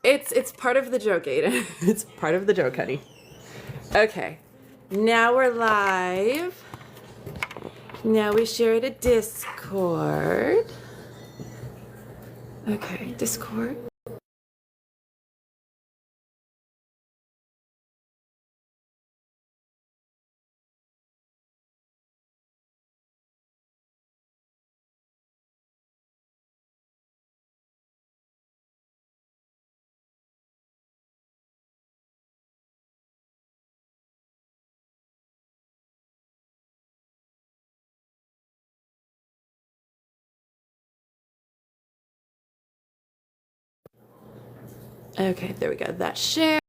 It's part of the joke, Aiden. It's part of the joke, honey. Okay, now we're live. Now we share it a Discord. Okay, Discord. Okay, there we go. That's share.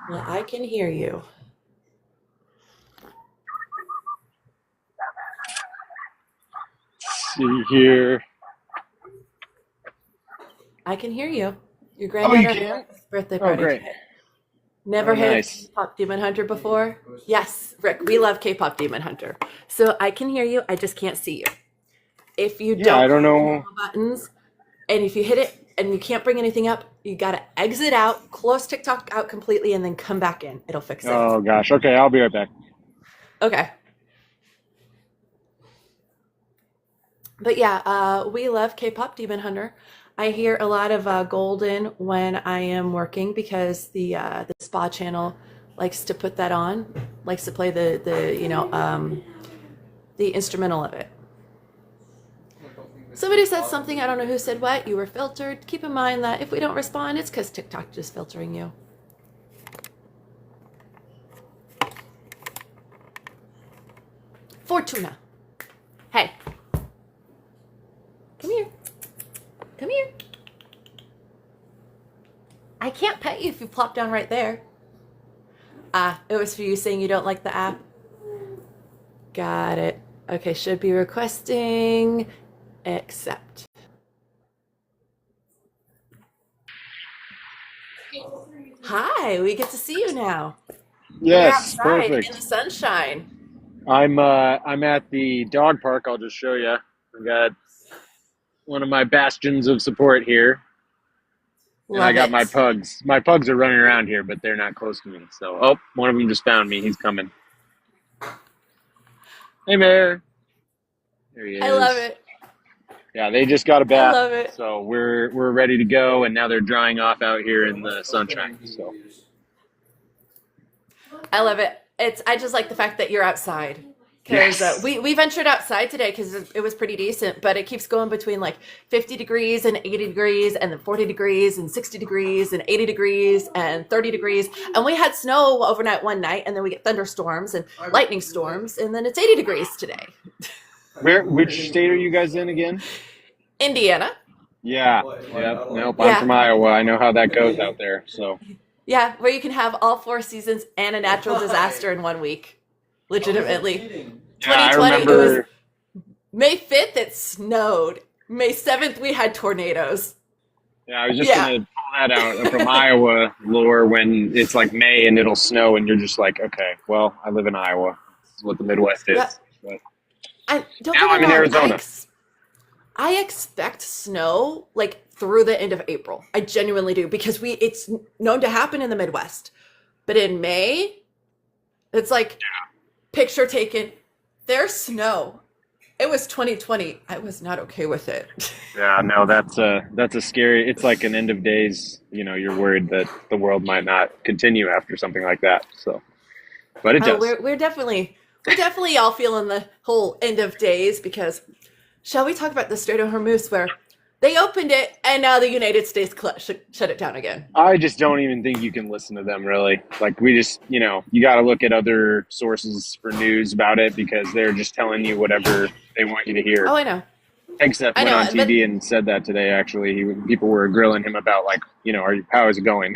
Well, I can hear you. See here. I can hear you. Your Oh, you granddaughter can? has a birthday Oh, party great. today. Never Oh, had nice. K-pop Demon Hunter before? Yes, Rick, we love K-pop Demon Hunter. So I can hear you, I just can't see you. If you Yeah, I don't don't have know. the buttons, and if you hit it and you can't bring anything up, you gotta exit out, close TikTok out completely, and then come back in. It'll fix it. Oh, gosh. Okay, I'll be right back. Okay. But yeah, we love K-pop Demon Hunter. I hear a lot of Golden when I am working because the spa channel likes to put that on, likes to play the instrumental of it. Somebody said something, I don't know who said what, you were filtered. Keep in mind that if we don't respond, it's because TikTok is filtering you. Fortuna. Hey, come here. Come here. I can't pet you if you plop down right there. It was for you saying you don't like the app. Got it. Okay, should be requesting accept. Hi, we get to see you now. We're Yes, outside in perfect. the sunshine. I'm at the dog park. I'll just show you. I got one of my bastions of support here, and I Love got my it. pugs. My pugs are running around here, but they're not close to me. So, oh, one of them just found me. He's coming. Hey, Mayor. There he I love is. it. Yeah, they just got a I bath, love it. so we're ready to go, and now they're drying off out here in the sunshine. So, I love it. I just like the fact that you're outside. because Yes. we ventured outside today because it was pretty decent, but it keeps going between like 50 degrees and 80 degrees, and then 40 degrees and 60 degrees and 80 degrees and 30 degrees. And we had snow overnight one night, and then we get thunderstorms and lightning storms, and then it's 80 degrees today. Which state are you guys in again? Indiana. Yeah. Yep. Nope. I'm Yeah. from Iowa. I know how that goes out there. So. Yeah, where you can have all four seasons and a natural disaster in 1 week. Legitimately. Yeah, I 2020, it was remember. May 5th, it snowed. May 7th, we had tornadoes. Yeah, I was just Yeah. gonna pull that out from Iowa lore when it's like May and it'll snow and you're just like, okay, well, I live in Iowa. This is what the Midwest Yeah. is. But And don't now get me I'm in wrong, Arizona. I expect snow like through the end of April. I genuinely do because it's known to happen in the Midwest. But in May, it's like picture taken. There's snow. It was 2020. I was not okay with it. Yeah, no, that's a scary. It's like an end of days. You know, you're worried that the world might not continue after something like that. So, but it Oh, does. we're definitely all feeling the whole end of days because shall we talk about the Strait of Hormuz where they opened it and now the United States shut it down again? I just don't even think you can listen to them really. Like we just, you got to look at other sources for news about it because they're just telling you whatever they want you to hear. Oh, I know. Except I went on know, but TV and said that today. Actually, people were grilling him about like, how is it going?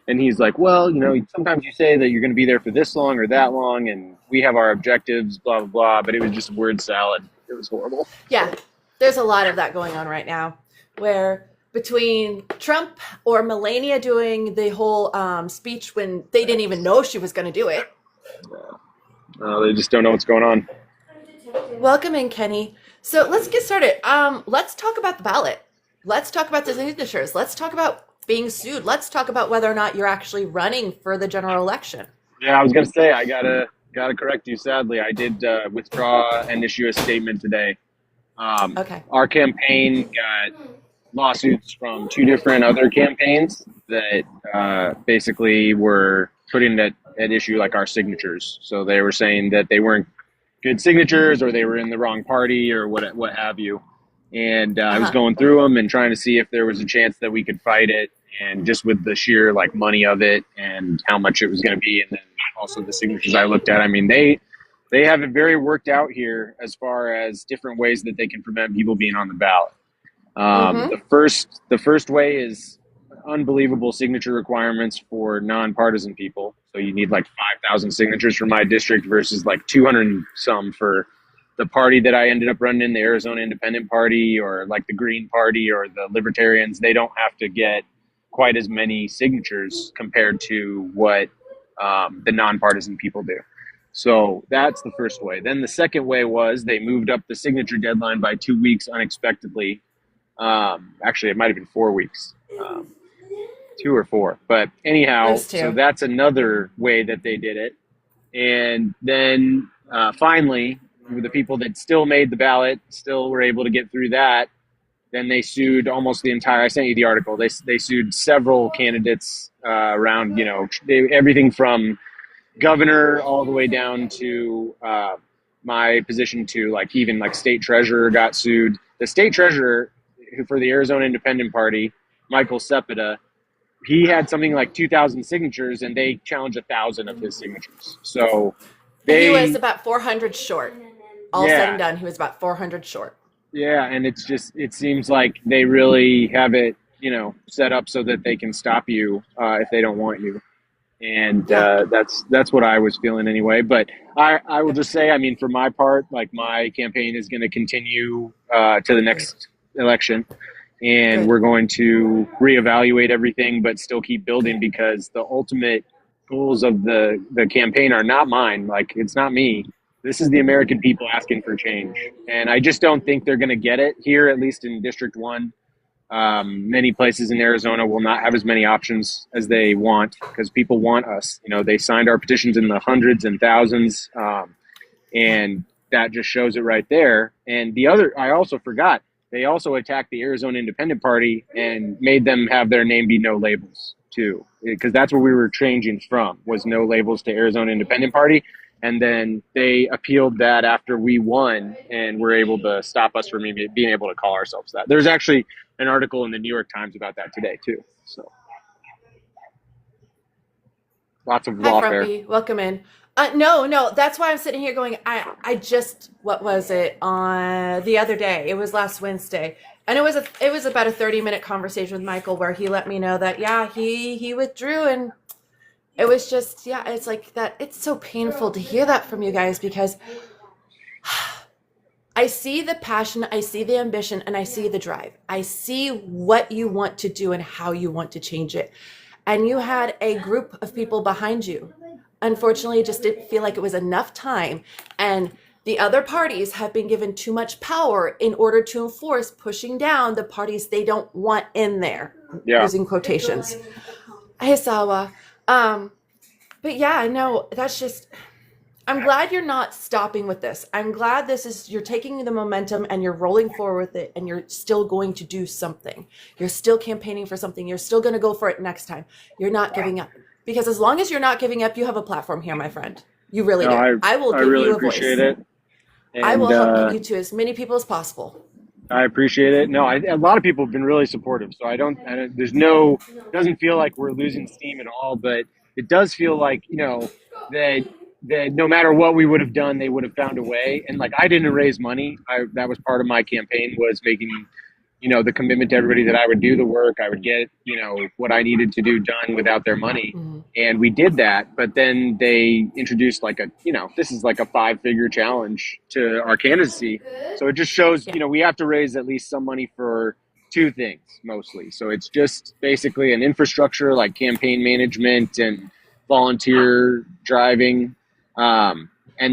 And he's like, well, sometimes you say that you're going to be there for this long or that long, and we have our objectives, blah blah blah. But it was just word salad. It was horrible. yeah, there's a lot of that going on right now where between Trump or Melania doing the whole speech when they didn't even know she was going to do it. They just don't know what's going on. Welcome in, Kenny. So let's get started. Let's talk about the ballot. Let's talk about the signatures. Let's talk about being sued. Let's talk about whether or not you're actually running for the general election. Yeah, I was gonna say I gotta correct you. Sadly, I did withdraw and issue a statement today. Okay. Our campaign got lawsuits from two different other campaigns that basically were putting at issue like our signatures. So they were saying that they weren't good signatures or they were in the wrong party or what have you. And I was Uh-huh. going through them and trying to see if there was a chance that we could fight it. And just with the sheer like money of it and how much it was going to be, and then also the signatures I looked at. I mean, they have it very worked out here as far as different ways that they can prevent people being on the ballot. Mm-hmm. The first way is unbelievable signature requirements for nonpartisan people. So you need like 5,000 signatures for my district versus like 200 and some for the party that I ended up running in, the Arizona Independent Party or like the Green Party or the Libertarians. They don't have to get quite as many signatures compared to what the nonpartisan people do. So that's the first way. Then the second way was they moved up the signature deadline by 2 weeks unexpectedly. Actually, it might have been 4 weeks, 2 or 4. But anyhow, Those so two. that's another way that they did it. And then finally, the people that still made the ballot still were able to get through that. Then they sued almost the entire. I sent you the article. They sued several candidates around. Everything from governor all the way down to my position to like even like state treasurer got sued. The state treasurer for the Arizona Independent Party, Michael Cepeda, he had something like 2,000 signatures, and they challenged 1,000 of his signatures. So He was they, about 400 short. All said yeah, and done, he was about 400 short. yeah, and it seems like they really have it, set up so that they can stop you if they don't want you. And Yeah. that's what I was feeling anyway. But I will Yep. just say, I mean, for my part, like my campaign is going to continue to the next election, and Good. we're going to reevaluate everything, but still keep building because the ultimate goals of the campaign are not mine. Like it's not me. This is the American people asking for change, and I just don't think they're going to get it here, at least in District 1. Many places in Arizona will not have as many options as they want because people want us. They signed our petitions in the hundreds and thousands, Yeah. and that just shows it right there. And the other, I also forgot, they also attacked the Arizona Independent Party and made them have their name be no labels too, because that's where we were changing from was no labels to Arizona Independent Party. And then they appealed that after we won and were able to stop us from being able to call ourselves that. There's actually an article in the New York Times about that today, too. So lots of Hi, lawfare. Frumpy. Welcome in. No, that's why I'm sitting here going, I just, what was it on the other day? It was last Wednesday. And it was about a 30-minute conversation with Michael where he let me know that, yeah, he withdrew. And it was just, yeah, it's like that. It's so painful to hear that from you guys because I see the passion, I see the ambition, and I see the drive. I see what you want to do and how you want to change it. And you had a group of people behind you. Unfortunately, it just didn't feel like it was enough time. And the other parties have been given too much power in order to enforce pushing down the parties they don't want in there, Yeah. using quotations. Hey, Sawa. But yeah, no, that's just, I'm glad you're not stopping with this. I'm glad you're taking the momentum and you're rolling forward with it and you're still going to do something. You're still campaigning for something. You're still going to go for it next time. You're not giving up. Because as long as you're not giving up, you have a platform here, my friend. You really do. I will give really you a appreciate voice. it. And, I will help get you to as many people as possible. I appreciate it. No, a lot of people have been really supportive. So it doesn't feel like we're losing steam at all, but it does feel like, that no matter what we would have done, they would have found a way. And like, I didn't raise money. That was part of my campaign, was making, the commitment to everybody that I would do the work. I would get, what I needed to do done without their money. Mm-hmm. And we did that. But then they introduced this is like a 5-figure challenge to our candidacy. So it just shows, we have to raise at least some money for 2 things mostly. So it's just basically an infrastructure like campaign management and volunteer driving. And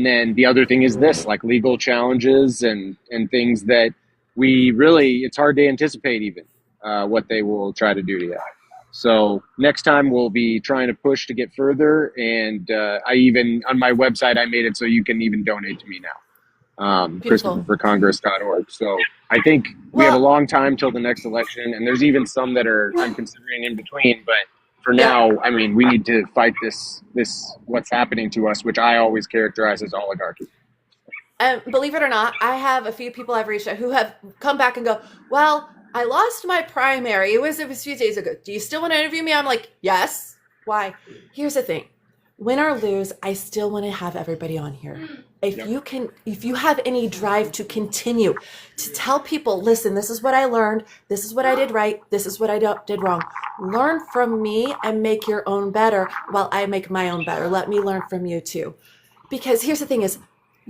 then the other thing is this, like legal challenges and things that it's hard to anticipate even what they will try to do to you. So next time we'll be trying to push to get further. And I even, on my website, I made it so you can even donate to me now. ChristopherForCongress.org. So I think we have a long time till the next election. And there's even some that I'm considering in between. But for now, I mean, we need to fight this what's happening to us, which I always characterize as oligarchy. And believe it or not, I have a few people I've reached out who have come back and go, well, I lost my primary. It was a few days ago. Do you still want to interview me? I'm like, yes. Why? Here's the thing. Win or lose, I still want to have everybody on here. If you have any drive to continue to tell people, listen, this is what I learned. This is what I did right. This is what I did wrong. Learn from me and make your own better while I make my own better. Let me learn from you too. Because here's the thing is,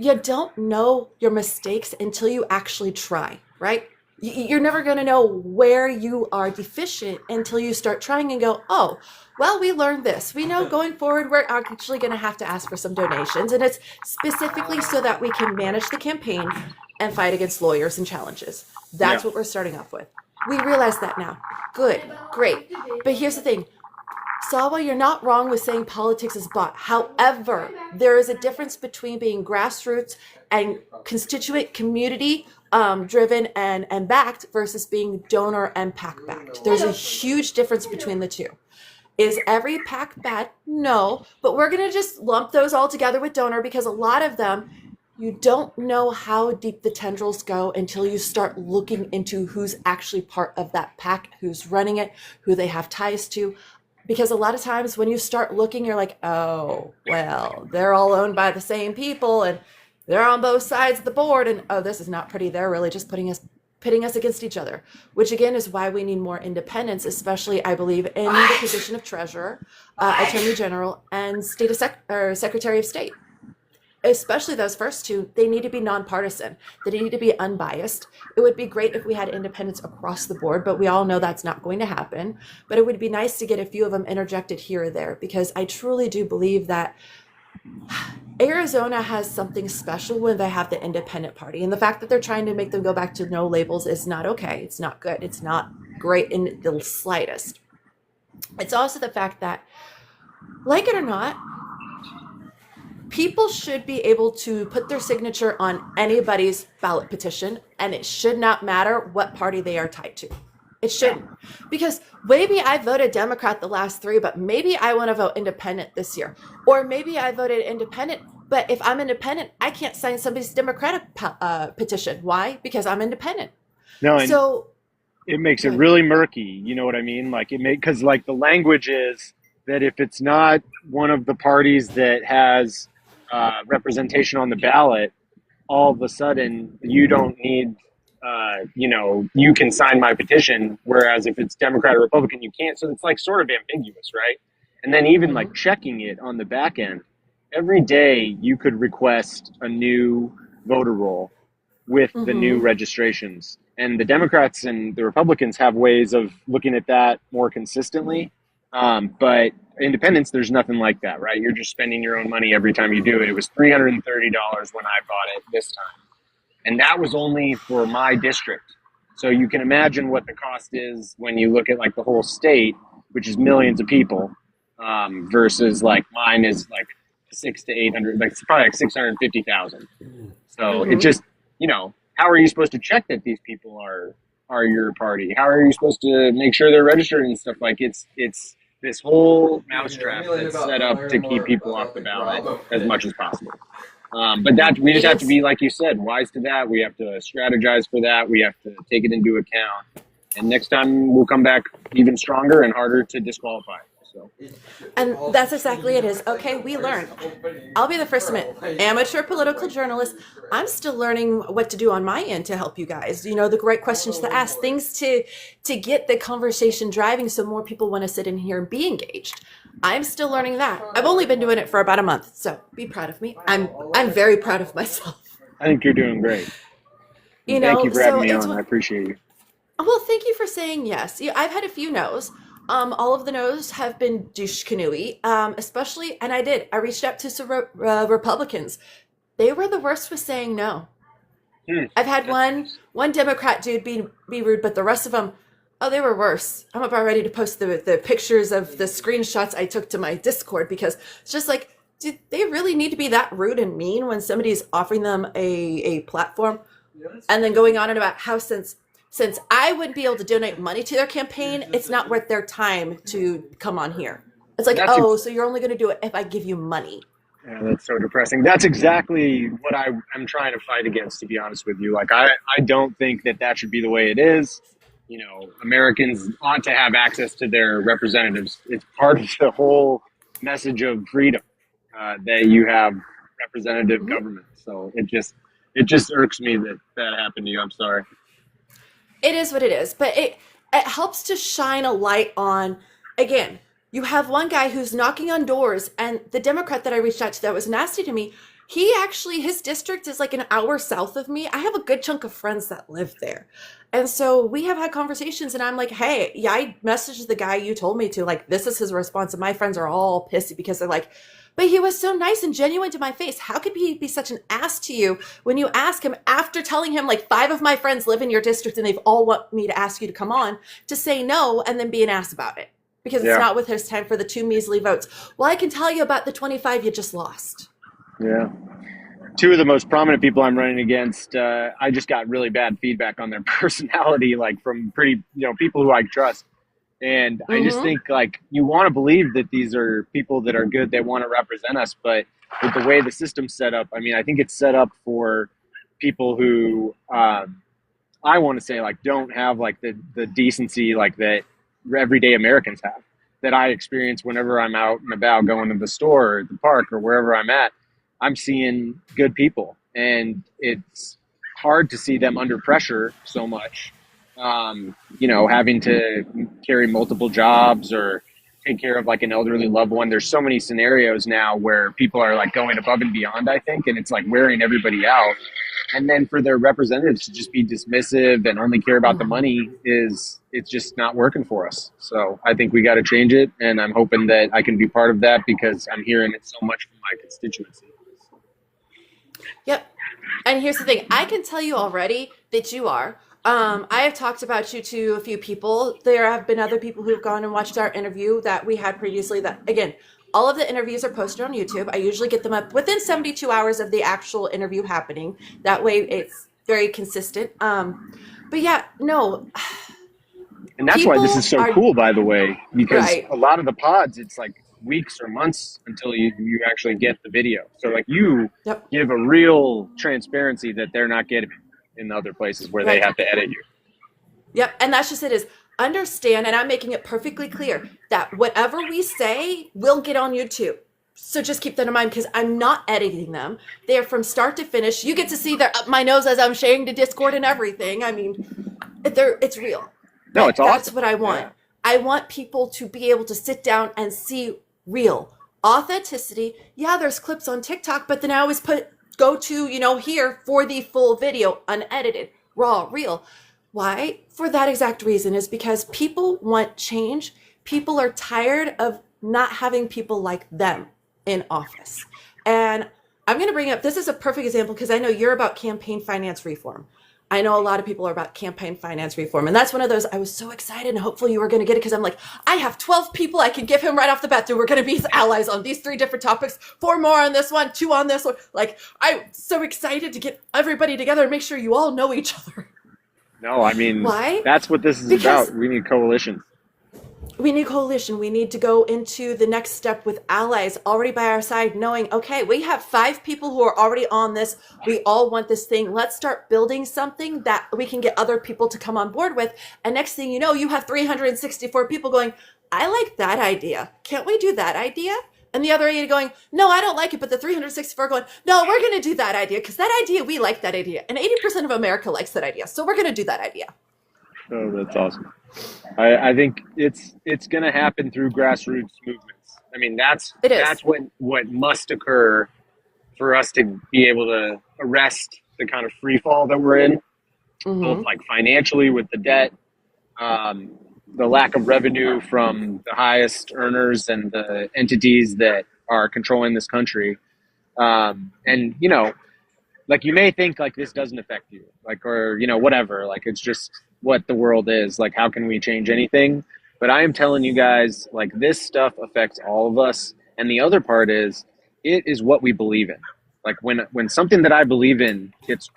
you don't know your mistakes until you actually try, right? You're never going to know where you are deficient until you start trying and go, oh, well, we learned this. We know going forward, we're actually going to have to ask for some donations. And it's specifically so that we can manage the campaign and fight against lawyers and challenges. That's what we're starting off with. We realize that now. Good, great. But here's the thing. Sawa, you're not wrong with saying politics is bought. However, there is a difference between being grassroots and constituent community driven and backed versus being donor and PAC backed. There's a huge difference between the two. Is every PAC bad? No, but we're going to just lump those all together with donor because a lot of them, you don't know how deep the tendrils go until you start looking into who's actually part of that PAC, who's running it, who they have ties to. Because a lot of times when you start looking, you're like, oh, well, they're all owned by the same people and they're on both sides of the board. And, oh, this is not pretty. They're really just pitting us against each other, which, again, is why we need more independence, especially, I believe, in the position of treasurer, attorney general, and secretary of state. Especially those first two, they need to be nonpartisan. They need to be unbiased. It would be great if we had independence across the board, but we all know that's not going to happen. But it would be nice to get a few of them interjected here or there, because I truly do believe that Arizona has something special when they have the independent party. And the fact that they're trying to make them go back to no labels is not okay. It's not good. It's not great in the slightest. It's also the fact that, like it or not, people should be able to put their signature on anybody's ballot petition, and it should not matter what party they are tied to. It shouldn't. Because maybe I voted Democrat the last 3, but maybe I want to vote independent this year. Or maybe I voted independent But if I'm independent, I can't sign somebody's Democratic petition. Why? Because I'm independent. No, and So it makes it good. really murky. You know what I mean? Like it make because like the language is that if it's not one of the parties that has representation on the ballot, all of a sudden you don't need, you can sign my petition. Whereas if it's Democrat or Republican, you can't. So it's like sort of ambiguous, right? And then even like Hmm. checking it on the back end, every day you could request a new voter roll with the new Hmm. registrations. And the Democrats and the Republicans have ways of looking at that more consistently. But independents, there's nothing like that, right? You're just spending your own money every time you do it. It was $330 when I bought it this time. And that was only for my district. So you can imagine what the cost is when you look at like the whole state, which is millions of people, versus like mine is like 600 to 800, like it's probably like 650,000. So it Hmm. just, how are you supposed to check that these people are your party? How are you supposed to make sure they're registered and stuff? Like it's this whole mousetrap that's set up to keep people off the ballot as much as possible. But that we It just have to is. be, like you said, wise to that. We have to strategize for that. We have to take it into account. And next time we'll come back even stronger and harder to disqualify. So And that's exactly it is. Okay, we learn. I'll be the first to admit, amateur political journalist, I'm still learning what to do on my end to help you guys. The right questions to ask, things to get the conversation driving so more people want to sit in here and be engaged. I'm still learning that. I've only been doing it for about a month, so be proud of me. I'm very proud of myself. I think you're doing great. And thank you for having So me it's on. I appreciate you. well, thank you for saying yes. Yeah, I've had a few no's. All of the no's have been douche canoey, especially, and I reached out to some Republicans. They were the worst with saying no. Hmm. I've had one Democrat dude be rude, but the rest of them, oh, they were worse. I'm about ready to post the pictures of the screenshots I took to my Discord because it's just like, do they really need to be that rude and mean when somebody's offering them a platform? And then going on and about how since I wouldn't be able to donate money to their campaign, it's not worth their time to come on here. It's like, That's oh, so you're only going to do it if I give you money. Yeah, that's so depressing. That's exactly what I'm trying to fight against, to be honest with you. Like, I don't think that that should be the way it is. Americans ought to have access to their representatives. It's part of the whole message of freedom, that you have representative Mhm. government. So it just irks me that that happened to you. I'm sorry. It is what it is, but it helps to shine a light on. Again, you have one guy who's knocking on doors, and the Democrat that I reached out to that was nasty to me. He actually, his district is like an hour south of me. I have a good chunk of friends that live there. And so we have had conversations, and I'm like, hey, yeah, I messaged the guy you told me to. Like, this is his response. And my friends are all pissy because they're like, but he was so nice and genuine to my face. How could he be such an ass to you when you ask him after telling him like five of my friends live in your district and they've all want me to ask you to come on to say no and then be an ass about it because it's Yeah, not with his time for the two measly votes. Well, I can tell you about the 25 you just lost. yeah. Two of the most prominent people I'm running against, I just got really bad feedback on their personality, like from pretty, people who I trust. And I just Mm-hmm. think like you want to believe that these are people that are good, that want to represent us. But with the way the system's set up, I mean, I think it's set up for people who, I want to say like don't have like the decency like that everyday Americans have, that I experience whenever I'm out and about going to the store or the park or wherever I'm at. I'm seeing good people, and it's hard to see them under pressure so much. Having to carry multiple jobs or take care of like an elderly loved one. There's so many scenarios now where people are like going above and beyond, I think, and it's like wearing everybody out. And then for their representatives to just be dismissive and only care about the Mm-hmm. money, it's just not working for us. So I think we got to change it, and I'm hoping that I can be part of that because I'm hearing it so much from my constituency. Yep. And here's the thing, I can tell you already that you are. I have talked about you to a few people. There have been other people who've gone and watched our interview that we had previously. That, again, all of the interviews are posted on YouTube. I usually get them up within 72 hours of the actual interview happening. That way it's very consistent. But yeah, no, And that's why this is people so are cool, by the way, because right. a lot of the pods, it's like weeks or months until you actually get the video. So like you Yep. give a real transparency that they're not getting in other places where they Right. have to edit you. Yep. And that's just it is understand, and I'm making it perfectly clear that whatever we say will get on YouTube. So just keep that in mind because I'm not editing them. They're from start to finish. You get to see their up my nose as I'm sharing to Discord and everything. I mean, it's real. No, But it's that's awesome. what I want. Yeah. I want people to be able to sit down and see real authenticity. Yeah, there's clips on TikTok, but then I always go to, here for the full video, unedited, raw, real. Why? For that exact reason is because people want change. People are tired of not having people like them in office. And I'm going to bring up this is a perfect example because I know you're about campaign finance reform. I know a lot of people are about campaign finance reform. And that's one of those I was so excited and hopefully you were going to get it because I'm like, I have 12 people I can give him right off the bat that we're going to be his allies on these 3 different topics, 4 more on this one, 2 on this one. Like, I'm so excited to get everybody together and make sure you all know each other. No, I mean, Why? that's what this is Because about. We need coalitions. we need coalition. We need to go into the next step with allies already by our side, knowing, okay, we have 5 people who are already on this. We all want this thing. Let's start building something that we can get other people to come on board with. And next thing you know, you have 364 people going, I like that idea. Can't we do that idea? And the other 80 going, no, I don't like it. But the 364 going, no, we're going to do that idea because that idea, we like that idea. And 80% of America likes that idea. So we're going to do that idea. Oh, that's awesome. I think it's going to happen through grassroots movements. I mean, It is. that's what must occur for us to be able to arrest the kind of free fall that we're in, both Mm-hmm. like financially with the debt, um, the lack of revenue from the highest earners and the entities that are controlling this country. And like you may think like this doesn't affect you, like, or whatever, like it's just what the world is, like how can we change anything? But I am telling you guys, like, this stuff affects all of us. And the other part is it is what we believe in. Like when something that I believe in gets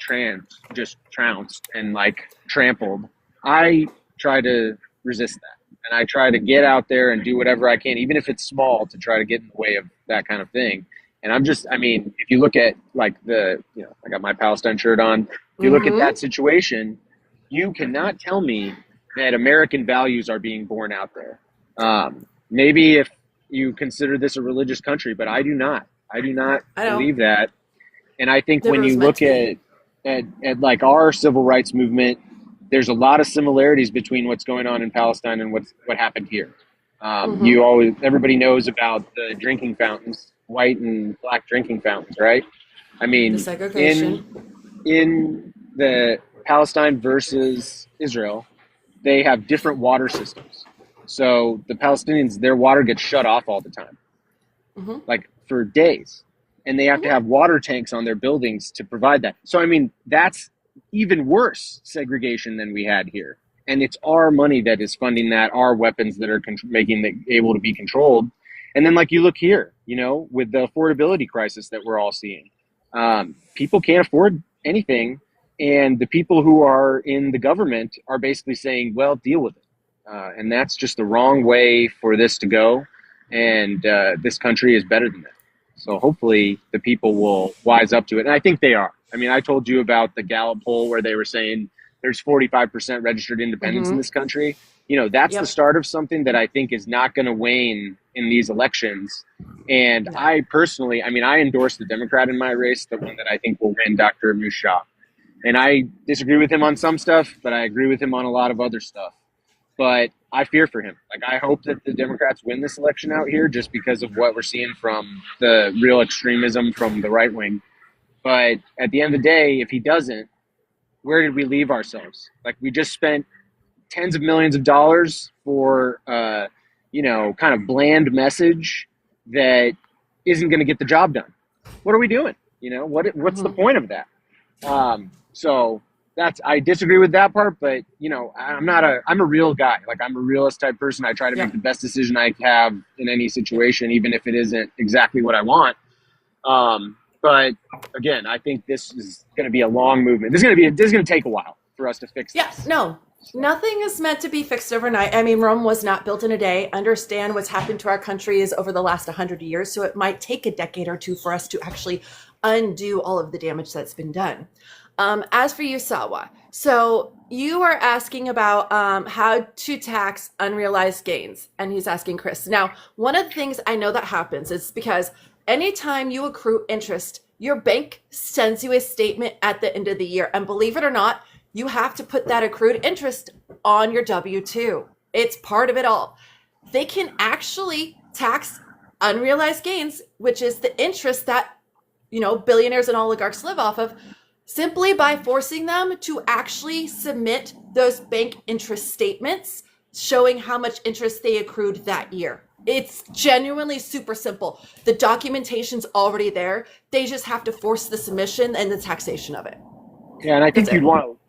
just trounced and like trampled, I try to resist that, and I try to get out there and do whatever I can, even if it's small, to try to get in the way of that kind of thing. And I mean, if you look at like I got my Palestine shirt on. If you look at Mm-hmm. that situation, you cannot tell me that American values are being born out there. Maybe if you consider this a religious country, but I do not. I do not I know. believe that. And I think Never when was you meant look to be. at like our civil rights movement, there's a lot of similarities between what's going on in Palestine and what happened here. Mm-hmm. Everybody knows about the drinking fountains, white and black drinking fountains, right? I The mean, segregation. in the Palestine versus Israel, they have different water systems. So the Palestinians, their water gets shut off all the time, Mm-hmm. like for days. And they have to Mm-hmm. have water tanks on their buildings to provide that. So, I mean, that's even worse segregation than we had here. And it's our money that is funding that, our weapons that are making it able to be controlled. And then, like, you look here, with the affordability crisis that we're all seeing, people can't afford anything. And the people who are in the government are basically saying, well, deal with it. And that's just the wrong way for this to go. And this country is better than that. So hopefully the people will wise up to it. And I think they are. I mean, I told you about the Gallup poll where they were saying there's 45% registered independents in Mm-hmm. this country. That's the Yep. start of something that I think is not going to wane in these elections. And No. I personally, I mean, I endorse the Democrat in my race, the one that I think will win, Dr. Musha. And I disagree with him on some stuff, but I agree with him on a lot of other stuff. But I fear for him. Like, I hope that the Democrats win this election out here just because of what we're seeing from the real extremism from the right wing. But at the end of the day, if he doesn't, where did we leave ourselves? Like, we just spent tens of millions of dollars for, kind of bland message that isn't going to get the job done. What are we doing? What's the Mm-hmm. point of that? So I disagree with that part, but I'm a real guy. Like, I'm a realist type person. I try to make Yep. the best decision I have in any situation, even if it isn't exactly what I want. But again, I think this is going to be a long movement. This is going to take a while for us to fix Yeah. this. No. So Nothing is meant to be fixed overnight. I mean, Rome was not built in a day. Understand what's happened to our country is over the last 100 years, so it might take a decade or two for us to actually undo all of the damage that's been done. As for you, Sawa, so you are asking about how to tax unrealized gains, and he's asking Chris. Now, one of the things I know that happens is because anytime you accrue interest, your bank sends you a statement at the end of the year, and believe it or not, you have to put that accrued interest on your W 2. It's part of it all. They can actually tax unrealized gains, which is the interest that, billionaires and oligarchs live off of, simply by forcing them to actually submit those bank interest statements showing how much interest they accrued that year. It's genuinely super simple. The documentation's already there. They just have to force the submission and the taxation of it. yeah, and I That's think it.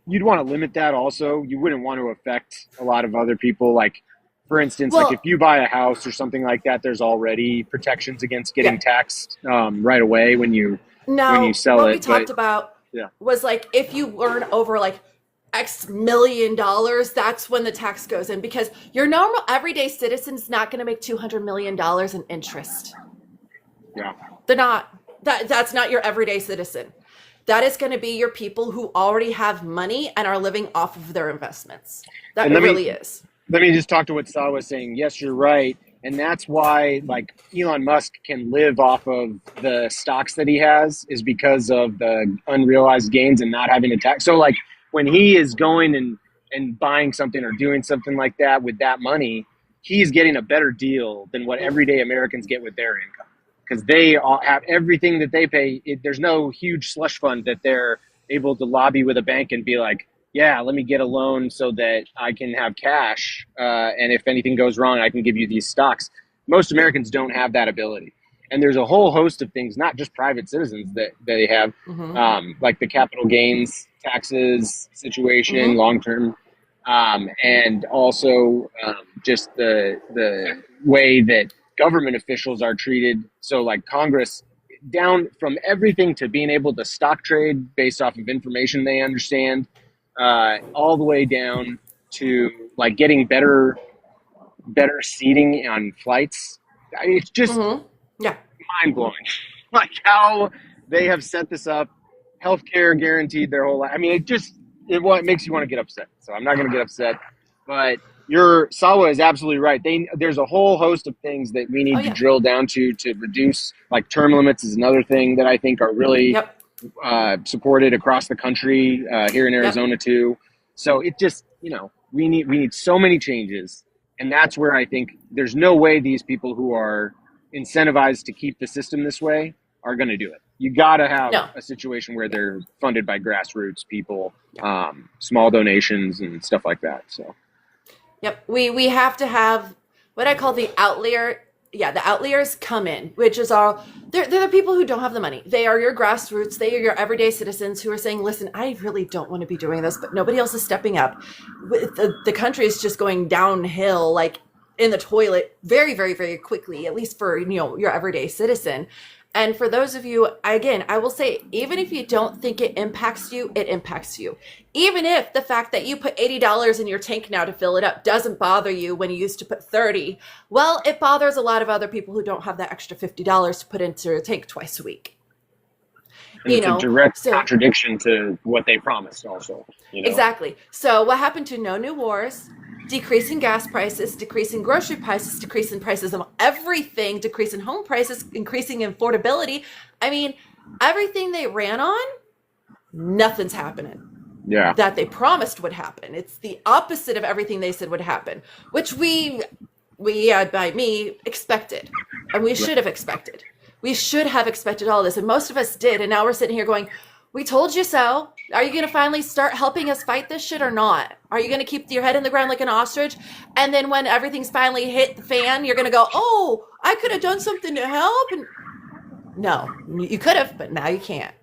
you'd want to limit that also. You wouldn't want to affect a lot of other people. Like, for instance, like if Well, you buy a house or something like that, there's already protections against yeah. getting taxed right away when you Now, sell what we it. But talked about yeah, was like if you earn over like X million dollars, that's when the tax goes in because your normal everyday citizen's not going to make $200 million in interest. yeah. They're not. That's not your everyday citizen. That is going to be your people who already have money and are living off of their investments. That And it really is. let me just talk to what Sal was saying. Yes, you're right. And that's why like Elon Musk can live off of the stocks that he has is because of the unrealized gains and not having to tax. So like when he is going and buying something or doing something like that with that money, he's getting a better deal than what everyday Americans get with their income because they all have everything that they pay. There's no huge slush fund that they're able to lobby with a bank and be like, yeah, let me get a loan so that I can have cash. And if anything goes wrong, I can give you these stocks. Most Americans don't have that ability. And there's a whole host of things, not just private citizens that they have, Mm-hmm. like the capital gains taxes situation, Mm-hmm. long term, and also just the way that government officials are treated. So, like Congress, down from everything to being able to stock trade based off of information they understand, all the way down to like getting better seating on flights. I mean, it's just Mm-hmm. Yeah. mind blowing, like how they have set this up. Healthcare guaranteed their whole life. I mean, it makes you want to get upset. So I'm not going to get upset, but your Sawa is absolutely right. There's a whole host of things that we Oh need to yeah. drill down to reduce. Like term limits is another thing that I think are really Yep. supported across the country, here in Yep. Arizona too. So it just, we need so many changes, and that's where I think there's no way these people who are incentivized to keep the system this way are going to do it. You got to have No. a situation where they're funded by grassroots people, Yeah. small donations and stuff like that. So Yep. We have to have what I call the outlier. Yeah, the outliers come in, which is all they're the people who don't have the money. They are your grassroots, they are your everyday citizens who are saying, listen, I really don't want to be doing this, but nobody else is stepping up. The country is just going downhill like in the toilet very, very, very quickly, at least for your everyday citizen. And for those of you, again, I will say, even if you don't think it impacts you, it impacts you. Even if the fact that you put $80 in your tank now to fill it up doesn't bother you when you used to put 30, well, it bothers a lot of other people who don't have that extra $50 to put into their tank twice a week. and You it's a know, direct so contradiction to what they promised also. exactly. So what happened to no new wars, decreasing gas prices, decreasing grocery prices, decreasing prices of everything, decreasing home prices, increasing affordability. I mean, everything they ran on, nothing's happening Yeah. that they promised would happen. It's the opposite of everything they said would happen, which by me, expected. And we should have expected. We should have expected all this. And most of us did. And now we're sitting here going, we told you so. Are you going to finally start helping us fight this shit or not? Are you going to keep your head in the ground like an ostrich? And then when everything's finally hit the fan, you're going to go, oh, I could have done something to help. And no, you could have, but now you can't.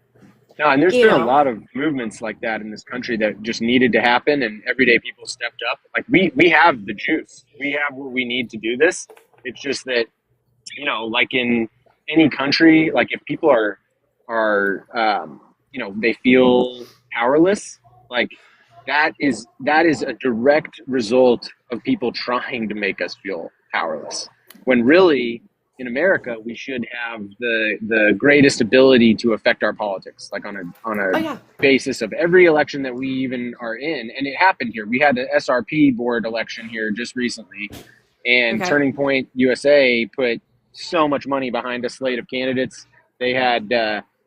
No, and there's You been a know? lot of movements like that in this country that just needed to happen, and everyday people stepped up. Like we have the juice, we have what we need to do this. It's just that like in any country, like if people are they feel powerless, like that is a direct result of people trying to make us feel powerless. When really, in America, we should have the greatest ability to affect our politics, like on a Oh yeah. basis of every election that we even are in. And it happened here. We had the SRP board election here just recently, and Okay. Turning Point USA put so much money behind a slate of candidates. They had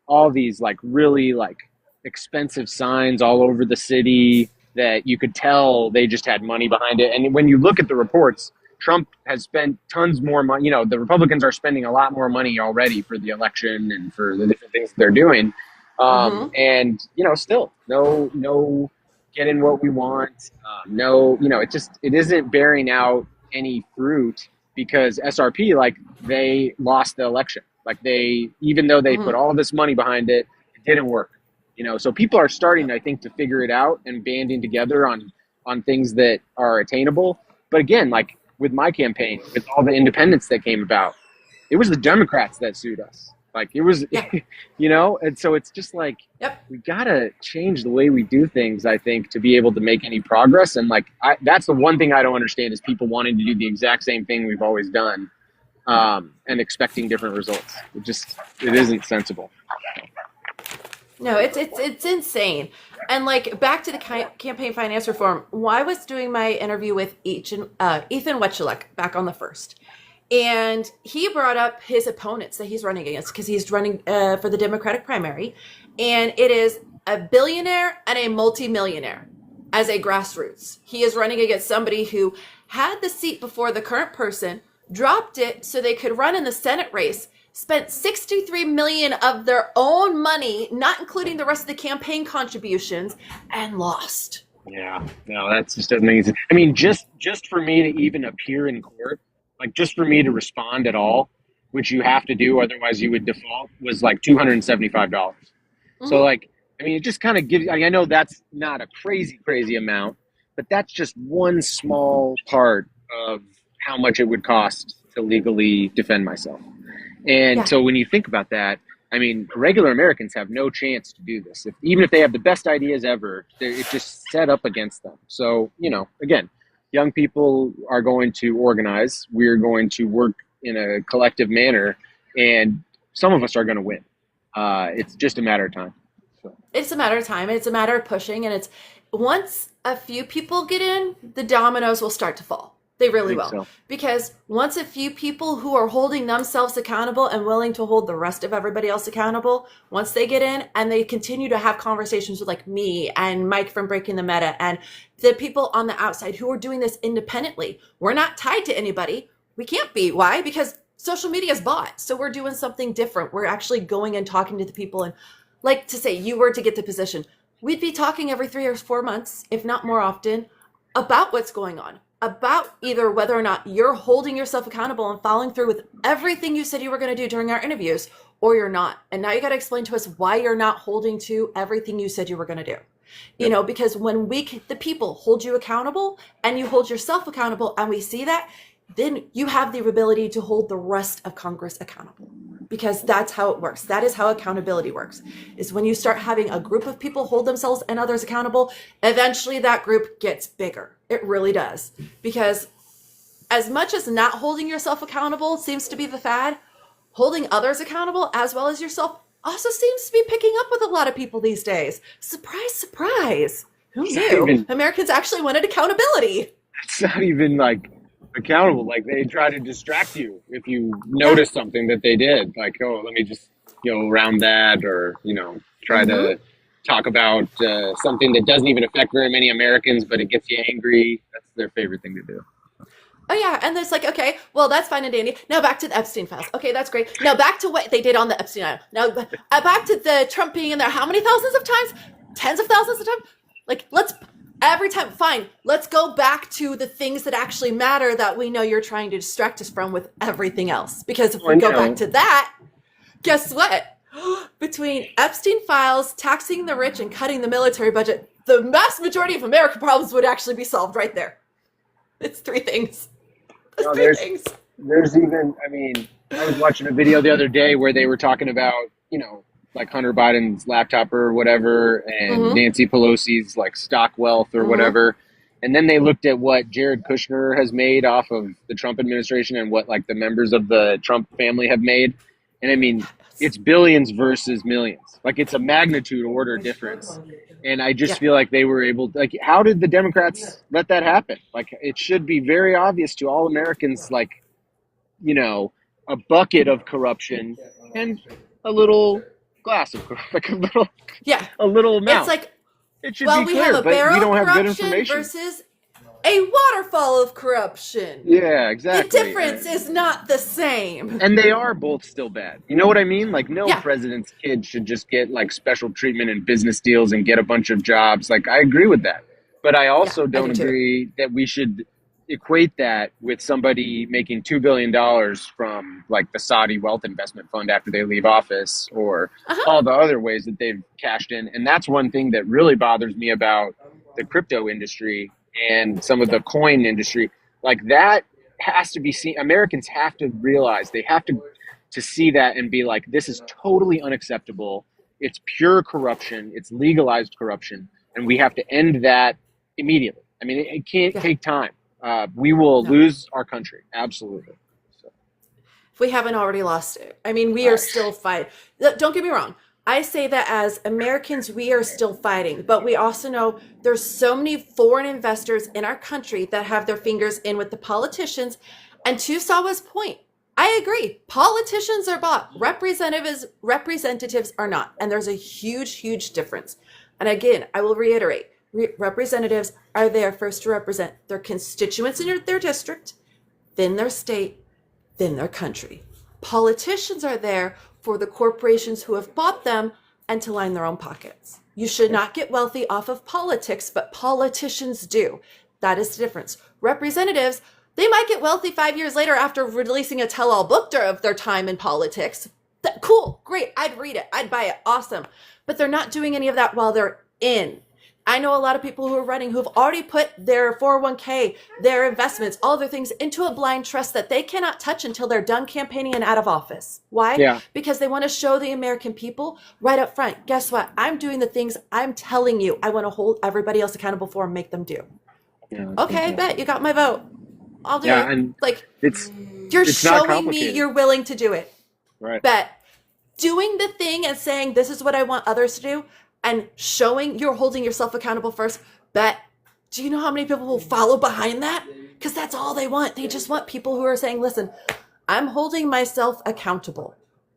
all these like really like expensive signs all over the city that you could tell they just had money behind it. And when you look at the reports, Trump has spent tons more money. You know, the Republicans are spending a lot more money already for the election and for the different things that they're doing. Mm-hmm. And you know, still no getting what we want. No, you know, it isn't bearing out any fruit because SRP, like, they lost the election. Like, they, even though they put Mm-hmm. all this money behind it, it didn't work. You know, so people are starting, Yep. I think, to figure it out and banding together on things that are attainable. But again, like with my campaign, with all the independents that came about, it was the Democrats that sued us. Like it was, Yeah. you know, and so it's just like Yep. we gotta change the way we do things, I think, to be able to make any progress. And like that's the one thing I don't understand is people wanting to do the exact same thing we've always done, and expecting different results. It Yeah. isn't sensible. No, it's insane. And like back to the campaign finance reform. Well, I was doing my interview with Ethan Wetchulek back on the first, and he brought up his opponents that he's running against because he's running for the Democratic primary, and it is a billionaire and a multimillionaire as a grassroots. He is running against somebody who had the seat before the current person, dropped it so they could run in the Senate race, spent 63 million of their own money, not including the rest of the campaign contributions, and lost. Yeah, no, that just doesn't make sense. I mean, just for me to even appear in court, like just for me to respond at all, which you have to do, otherwise you would default, was like $275. So Mm-hmm. like, I mean, it just kind of gives. I know that's not a crazy amount, but that's just one small part of how much it would cost to legally defend myself. And Yeah. so when you think about that, I mean, regular Americans have no chance to do this. Even if they have the best ideas ever, it's just set up against them. So, you know, again, young people are going to organize. We're going to work in a collective manner, and some of us are going to win. It's just a matter of time. So, It's a matter of time. It's a matter of pushing. And it's once a few people get in, the dominoes will start to fall. They I really think will. so. Because once a few people who are holding themselves accountable and willing to hold the rest of everybody else accountable, once they get in and they continue to have conversations with like me and Mike from Breaking the Meta and the people on the outside who are doing this independently, we're not tied to anybody. We can't be. Why? Because social media is bought. So we're doing something different. We're actually going and talking to the people. And like to say, you were to get the position, we'd be talking every 3 or 4 months, if not more often, about what's going on, about either whether or not you're holding yourself accountable and following through with everything you said you were going to do during our interviews, or you're not. And now you got to explain to us why you're not holding to everything you said you were going to do. You Yep. know, because when the people hold you accountable and you hold yourself accountable and we see that, then you have the ability to hold the rest of Congress accountable, because that's how it works. That is how accountability works, is when you start having a group of people hold themselves and others accountable, eventually that group gets bigger. It really does. Because as much as not holding yourself accountable seems to be the fad, holding others accountable as well as yourself also seems to be picking up with a lot of people these days. Surprise, surprise. Who It's not knew? even. Americans actually wanted accountability. It's not even like accountable. Like they try to distract you if you Yeah. notice something that they did. Like, oh, let me just go around that, or try Mm-hmm. to talk about something that doesn't even affect very many Americans, but it gets you angry. That's their favorite thing to do. Oh yeah, and it's like, okay, well that's fine and dandy. Now back to the Epstein files. Okay, that's great. Now back to what they did on the Epstein Island. Now back to the Trump being in there. How many thousands of times? Tens of thousands of times? Like let's every time. Fine. Let's go back to the things that actually matter that we know you're trying to distract us from with everything else. Because if we Well, go back to that, guess what? Between Epstein files, taxing the rich, and cutting the military budget, the vast majority of American problems would actually be solved right there. It's three things. There's no, three there's things. there's even. I mean, I was watching a video the other day where they were talking about like Hunter Biden's laptop or whatever, and Mm-hmm. Nancy Pelosi's like stock wealth or Mm-hmm. whatever. And then they looked at what Jared Kushner has made off of the Trump administration and what like the members of the Trump family have made. And I mean, it's billions versus millions. Like it's a magnitude order difference. And I just Yeah. feel like they were able to, like, how did the Democrats let that happen? Like, it should be very obvious to all Americans, like, you know, a bucket of corruption and a little glass of corruption, like Yeah. a little It's amount. like, It should well, be we have clear, a but we barrel of don't have good corruption information. versus a waterfall of corruption. Yeah, The exactly. difference is not the same. And they are both still bad. You know what I mean? Like, no Yeah. president's kid should just get like special treatment and business deals and get a bunch of jobs. Like, I agree with that. But I Yeah, also I don't do too. agree that we should equate that with somebody making $2 billion from like the Saudi wealth investment fund after they leave office, or Uh-huh. all the other ways that they've cashed in. And that's one thing that really bothers me about the crypto industry and some of Yeah. the coin industry. Like, that has to be seen. Americans have to realize, they have to see that and be like, this is totally unacceptable. It's pure corruption. It's legalized corruption, and we have to end that immediately. I mean, it can't Yeah. take time. We will No. lose our country. Absolutely. So, If we haven't already lost it. I mean, we all are right. still fighting. Don't get me wrong. I say that as Americans, we are still fighting, but we also know there's so many foreign investors in our country that have their fingers in with the politicians. And to Sawa's point, I agree. Politicians are bought. Representatives are not. And there's a huge, huge difference. And again, I will reiterate, representatives are there first to represent their constituents in their district, then their state, then their country. Politicians are there for the corporations who have bought them and to line their own pockets. You should not get wealthy off of politics, but politicians do. That is the difference. Representatives, they might get wealthy 5 years later after releasing a tell-all book of their time in politics. Cool, great, I'd read it, I'd buy it, awesome. But they're not doing any of that while they're in. I know a lot of people who are running who've already put their 401k, their investments, all their things into a blind trust that they cannot touch until they're done campaigning and out of office. Why? Yeah. Because they want to show the American people right up front, guess what? I'm doing the things I'm telling you I want to hold everybody else accountable for and make them do. Yeah. Okay, I bet you got my vote. I'll do Yeah, it. and Like, it's you're it's not showing me complicated, you're willing to do it. right? Bet doing the thing and saying this is what I want others to do and showing you're holding yourself accountable first, bet do you know how many people will follow behind that? Because that's all they want. They just want people who are saying, listen, I'm holding myself accountable.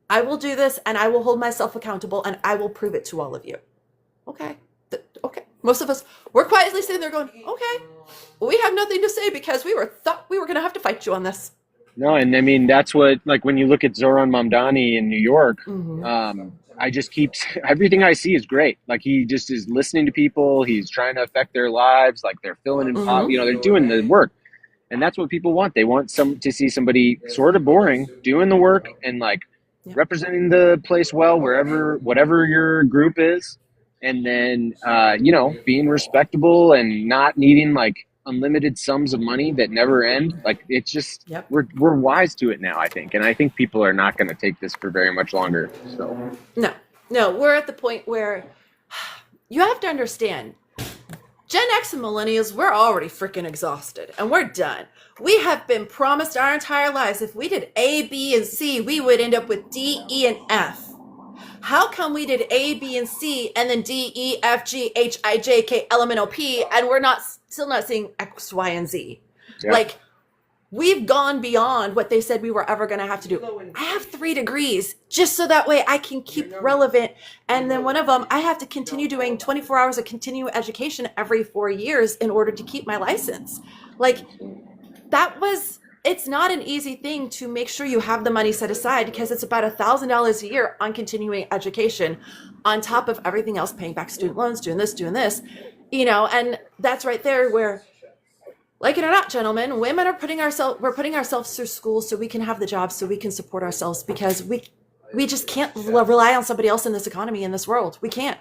I will do this and I will hold myself accountable and I will prove it to all of you. Okay. Okay. Most of us, we're quietly sitting there going, okay, we have nothing to say because we thought we were going to have to fight you on this. No, and I mean, that's what, like, when you look at Zoran Mamdani in New York, Mm-hmm. I just keep, everything I see is great. Like, he just is listening to people. He's trying to affect their lives. Like, they're filling in, Mm-hmm. they're doing the work. And that's what people want. They want to see somebody sort of boring doing the work and like Yeah. representing the place well, whatever your group is. And then, being respectable and not needing like unlimited sums of money that never end. Like, it's just, Yep. we're wise to it now, I think. And I think people are not going to take this for very much longer. So, No, we're at the point where you have to understand Gen X and millennials, we're already freaking exhausted and we're done. We have been promised our entire lives if we did A, B, and C, we would end up with D, E, and F. How come we did A, B, and C and then D, E, F, G, H, I, J, K, L, M, N, O, P, and we're still not seeing X, Y, and Z? yeah. Like, we've gone beyond what they said we were ever going to have to do. I have 3 degrees just so that way I can keep relevant. And then one of them, I have to continue doing 24 hours of continuing education every 4 years in order to keep my license. Like, it's not an easy thing to make sure you have the money set aside because it's about $1,000 a year on continuing education on top of everything else, paying back student loans, doing this, and that's right there where, like it or not, gentlemen, women are we're putting ourselves through school so we can have the job, so we can support ourselves because we just can't rely on somebody else in this economy, in this world. We can't.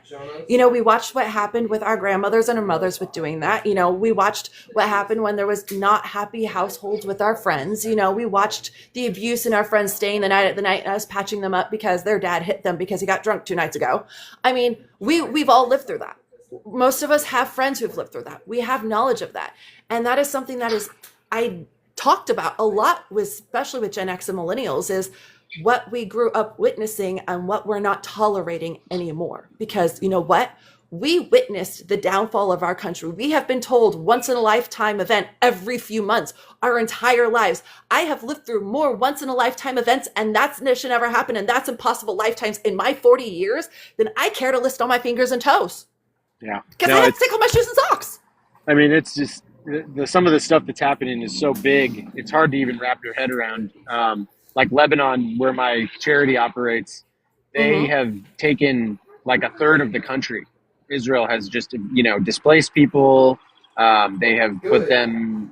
We watched what happened with our grandmothers and our mothers with doing that. We watched what happened when there was not happy households with our friends. We watched the abuse in our friends staying the night at the night and us patching them up because their dad hit them because he got drunk 2 nights ago. I mean, we've all lived through that. Most of us have friends who've lived through that. We have knowledge of that. And that is something that I talked about a lot, especially with Gen X and millennials, is what we grew up witnessing and what we're not tolerating anymore. Because you know what? We witnessed the downfall of our country. We have been told once in a lifetime event every few months, our entire lives. I have lived through more once in a lifetime events, and that should never happen. And that's impossible lifetimes in my 40 years than I care to list on my fingers and toes. Yeah. Because I have to take off my shoes and socks. I mean, it's just some of the stuff that's happening is so big, it's hard to even wrap your head around. Like Lebanon, where my charity operates, they have taken like a third of the country. Israel has just, displaced people. They have put them,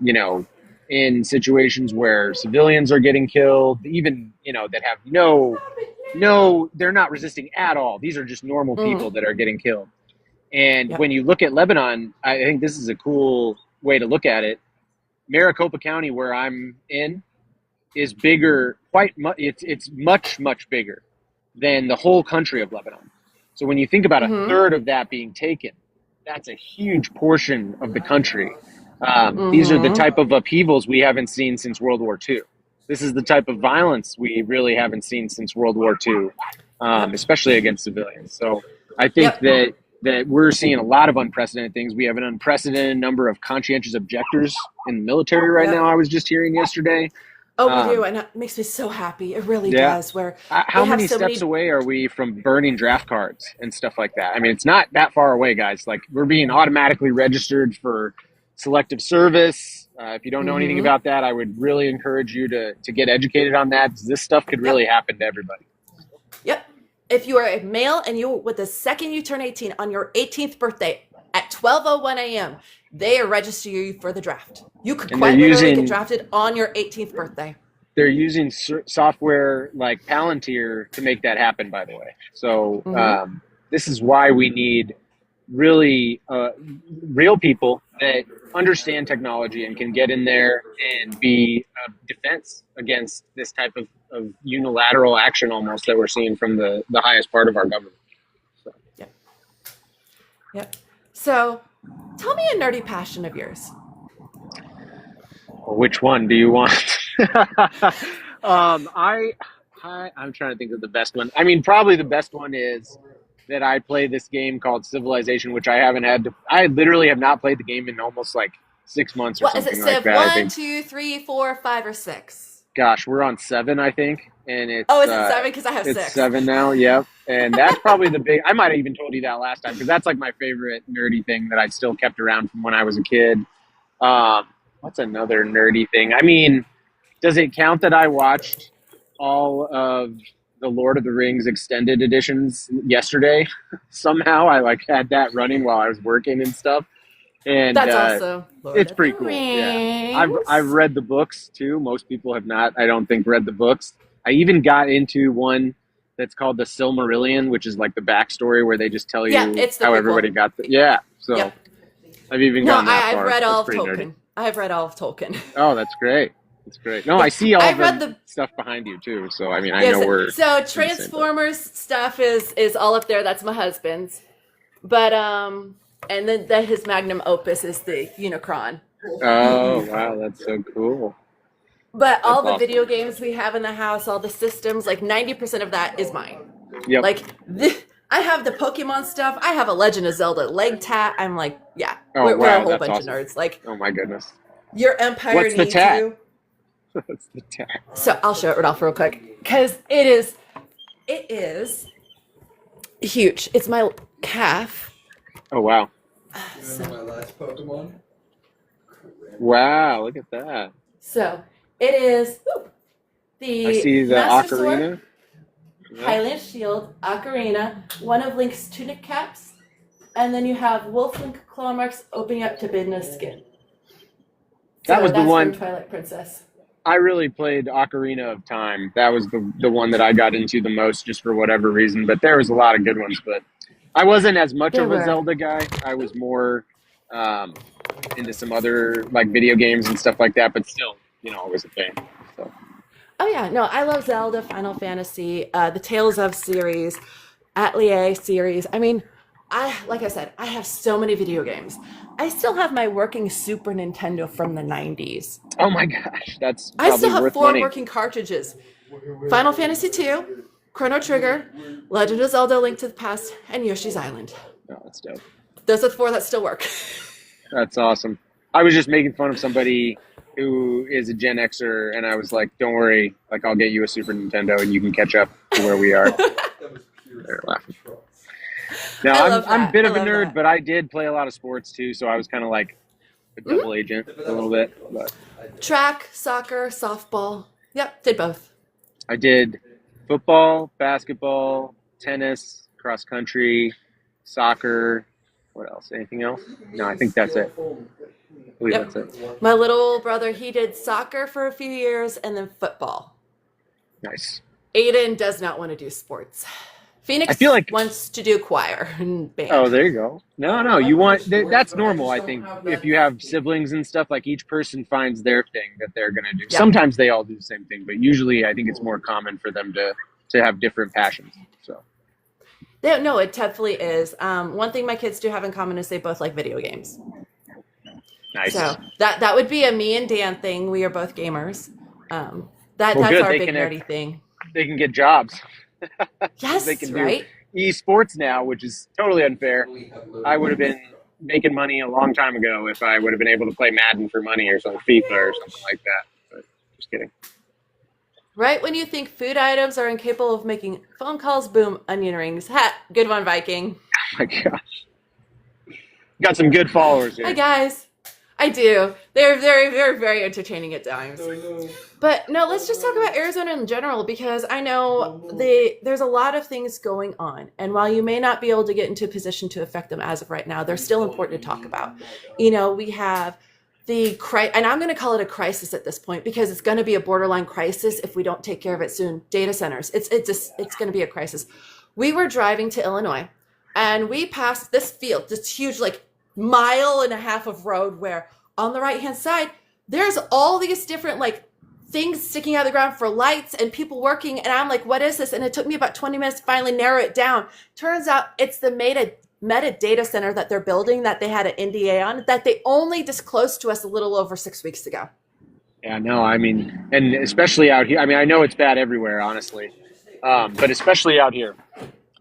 in situations where civilians are getting killed, even, that have they're not resisting at all. These are just normal people that are getting killed. And when you look at Lebanon, I think this is a cool way to look at it. Maricopa County, where I'm in, is bigger, it's much bigger than the whole country of Lebanon. So when you think about a third of that being taken, that's a huge portion of the country. These are the type of upheavals we haven't seen since World War II. This is the type of violence we really haven't seen since World War II, especially against civilians. So I think that we're seeing a lot of unprecedented things. We have an unprecedented number of conscientious objectors in the military right now, I was just hearing yesterday. Oh, we do, and it makes me so happy. It really does. Where how many steps away are we from burning draft cards and stuff like that? I mean, it's not that far away, guys. Like, we're being automatically registered for selective service. If you don't know anything about that, I would really encourage you to get educated on that, because this stuff could really happen to everybody. Yep. If you are a male and with the second you turn 18 on your 18th birthday at 12:01 a.m., they register you for the draft. You could quite literally get drafted on your 18th birthday. They're using software like Palantir to make that happen, by the way. So this is why we need really real people that understand technology and can get in there and be a defense against this type of unilateral action almost that we're seeing from the highest part of our government. So. Yep. So tell me a nerdy passion of yours. Which one do you want? I'm trying to think of the best one. I mean, probably the best one is that I play this game called Civilization, which I literally have not played the game in almost like 6 months or something like that. Civ 1, 2, 3, 4, 5, or 6? Gosh, we're on 7, I think. And it's, is it 7? Because I have 6. It's 7 now, yep. And that's probably I might have even told you that last time, because that's like my favorite nerdy thing that I still kept around from when I was a kid. What's another nerdy thing? I mean, does it count that I watched all of the Lord of the Rings extended editions yesterday? Somehow I had that running while I was working and stuff. And that's also it's pretty cool. Yeah. I've read the books too. Most people have not, I don't think, read the books. I even got into one that's called the Silmarillion, which is like the backstory where they just tell you how everybody got so I've even gotten that far. I've read all of Tolkien. Nerdy. I've read all of Tolkien. Oh, that's great. That's great. No, I see all the stuff behind you too. So I mean, I know we're so Transformers stuff is all up there. That's my husband's, but and then his magnum opus is the Unicron. Oh wow, that's so cool. But all the video games we have in the house, all the systems, like 90% of that is mine. Yep. Like I have the Pokemon stuff. I have a Legend of Zelda leg tat. I'm like, we're a whole bunch of nerds. Like, oh my goodness. Your empire What's needs the tat? you. What's the tat? So I'll show it Rudolph real quick because it is huge. It's my calf. Oh wow. My last Pokemon. Wow, look at that. So it is the I see the Master ocarina. Sword, Hylian Shield, Ocarina, one of Link's tunic caps, and then you have Wolf Link claw marks opening up to Bidna's skin. That was the one. From Twilight Princess. I really played Ocarina of Time. That was the one that I got into the most, just for whatever reason. But there was a lot of good ones. But I wasn't as much There of a were. Zelda guy. I was more um, into some other like video games and stuff like that. But still, it was a thing. So Oh yeah, no, I love Zelda, Final Fantasy, the Tales of series, Atelier series. I mean, like I said, I have so many video games. I still have my working Super Nintendo from the 90s. oh my gosh, that's I probably still have worth four money. working cartridges. Final Fantasy 2, Chrono Trigger, Legend of Zelda: Link to the Past, and Yoshi's Island. Oh, that's dope. Those are the four that still work. That's awesome. I was just making fun of somebody who is a Gen Xer, and I was like, "Don't worry, like I'll get you a Super Nintendo, and you can catch up to where we are." They're laughing. No, I love I'm a that. bit I of a love nerd, that. but I did play a lot of sports too, so I was kind of like a double agent a little bit. But Track, soccer, softball. Yep, did both. I did football, basketball, tennis, cross country, soccer. What else? Anything else? No, I think that's it. I believe Yep. that's it. My little brother, he did soccer for a few years and then football. Nice. Aiden does not want to do sports. I Phoenix feel like wants to do choir and band. oh, there you go. No, you want that's normal. I think if you have siblings and stuff, like each person finds their thing that they're gonna do. Yeah. Sometimes they all do the same thing, but usually I think it's more common for them to have different passions. So No, it definitely is. One thing my kids do have in common is they both like video games. nice. So that would be a me and Dan thing. We are both gamers. That's Well, good. our They big can nerdy thing. They can get jobs. Yes, They can do right? esports now, which is totally unfair. I would have been making money a long time ago if I would have been able to play Madden for money or something, FIFA or something like that. But just kidding. Right when you think food items are incapable of making phone calls, boom, onion rings. Ha, good one, Viking. Oh my gosh. Got some good followers Hi, here. guys. I do. They're very, very, very entertaining at times. But no, let's just talk about Arizona in general because I know there's a lot of things going on. And while you may not be able to get into a position to affect them as of right now, they're still important to talk about. We have and I'm going to call it a crisis at this point because it's going to be a borderline crisis if we don't take care of it soon. Data centers. It's going to be a crisis. We were driving to Illinois and we passed this field, this huge, like, mile and a half of road where on the right hand side there's all these different like things sticking out of the ground for lights and people working, and I'm like, what is this? And it took me about 20 minutes to finally narrow it down. Turns out it's the meta data center that they're building that they had an NDA on that they only disclosed to us a little over 6 weeks ago. Yeah, no, I mean, and especially out here. I mean, I know it's bad everywhere, honestly, but especially out here,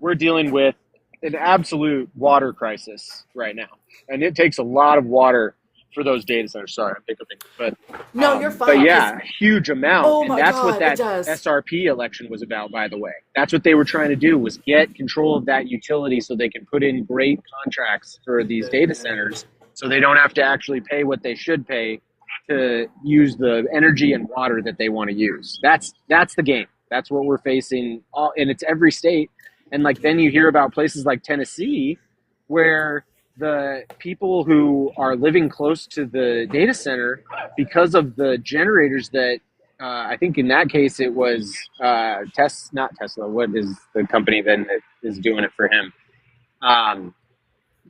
we're dealing with an absolute water crisis right now, and it takes a lot of water for those data centers. Sorry, I'm hiccuping, but No, you're fine. But yeah, a huge amount, Oh and my that's God, what that it does. SRP election was about. By the way, that's what they were trying to do, was get control of that utility so they can put in great contracts for these data centers, so they don't have to actually pay what they should pay to use the energy and water that they want to use. That's the game. That's what we're facing, and it's every state. And like then you hear about places like Tennessee, where the people who are living close to the data center, because of the generators that I think in that case it was not Tesla. What is the company that is doing it for him?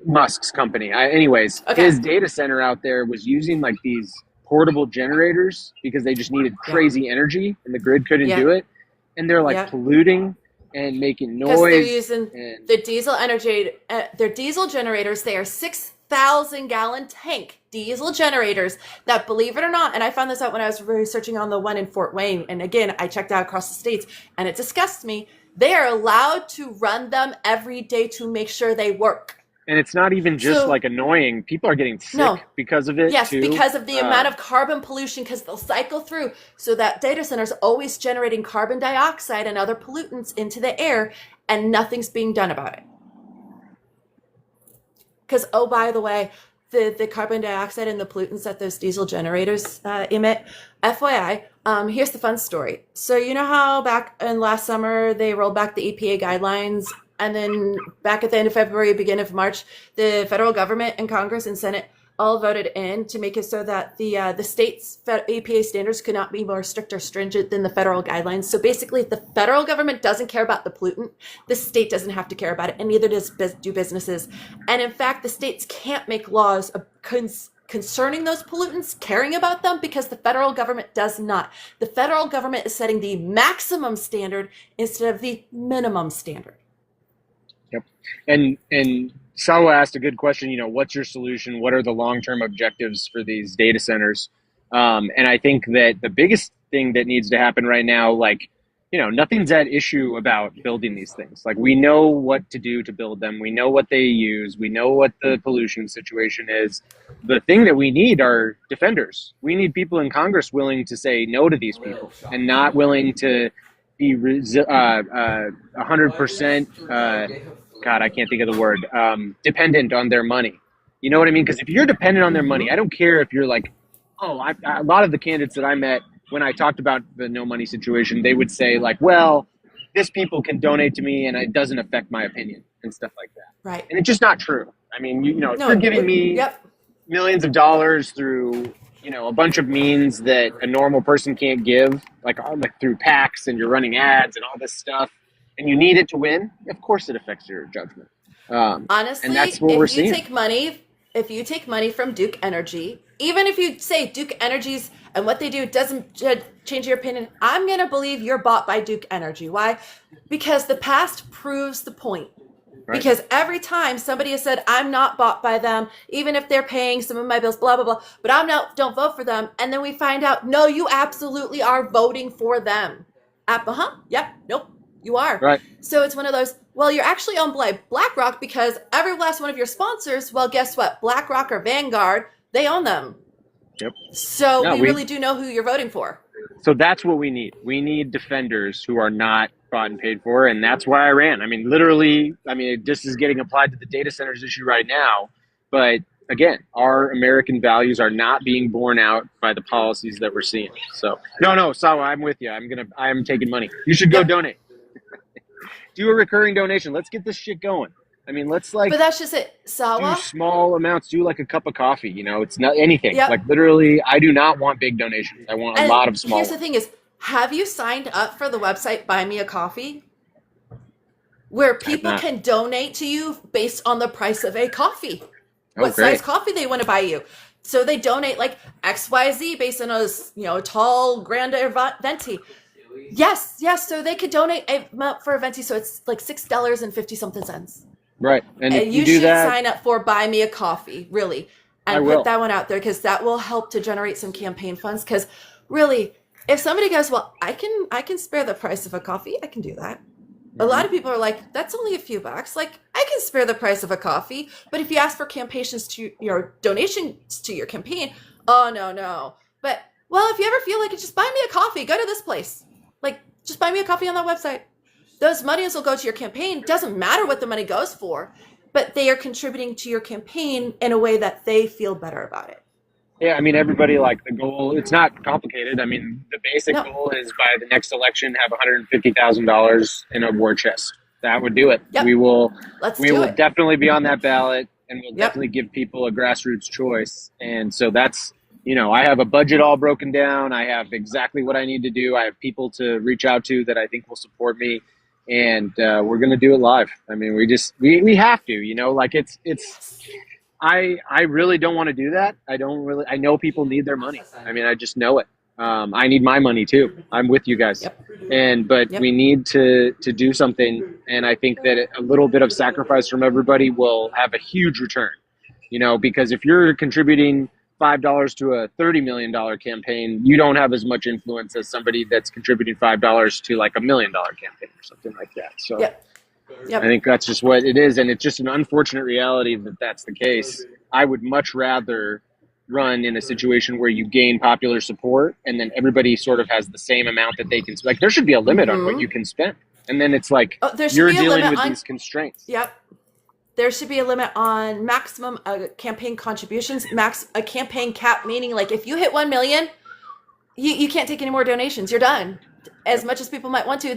Musk's company. Anyways, Okay. his data center out there was using like these portable generators because they just needed crazy energy and the grid couldn't do it. And they're like polluting and making noise. Because they're using the diesel energy, their diesel generators. They are 6,000 gallon tank diesel generators that, believe it or not, and I found this out when I was researching on the one in Fort Wayne. And again, I checked out across the states and it disgusts me. They are allowed to run them every day to make sure they work. And it's not even just like annoying. People are getting sick because of it. Yes, too. because of the amount of carbon pollution, because they'll cycle through. So that data center is always generating carbon dioxide and other pollutants into the air, and nothing's being done about it. Because, oh, by the way, the carbon dioxide and the pollutants that those diesel generators emit, FYI, here's the fun story. So you know how back in last summer they rolled back the EPA guidelines, and then back at the end of February, beginning of March, the federal government and Congress and Senate all voted in to make it so that the state's EPA standards could not be more strict or stringent than the federal guidelines. So basically, if the federal government doesn't care about the pollutant, the state doesn't have to care about it, and neither do businesses. And in fact, the states can't make laws concerning those pollutants, caring about them, because the federal government does not. The federal government is setting the maximum standard instead of the minimum standard. Yep. And Sawa asked a good question, what's your solution? What are the long-term objectives for these data centers? And I think that the biggest thing that needs to happen right now, nothing's at issue about building these things. Like, we know what to do to build them. We know what they use. We know what the pollution situation is. The thing that we need are defenders. We need people in Congress willing to say no to these people and not willing to be 100%, God, I can't think of the word, dependent on their money. You know what I mean? Because if you're dependent on their money, I don't care if you're like, a lot of the candidates that I met, when I talked about the no money situation, they would say like, well, this people can donate to me and it doesn't affect my opinion and stuff like that. Right. And it's just not true. I mean, if you're giving me millions of dollars through, a bunch of means that a normal person can't give, like through PACs, and you're running ads and all this stuff, and you need it to win, of course it affects your judgment. Honestly, and that's what we're seeing. If you take money from Duke Energy, even if you say Duke Energy's and what they do doesn't change your opinion, I'm going to believe you're bought by Duke Energy. Why? Because the past proves the point. Right. Because every time somebody has said, I'm not bought by them, even if they're paying some of my bills, blah, blah, blah, but don't vote for them. And then we find out, no, you absolutely are voting for them. Yep, nope, you are. Right. So it's one of those, well, you're actually owned by BlackRock because every last one of your sponsors, well, guess what? BlackRock or Vanguard, they own them. Yep. So we really do know who you're voting for. So that's what we need. We need defenders who are not bought and paid for, and that's why I ran. I mean, literally, this is getting applied to the data centers issue right now. But again, our American values are not being borne out by the policies that we're seeing. So no, Sawa, I'm with you. I'm taking money. You should go donate. Do a recurring donation. Let's get this shit going. Let's But that's just it, Sawa. Do small amounts. Do like a cup of coffee. It's not anything. Yep. Like literally, I do not want big donations. I want a lot of small. Here's the thing: is have you signed up for the website Buy Me a Coffee, where people can donate to you based on the price of a coffee, what size coffee they want to buy you. So they donate like XYZ based on a tall grande venti. Yes. So they could donate for a venti. So it's like $6.50 something cents. Right. And if you do should that, sign up for Buy Me a Coffee, really, and put that one out there, because that will help to generate some campaign funds. Because really, if somebody goes, well, I can spare the price of a coffee, I can do that. Mm-hmm. A lot of people are like, that's only a few bucks. Like, I can spare the price of a coffee. But if you ask for donations to your campaign, oh, no. But, well, if you ever feel like it, just buy me a coffee. Go to this place. Like, just buy me a coffee on that website. Those monies will go to your campaign. Doesn't matter what the money goes for, but they are contributing to your campaign in a way that they feel better about it. Yeah, everybody, the goal, it's not complicated. The basic goal is by the next election, have $150,000 in a war chest. That would do it. Yep. We will definitely be on that ballot, and we'll definitely give people a grassroots choice. And so that's, I have a budget all broken down. I have exactly what I need to do. I have people to reach out to that I think will support me. And we're going to do it live. We have to, I really don't want to do that. I know people need their money. I just know it. I need my money too. I'm with you guys. But we need to do something. And I think that a little bit of sacrifice from everybody will have a huge return, because if you're contributing $5 to a $30 million campaign, you don't have as much influence as somebody that's contributing $5 to like $1 million campaign or something like that. So I think that's just what it is. And it's just an unfortunate reality that that's the case. I would much rather run in a situation where you gain popular support and then everybody sort of has the same amount that they can, like, there should be a limit on what you can spend. And then it's like, you're dealing with these constraints. There should be a limit on maximum campaign contributions, a campaign cap, meaning like if you hit 1 million, you can't take any more donations. You're done. As much as people might want to,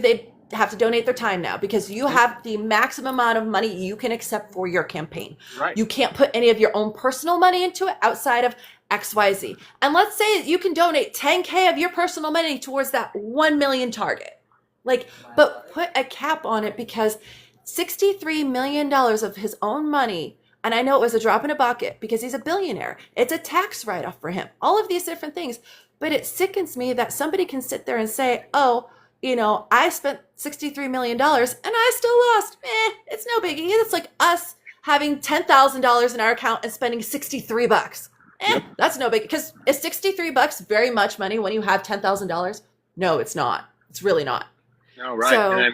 have to donate their time now because you have the maximum amount of money you can accept for your campaign. Right. You can't put any of your own personal money into it outside of XYZ. And let's say you can donate 10K of your personal money towards that 1 million target. Like, but put a cap on it because $63 million of his own money, and I know it was a drop in a bucket because he's a billionaire. It's a tax write-off for him. All of these different things. But it sickens me that somebody can sit there and say, oh, I spent $63 million and I still lost. It's no biggie. It's like us having $10,000 in our account and spending $63. That's no biggie. Because is $63 very much money when you have $10,000? No, it's not. It's really not. No, right. So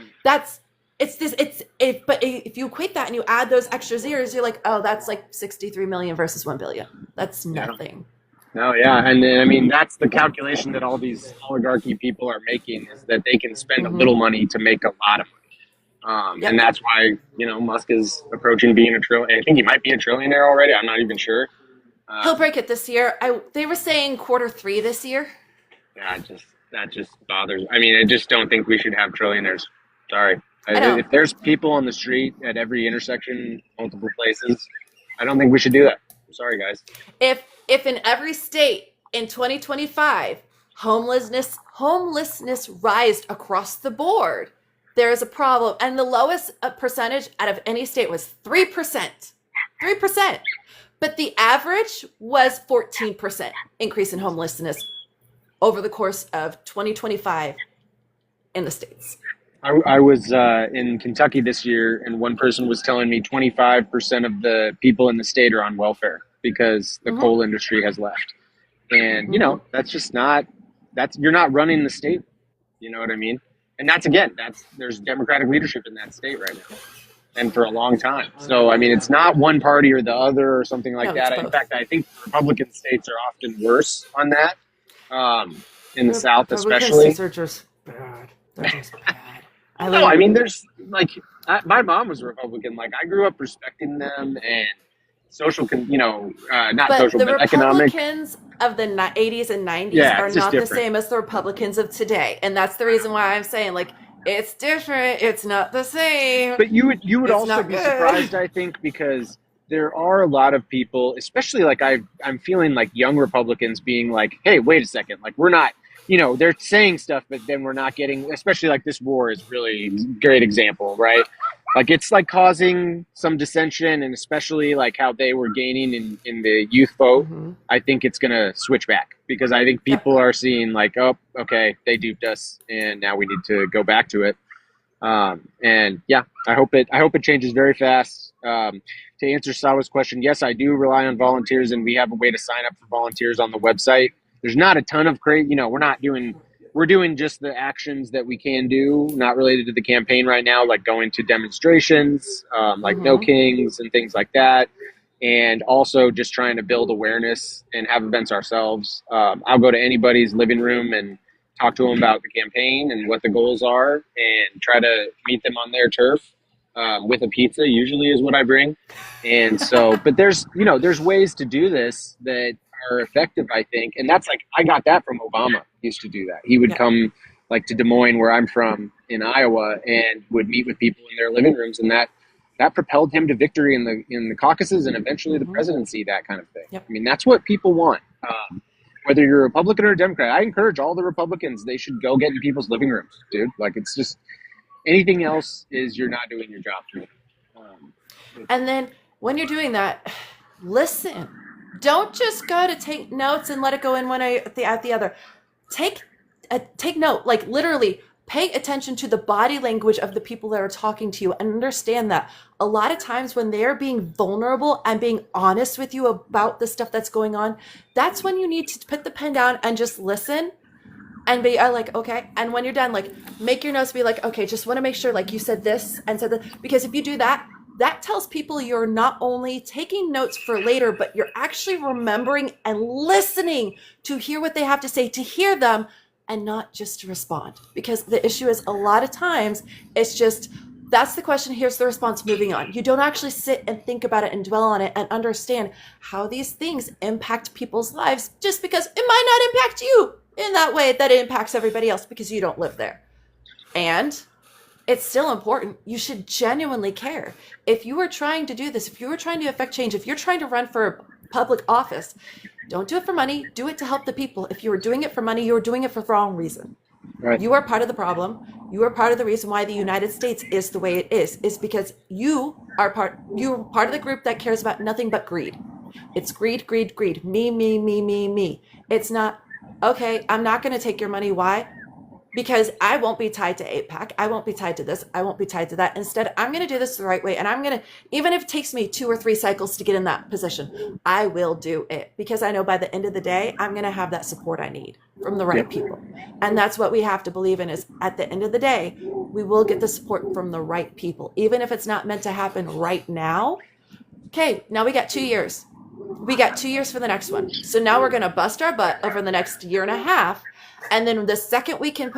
but if you equate that and you add those extra zeros, you're like, oh, that's like 63 million versus 1 billion. That's nothing. No, yeah. And then, I mean, that's the calculation that all these oligarchy people are making is that they can spend a little money to make a lot of money. And that's why, Musk is approaching being a trillion. I think he might be a trillionaire already. I'm not even sure. He'll break it this year. They were saying Q3 this year. Yeah, that just bothers. I mean, I just don't think we should have trillionaires. Sorry. If there's people on the street at every intersection, multiple places, I don't think we should do that. I'm sorry, guys. If in every state in 2025 homelessness rised across the board, there is a problem. And the lowest percentage out of any state was 3%. 3%. But the average was 14% increase in homelessness over the course of 2025 in the states. I was in Kentucky this year, and one person was telling me 25% of the people in the state are on welfare because the coal industry has left. And, that's just you're not running the state. You know what I mean? And there's Democratic leadership in that state right now and for a long time. So, I mean, it's not one party or the other or something like that. In fact, I think Republican states are often worse on that, in the South especially. States are just bad. They're just bad. I mean, there's my mom was a Republican. Like, I grew up respecting them and social, but economic. Republicans of the 80s and 90s are not the same as the Republicans of today. And that's the reason why I'm saying, it's different. It's not the same. But you would also be surprised, I think, because there are a lot of people, especially I'm feeling like young Republicans being like, hey, wait a second. Like, we're not, they're saying stuff, but then we're not getting, especially like this war is really a great example, right? Like, it's like causing some dissension, and especially like how they were gaining in the youth vote. I think it's going to switch back because I think people are seeing like, oh, okay, they duped us and now we need to go back to it. And yeah, I hope it changes very fast. To answer Sawa's question, yes, I do rely on volunteers, and we have a way to sign up for volunteers on the website. There's not a ton of we're doing just the actions that we can do, not related to the campaign right now, like going to demonstrations, like No Kings and things like that. And also just trying to build awareness and have events ourselves. I'll go to anybody's living room and talk to them about the campaign and what the goals are and try to meet them on their turf. With a pizza usually is what I bring. And so, but there's ways to do this that are effective, I think. And that's I got that from Obama. He used to do that. He would come to Des Moines, where I'm from in Iowa, and would meet with people in their living rooms. And that propelled him to victory in the caucuses and eventually the presidency, that kind of thing. Yep. I mean, that's what people want. Whether you're a Republican or a Democrat, I encourage all the Republicans, they should go get in people's living rooms, dude. It's just, anything else is you're not doing your job to me. And then when you're doing that, listen. Don't just go to take notes and let it go in one eye at the other. Take note, literally pay attention to the body language of the people that are talking to you and understand that a lot of times when they're being vulnerable and being honest with you about the stuff that's going on, that's when you need to put the pen down and just listen and be okay. And when you're done, make your notes, be okay, just want to make sure you said this and said that, because if you do that, that tells people you're not only taking notes for later, but you're actually remembering and listening to hear what they have to say, to hear them, and not just to respond. Because the issue is, a lot of times it's just, that's the question, here's the response, moving on. You don't actually sit and think about it and dwell on it and understand how these things impact people's lives, just because it might not impact you in that way that it impacts everybody else because you don't live there. And it's still important. You should genuinely care. If you are trying to do this, if you are trying to affect change, if you're trying to run for public office, don't do it for money. Do it to help the people. If you are doing it for money, you are doing it for the wrong reason. Right. You are part of the problem. You are part of the reason why the United States is the way it is because you're part of the group that cares about nothing but greed. It's greed, greed, greed. Me, me, me, me, me. It's not, okay, I'm not going to take your money. Why? Because I won't be tied to APAC. I won't be tied to this. I won't be tied to that. Instead, I'm going to do this the right way. And I'm going to, even if it takes me 2 or 3 cycles to get in that position, I will do it because I know by the end of the day, I'm going to have that support I need from the right people. And that's what we have to believe in is at the end of the day, we will get the support from the right people, even if it's not meant to happen right now. Okay, now we got 2 years. We got 2 years for the next one. So now we're going to bust our butt over the next year and a half. And then the second we can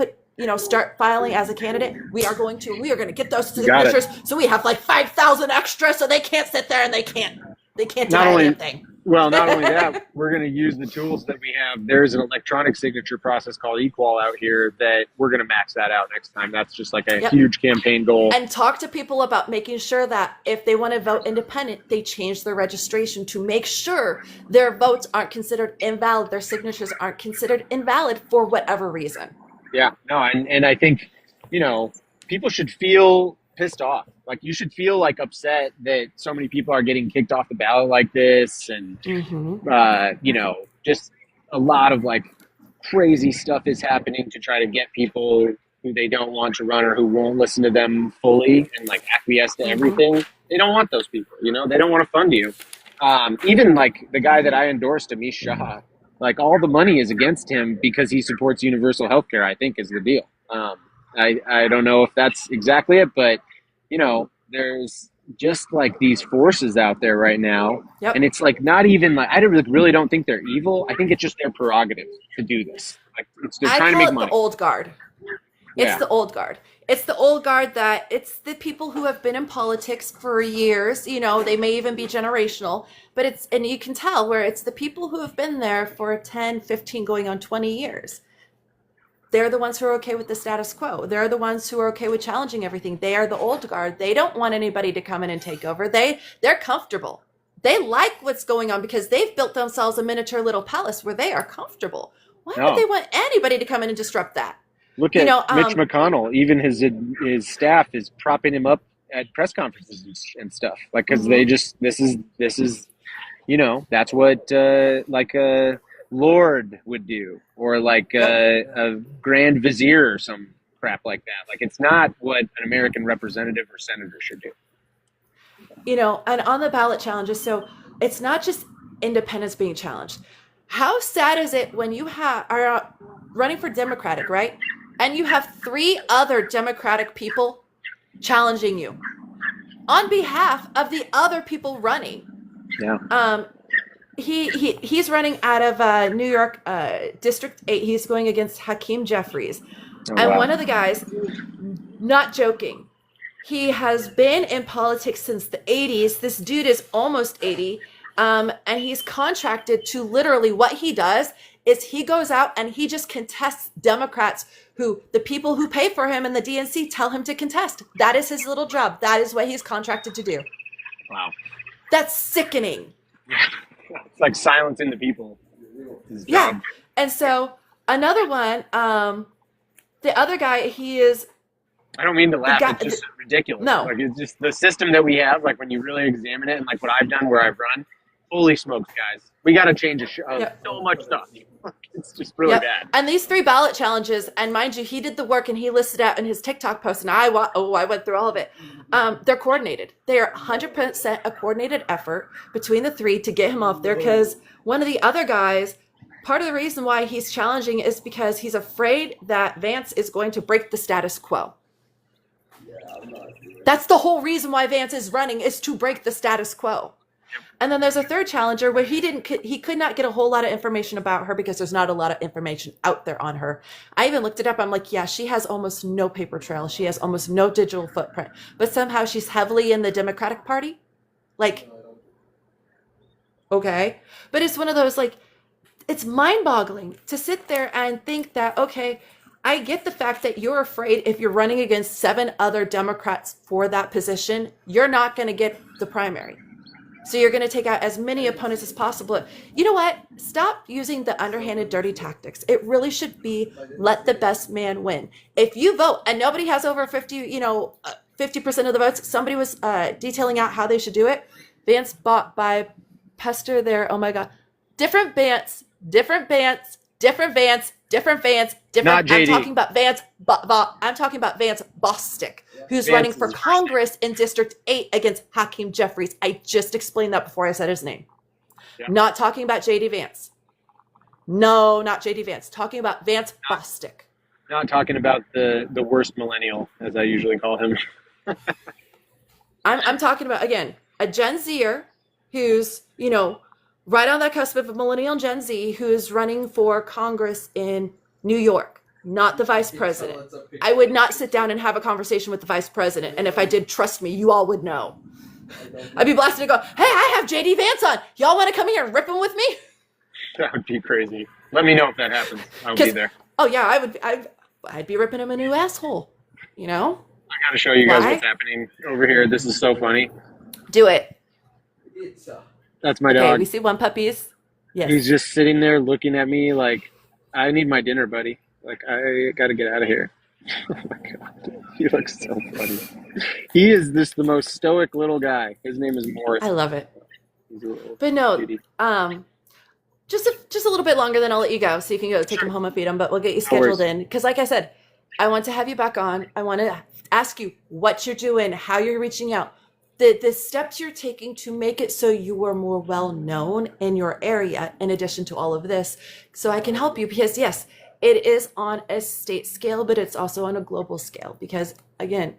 start filing as a candidate, we are going to get those signatures. So we have like 5,000 extra so they can't sit there and they can't deny anything. Well, not only that, we're going to use the tools that we have. There's an electronic signature process called Equal out here that we're going to max that out next time. That's just like a huge campaign goal. And talk to people about making sure that if they want to vote independent, they change their registration to make sure their votes aren't considered invalid. Their signatures aren't considered invalid for whatever reason. Yeah, no, and I think, people should feel pissed off. Like you should feel like upset that so many people are getting kicked off the ballot like this, and just a lot of like crazy stuff is happening to try to get people who they don't want to run or who won't listen to them fully and like acquiesce to everything. They don't want those people, they don't want to fund you. Even like the guy that I endorsed, Amish Shah, like all the money is against him because he supports universal healthcare, I think is the deal. I don't know if that's exactly it, but there's just like these forces out there right now. Yep. And it's like not even like, I really don't think they're evil. I think it's just their prerogative to do this. Like they're trying to make money. The old guard. It's the old guard. It's the old guard that it's the people who have been in politics for years. They may even be generational, but and you can tell where it's the people who have been there for 10, 15, going on 20 years. They're the ones who are okay with the status quo. They're the ones who are okay with challenging everything. They are the old guard. They don't want anybody to come in and take over. They're comfortable. They like what's going on because they've built themselves a miniature little palace where they are comfortable. Why would they want anybody to come in and disrupt that? Look at Mitch McConnell. Even his staff is propping him up at press conferences and stuff. Like, because they just this is that's what like a lord would do, or like a grand vizier or some crap like that. Like, it's not what an American representative or senator should do. And on the ballot challenges, so it's not just independents being challenged. How sad is it when you are running for Democratic, right? And you have 3 other Democratic people challenging you on behalf of the other people running. Yeah. He's running out of New York District 8. He's going against Hakeem Jeffries. One of the guys, not joking, he has been in politics since the 80s. This dude is almost 80. And he's contracted to literally, what he does is he goes out and he just contests Democrats who the people who pay for him in the DNC tell him to contest. That is his little job. That is what he's contracted to do. Wow. That's sickening. It's like silencing the people. Yeah. And so another one, the other guy, he is. I don't mean to laugh. It's just ridiculous. No. Like, it's just the system that we have, like when you really examine it, and like what I've done where I've run, holy smokes, guys. We got to change so much stuff. It's just really bad. And these 3 ballot challenges, and mind you, he did the work and he listed out in his TikTok post, and I went through all of it. They're coordinated. They are 100% a coordinated effort between the 3 to get him off there, because one of the other guys, part of the reason why he's challenging is because he's afraid that Vance is going to break the status quo. That's the whole reason why Vance is running, is to break the status quo. And then there's a third challenger where he could not get a whole lot of information about her because there's not a lot of information out there on her. I even looked it up. I'm like, yeah, she has almost no paper trail. She has almost no digital footprint, but somehow she's heavily in the Democratic Party. Like, okay. But it's one of those, like, it's mind boggling to sit there and think that, okay, I get the fact that you're afraid if you're running against 7 other Democrats for that position, you're not going to get the primary. So you're going to take out as many opponents as possible. You know what? Stop using the underhanded, dirty tactics. It really should be let the best man win. If you vote and nobody has over 50% of the votes, somebody was detailing out how they should do it. Vance bought by Pester there. Oh my God. Different Vance, different Vance, different Vance, different Vance, different. Not JD. I'm talking about Vance. I'm talking about Vance Bostic, who's Vance running for is- Congress in District 8 against Hakeem Jeffries. I just explained that before I said his name. Yeah. Not talking about JD Vance. No, not JD Vance. Talking about Vance Bostic. Not talking about the worst millennial, as I usually call him. I'm talking about, again, a Gen Zer who's, right on that cusp of a millennial and Gen Z who's running for Congress in New York, not the vice president. I would not sit down and have a conversation with the vice president. And if I did, trust me, you all would know. I'd be blasted and go, hey, I have JD Vance on. Y'all want to come here and rip him with me? That would be crazy. Let me know if that happens. I'll be there. Oh, yeah, I'd be ripping him a new asshole, I got to show you guys Why? what's happening over here. This is so funny. Do it. That's my Okay, dog. we see one puppies. Yes. He's just sitting there looking at me like, I need my dinner, buddy. Like, I got to get out of here. Oh my God. He looks so funny. He is the most stoic little guy. His name is Morris. I love it. He's a little But no, cutie. just a little bit longer, then I'll let you go so you can go take him home and feed him. But we'll get you No worries. scheduled in because, like I said, I want to have you back on. I want to ask you what you're doing, how you're reaching out, the steps you're taking to make it so you are more well known in your area. In addition to all of this, so I can help you because yes, it is on a state scale, but it's also on a global scale. Because again,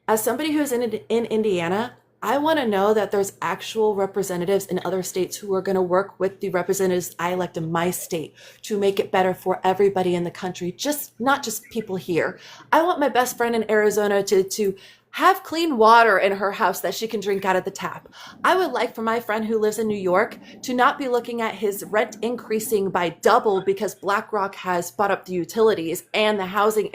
as somebody who's in Indiana, I want to know that there's actual representatives in other states who are going to work with the representatives I elect in my state to make it better for everybody in the country, not just people here. I want my best friend in Arizona to have clean water in her house that she can drink out of the tap. I would like for my friend who lives in New York to not be looking at his rent increasing by double because BlackRock has bought up the utilities and the housing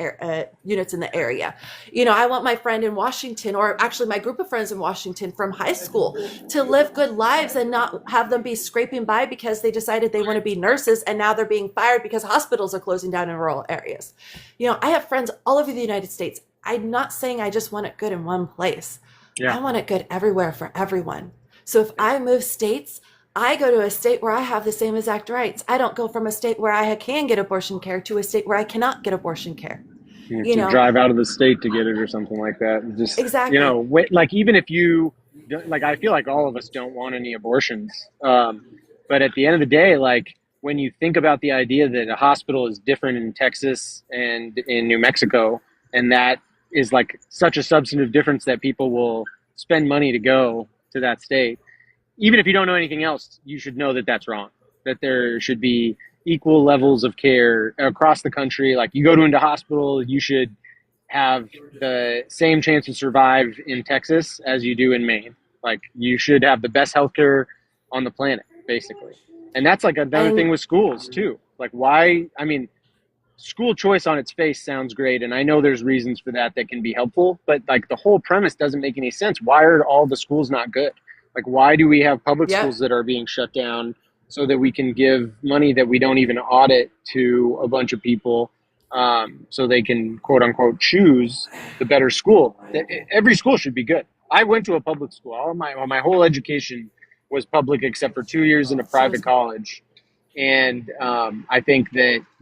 units in the area. I want my friend in Washington, or actually my group of friends in Washington from high school, to live good lives and not have them be scraping by because they decided they want to be nurses and now they're being fired because hospitals are closing down in rural areas. I have friends all over the United States. I'm not saying I just want it good in one place. Yeah. I want it good everywhere for everyone. So if I move states, I go to a state where I have the same exact rights. I don't go from a state where I can get abortion care to a state where I cannot get abortion care. You have to drive out of the state to get it or something like that. Just Exactly. like even if you like, I feel like all of us don't want any abortions. But at the end of the day, like when you think about the idea that a hospital is different in Texas and in New Mexico, and that is like such a substantive difference that people will spend money to go to that state. Even if you don't know anything else, you should know that that's wrong, that there should be equal levels of care across the country. Like you go to a hospital, you should have the same chance to survive in Texas as you do in Maine. Like you should have the best healthcare on the planet, basically. And that's like another thing with schools too. Like school choice on its face sounds great, and I know there's reasons for that can be helpful, but like the whole premise doesn't make any sense. Why are all the schools not good? Like why do we have public schools that are being shut down so that we can give money that we don't even audit to a bunch of people so they can quote unquote choose the better school? Every school should be good. I went to a public school. My whole education was public except for 2 years in a private college. And I think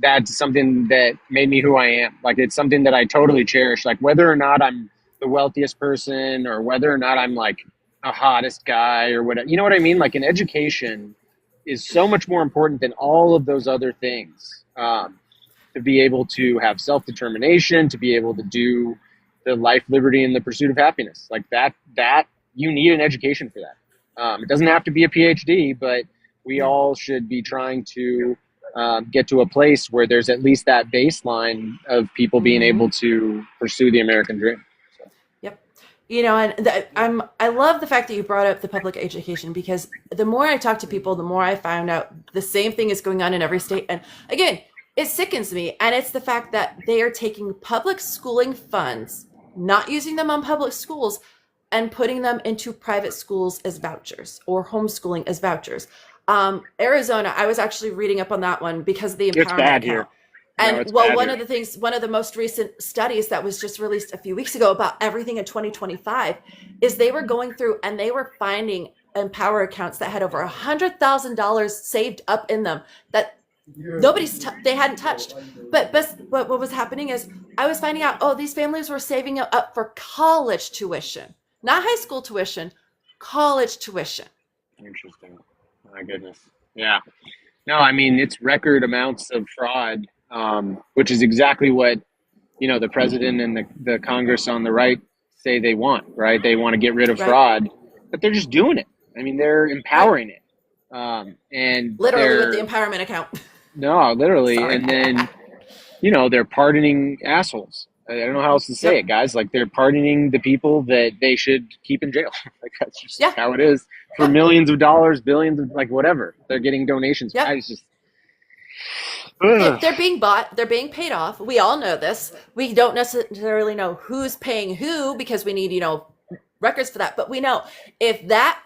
that's something that made me who I am. Like, it's something that I totally cherish. Like, whether or not I'm the wealthiest person or whether or not I'm, like, a hottest guy or whatever. You know what I mean? Like, an education is so much more important than all of those other things. To be able to have self-determination, to be able to do the life, liberty, and the pursuit of happiness. Like, that you need an education for that. It doesn't have to be a PhD, but we all should be trying to get to a place where there's at least that baseline of people being able to pursue the American dream. So. Yep. And I love the fact that you brought up the public education, because the more I talk to people, the more I found out the same thing is going on in every state. And again, it sickens me. And it's the fact that they are taking public schooling funds, not using them on public schools, and putting them into private schools as vouchers or homeschooling as vouchers. Arizona, I was actually reading up on that one because of the It's empowerment bad account. here. No, And it's well, bad here. one of the most recent studies that was just released a few weeks ago about everything in 2025 is they were going through and they were finding Empower accounts that had over $100,000 saved up in them that they hadn't touched. But what was happening is I was finding out, oh, these families were saving up for college tuition, not high school tuition, college tuition. Interesting. My goodness. Yeah. No, I mean, it's record amounts of fraud, which is exactly what, the president and the Congress on the right say they want, right? They want to get rid of Right. fraud, but they're just doing it. I mean, they're empowering it. And Literally with the empowerment account. no, literally. Sorry. And then, they're pardoning assholes. I don't know how else to say it, guys. Like, they're pardoning the people that they should keep in jail. Like, that's just how it is. For millions of dollars, billions of, whatever. They're getting donations. Yep. I just... They're being bought. They're being paid off. We all know this. We don't necessarily know who's paying who because we need, records for that. But we know if that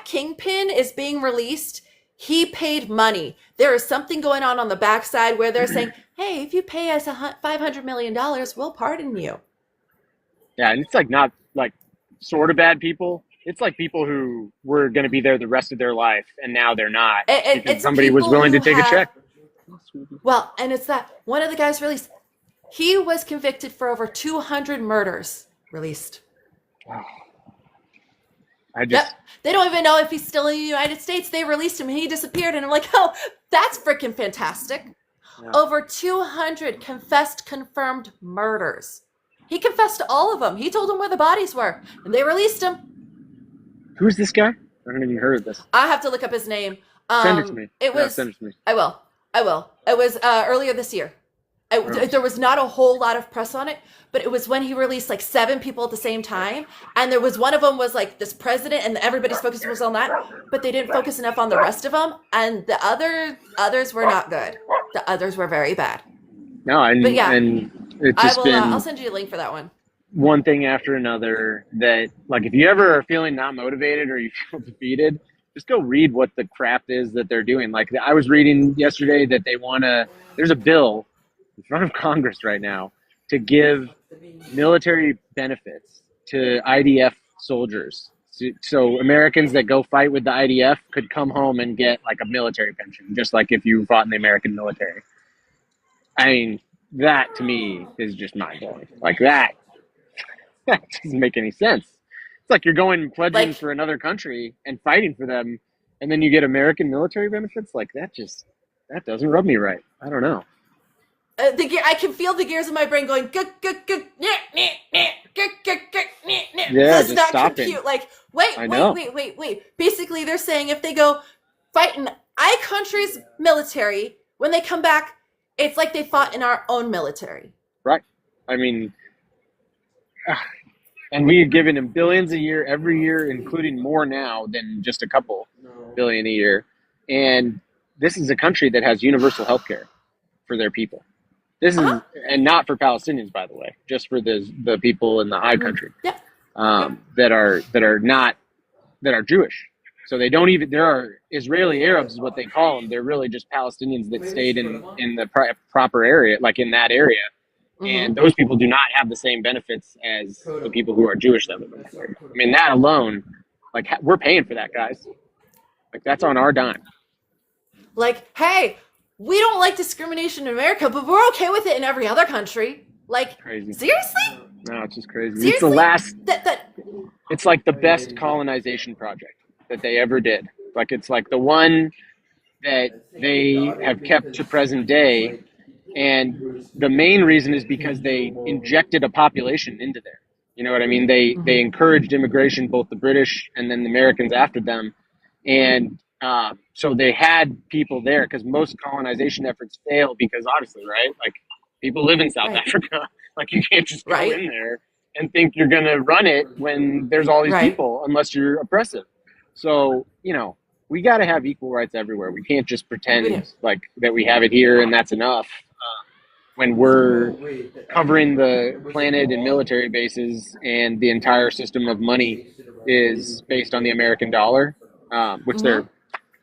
kingpin is being released, he paid money. There is something going on the backside where they're saying, hey, if you pay us $500 million, we'll pardon you. Yeah, and it's not sort of bad people. It's people who were going to be there the rest of their life, and now they're not because somebody was willing to take a check. Well, and it's that one of the guys released. He was convicted for over 200 murders. Released. They don't even know if he's still in the United States. They released him and he disappeared. And I'm like, oh, that's freaking fantastic. Yeah. Over 200 confirmed murders. He confessed to all of them. He told them where the bodies were, and they released him. Who's this guy? I haven't even heard of this. I have to look up his name. Send it to me. Send it to me. I will. It was earlier this year. There was not a whole lot of press on it, but it was when he released 7 people at the same time. And there was one of them was this president, and everybody's focus was on that, but they didn't focus enough on the rest of them. And the others were not good. The others were very bad. No, and it's just I'll send you a link for that one. One thing after another that, if you ever are feeling not motivated or you feel defeated, just go read what the crap is that they're doing. I was reading yesterday that there's a bill in front of Congress right now to give military benefits to IDF soldiers. So Americans that go fight with the IDF could come home and get a military pension, just like if you fought in the American military. I mean, that to me is just mind-blowing. That doesn't make any sense. It's you're going and pledging for another country and fighting for them, and then you get American military benefits? That doesn't rub me right. I don't know. I can feel the gears in my brain going, yeah, does not compute. Wait. Basically, they're saying if they go fight in a country's military, when they come back, it's like they fought in our own military. Right. I mean, and we have given them billions a year, every year, including more now than just a couple billion a year. And this is a country that has universal health care for their people. This is, and not for Palestinians, by the way, just for the people in the high country that are Jewish. So they don't even, there are Israeli Arabs is what they call them. They're really just Palestinians that stayed in the proper area, in that area. And those people do not have the same benefits as the people who are Jewish that live in that area. I mean, that alone, we're paying for that, guys. That's on our dime. Hey, we don't like discrimination in America, but we're okay with it in every other country. Crazy. Seriously? No, it's just crazy. Seriously? It's the last. It's the best colonization project that they ever did. It's the one that they have kept to present day, and the main reason is because they injected a population into there. You know what I mean? They encouraged immigration, both the British and then the Americans after them, and so they had people there because most colonization efforts fail because obviously, right? People live in South Africa. You can't just go in there and think you're going to run it when there's all these people unless you're oppressive. So, we got to have equal rights everywhere. We can't just We do. pretend like that we have it here and that's enough. When we're So wait, covering the was it planet and law military bases, and the entire system of money pasted is around based on the American dollar, which Hmm. they're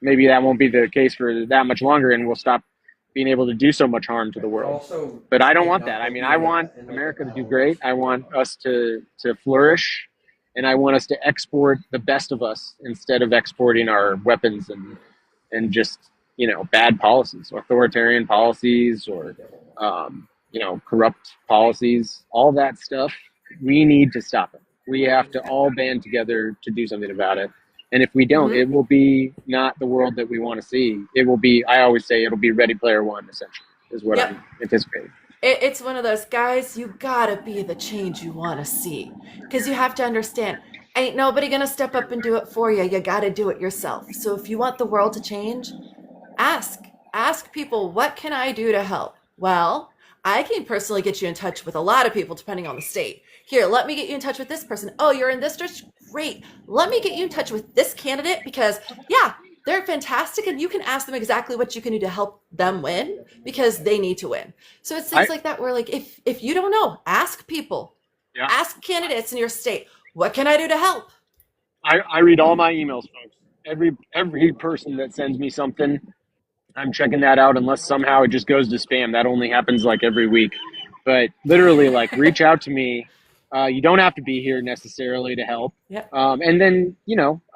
maybe that won't be the case for that much longer, and we'll stop being able to do so much harm to the but world. also But I don't it want that. not I to mean, be I want in like a America to do battle great. I want us to flourish, and I want us to export the best of us instead of exporting our weapons and just bad policies, authoritarian policies, or corrupt policies, all that stuff. We need to stop it. We have to all band together to do something about it. And if we don't, Hmm. it will be not the world that we want to see. It will be, I always say, it'll be Ready Player One, essentially, is what Yep. I'm anticipating. It's one of those guys, you gotta be the change you want to see. Because you have to understand, ain't nobody gonna step up and do it for you. You gotta do it yourself. So if you want the world to change, ask. Ask people, what can I do to help? Well, I can personally get you in touch with a lot of people depending on the state. Here, let me get you in touch with this person. Oh, you're in this district? Great. Let me get you in touch with this candidate because, yeah, they're fantastic and you can ask them exactly what you can do to help them win because they need to win. So it's I things like that where like if you don't know, ask people. Yeah, Ask candidates in your state, what can I do to help? I read all my emails, folks. Every person that sends me something, I'm checking that out unless somehow it just goes to spam. That only happens like every week. But literally, like, reach out to me. You don't have to be here necessarily to help. Yep. And then,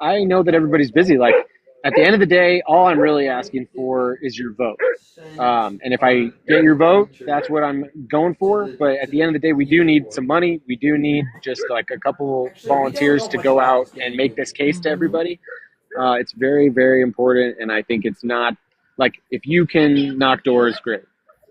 I know that everybody's busy. Like, at the end of the day, all I'm really asking for is your vote. sent And if I get your vote, signature that's what I'm going to for. But at to the end of the day, we do people need some board. money. We do need just like a couple Actually, we don't volunteers know to much go about out this and game make yet. this case to everybody. It's very, very important. And I think it's not like, if you can knock doors, great.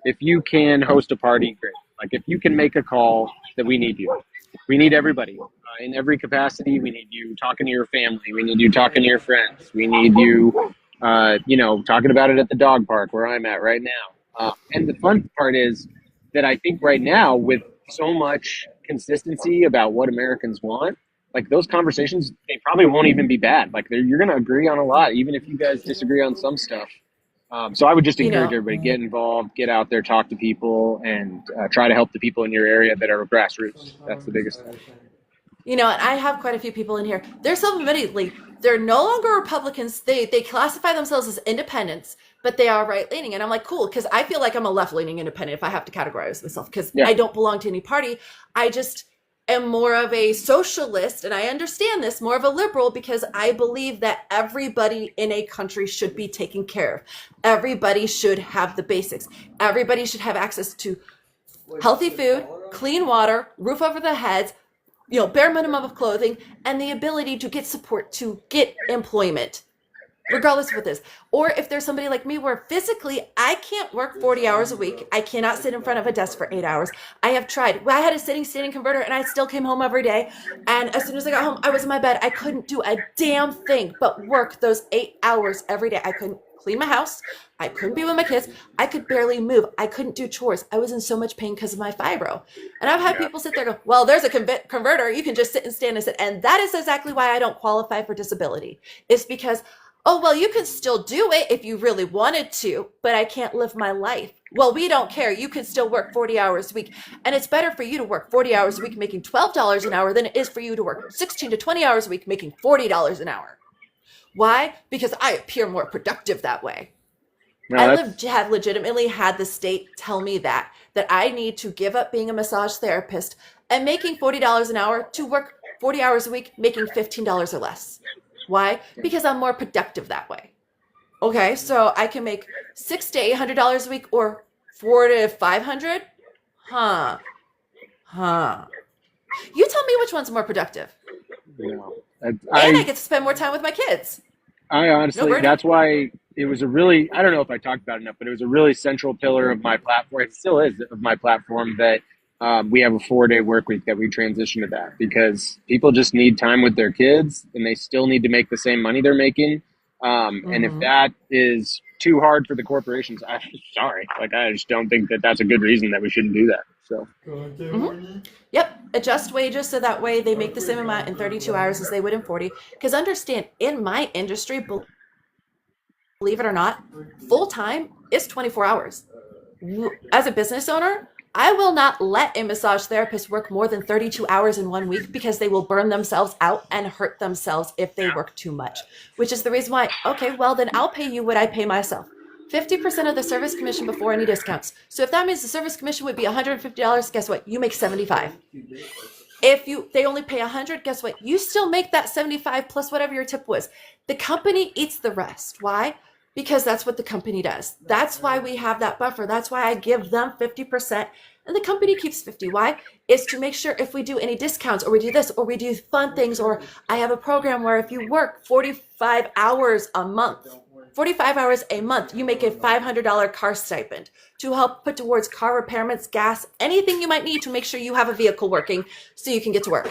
If you can host a party, great. Like, if you can make a call, that we need you. We need everybody in every capacity. We need you talking to your family. We need you talking to your friends. We need you, talking about it at the dog park where I'm at right now. And the fun part is that I think right now, with so much consistency about what Americans want, like, those conversations, they probably won't even be bad. Like, you're going to agree on a lot, even if you guys disagree on some stuff. So I would just You encourage know, everybody, get involved, get out there, talk to people, and try to help the people in your area that are grassroots. That's the Sometimes biggest I thing. send and I have quite a few people in here. They're self-admittedly, they're no longer Republicans. They classify themselves as independents, but they are right leaning. And I'm like, cool, because I feel like I'm a left leaning independent if I have to categorize myself, because Yeah, I don't belong to any party. I just am more of a socialist, and I understand this, more of a liberal, because I believe that everybody in a country should be taken care of. Everybody should have the basics. Everybody should have access to what's healthy the food, dollar on clean water, roof over their heads, bare minimum of clothing, and the ability to get support to get employment, regardless of what this. Or if there's somebody like me where physically I can't work 40 hours a week, I cannot sit in front of a desk for 8 hours. I have tried. I had a sitting standing converter and I still came home every day. And as soon as I got home, I was in my bed. I couldn't do a damn thing but work those 8 hours every day. I couldn't clean my house. I couldn't be with my kids. I could barely move. I couldn't do chores. I was in so much pain because of my fibro. And I've had yeah. people sit there and go, well, there's a converter. You can just sit and stand and sit. And that is exactly why I don't qualify for disability. It's because, oh, well, you can still do it if you really wanted to, but I can't live my life. Well, we don't care. You can still work 40 hours a week. And it's better for you to work 40 hours a week making $12 an hour than it is for you to work 16 to 20 hours a week making $40 an hour. Why? Because I appear more productive that way. No, I that's have legitimately had the state tell me that I need to give up being a massage therapist and making $40 an hour to work 40 hours a week making $15 or less. Why? Because I'm more productive that way. Okay, so I can make $600 to $800 a week or 400 to 500. Huh? Huh? You tell me which one's more productive, you know, and I I get to spend more time with my kids. I No honestly, burden. that's why it was a really, I don't know if I talked about it enough, but it was a really central pillar of my platform. It still is, of my platform, that we have a 4-day work week, that we transition to that, because people just need time with their kids and they still need to make the same money they're making. And if Mm-hmm. that is too hard for the corporations, I'm sorry. Like, I just don't think that that's a good reason that we shouldn't do that. So, Mm-hmm. Yep, adjust wages so that way they make the same amount in 32 hours as they would in 40. Because understand, in my industry, believe it or not, full time is 24 hours. As a business owner, I will not let a massage therapist work more than 32 hours in 1 week because they will burn themselves out and hurt themselves if they work too much, which is the reason why, okay, well, then I'll pay you what I pay myself. 50% of the service commission before any discounts. So if that means the service commission would be $150, guess what? You make 75. If they only pay 100, guess what? You still make that 75 plus whatever your tip was. The company eats the rest. Why? Because that's what the company does. That's why we have that buffer. That's why I give them 50% and the company keeps 50. Why? Is to make sure if we do any discounts or we do this or we do fun things, or I have a program where if you work 45 hours a month, 45 hours a month, you make a $500 car stipend to help put towards car repairments, gas, anything you might need to make sure you have a vehicle working so you can get to work.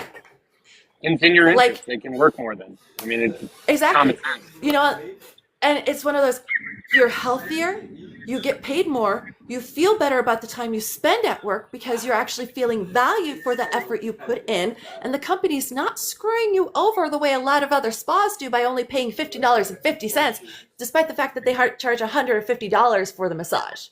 And it's in your interest. Like, They can work more then. I mean, it's exactly. common sense. You know, and it's one of those, you're healthier, you get paid more, you feel better about the time you spend at work because you're actually feeling valued for the effort you put in, and the company's not screwing you over the way a lot of other spas do by only paying $50.50, despite the fact that they charge $150 for the massage.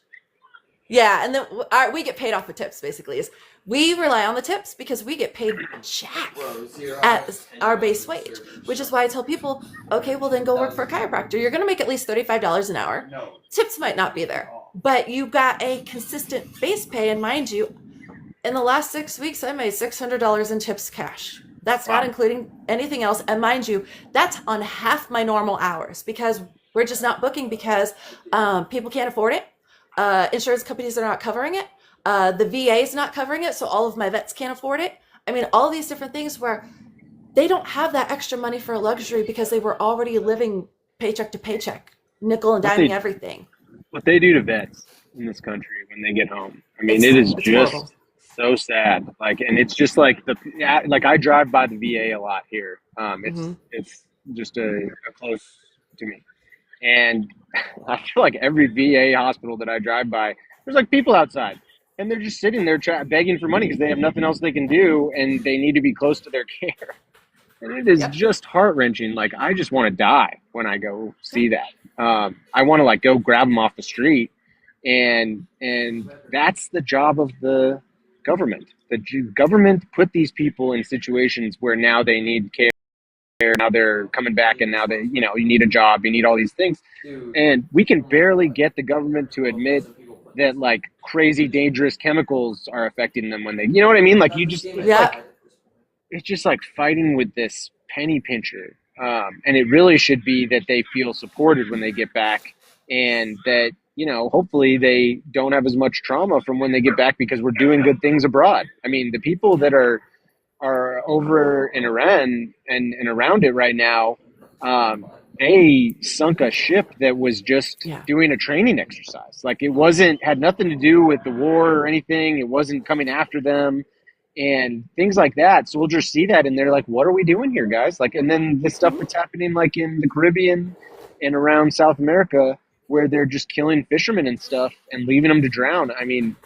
Yeah, and then we get paid off with tips, basically. Is we rely on the tips because we get paid jack at our base wage, which is why I tell people, okay, well then go work for a chiropractor. You're going to make at least $35 an hour. Tips might not be there, but you got a consistent base pay. And mind you, in the last 6 weeks, I made $600 in tips cash. That's not including anything else. And mind you, that's on half my normal hours because we're just not booking because people can't afford it. Insurance companies are not covering it. The VA is not covering it, so all of my vets can't afford it. I mean, all these different things where they don't have that extra money for a luxury because they were already living paycheck to paycheck, nickel and diming everything. What they do to vets in this country when they get home, I mean, it is just horrible. so sad. Like, and it's just like I drive by the VA a lot here. It's just a close to me. And I feel like every VA hospital that I drive by, there's like people outside and they're just sitting there begging for money because they have nothing else they can do and they need to be close to their care. And it is just heart-wrenching. Like, I just want to die when I go see that. I want to like go grab them off the street. And that's the job of the government. The government put these people in situations where now they need care. Now they're coming back and now they, you need a job, you need all these things. And we can barely get the government to admit that like crazy dangerous chemicals are affecting them when they, you know what I mean? Like you just, it's just like fighting with this penny pincher. And it really should be that they feel supported when they get back and that, hopefully they don't have as much trauma from when they get back because we're doing good things abroad. I mean, the people that are over in Iran and around it right now, they sunk a ship that was just doing a training exercise. Like it had nothing to do with the war or anything. It wasn't coming after them and things like that. Soldiers see that and they're like, what are we doing here, guys? Like, and then the stuff that's happening like in the Caribbean and around South America where they're just killing fishermen and stuff and leaving them to drown. I mean,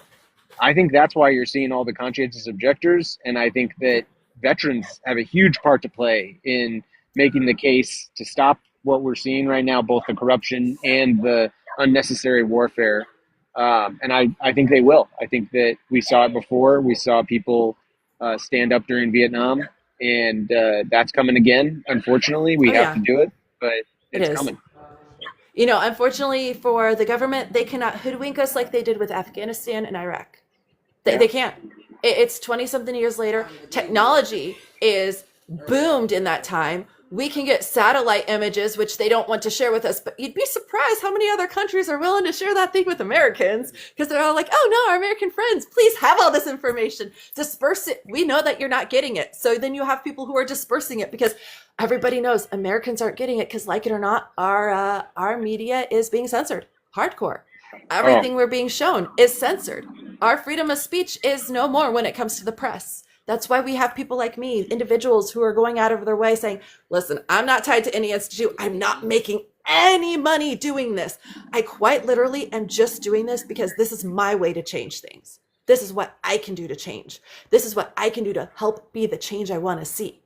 I think that's why you're seeing all the conscientious objectors, and I think that veterans have a huge part to play in making the case to stop what we're seeing right now, both the corruption and the unnecessary warfare. And I think they will. I think that we saw it before. We saw people stand up during Vietnam, and that's coming again. Unfortunately, we have to do it, but it's coming. Unfortunately for the government, they cannot hoodwink us like they did with Afghanistan and Iraq. They can't. It's 20-something years later. Technology is boomed in that time. We can get satellite images, which they don't want to share with us, but you'd be surprised how many other countries are willing to share that thing with Americans because they're all like, oh no, our American friends, please have all this information. Disperse it. We know that you're not getting it. So then you have people who are dispersing it because everybody knows Americans aren't getting it because, like it or not, our media is being censored. Hardcore. Everything we're being shown is censored. Our freedom of speech is no more when it comes to the press. That's why we have people like me, individuals who are going out of their way saying, listen, I'm not tied to any institute. I'm not making any money doing this. I quite literally am just doing this because this is my way to change things. This is what I can do to change. This is what I can do to help be the change I want to see,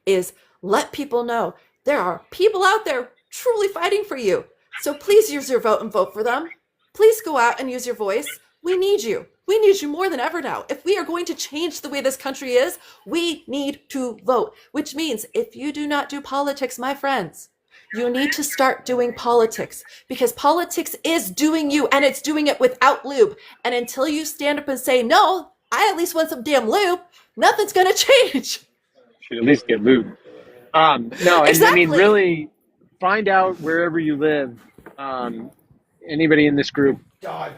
is let people know there are people out there truly fighting for you. So please use your vote and vote for them. Please go out and use your voice. We need you. We need you more than ever now. If we are going to change the way this country is, we need to vote, which means if you do not do politics, my friends, you need to start doing politics because politics is doing you and it's doing it without lube. And until you stand up and say, no, I at least want some damn lube, nothing's going to change. Should at least get lube. No, and Exactly. I mean, really find out wherever you live, anybody in this group,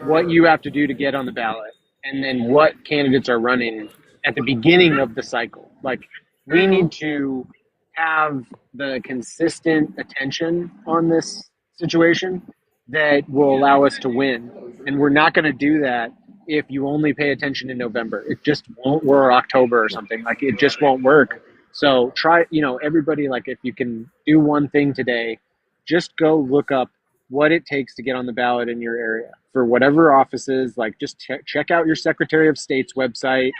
what you have to do to get on the ballot, and then what candidates are running at the beginning of the cycle. Like, we need to have the consistent attention on this situation that will allow us to win. And we're not going to do that if you only pay attention in November. It just won't, or October or something. Like, it just won't work. So try, everybody, like, if you can do one thing today, just go look up what it takes to get on the ballot in your area for whatever offices. Like, just check out your Secretary of State's website.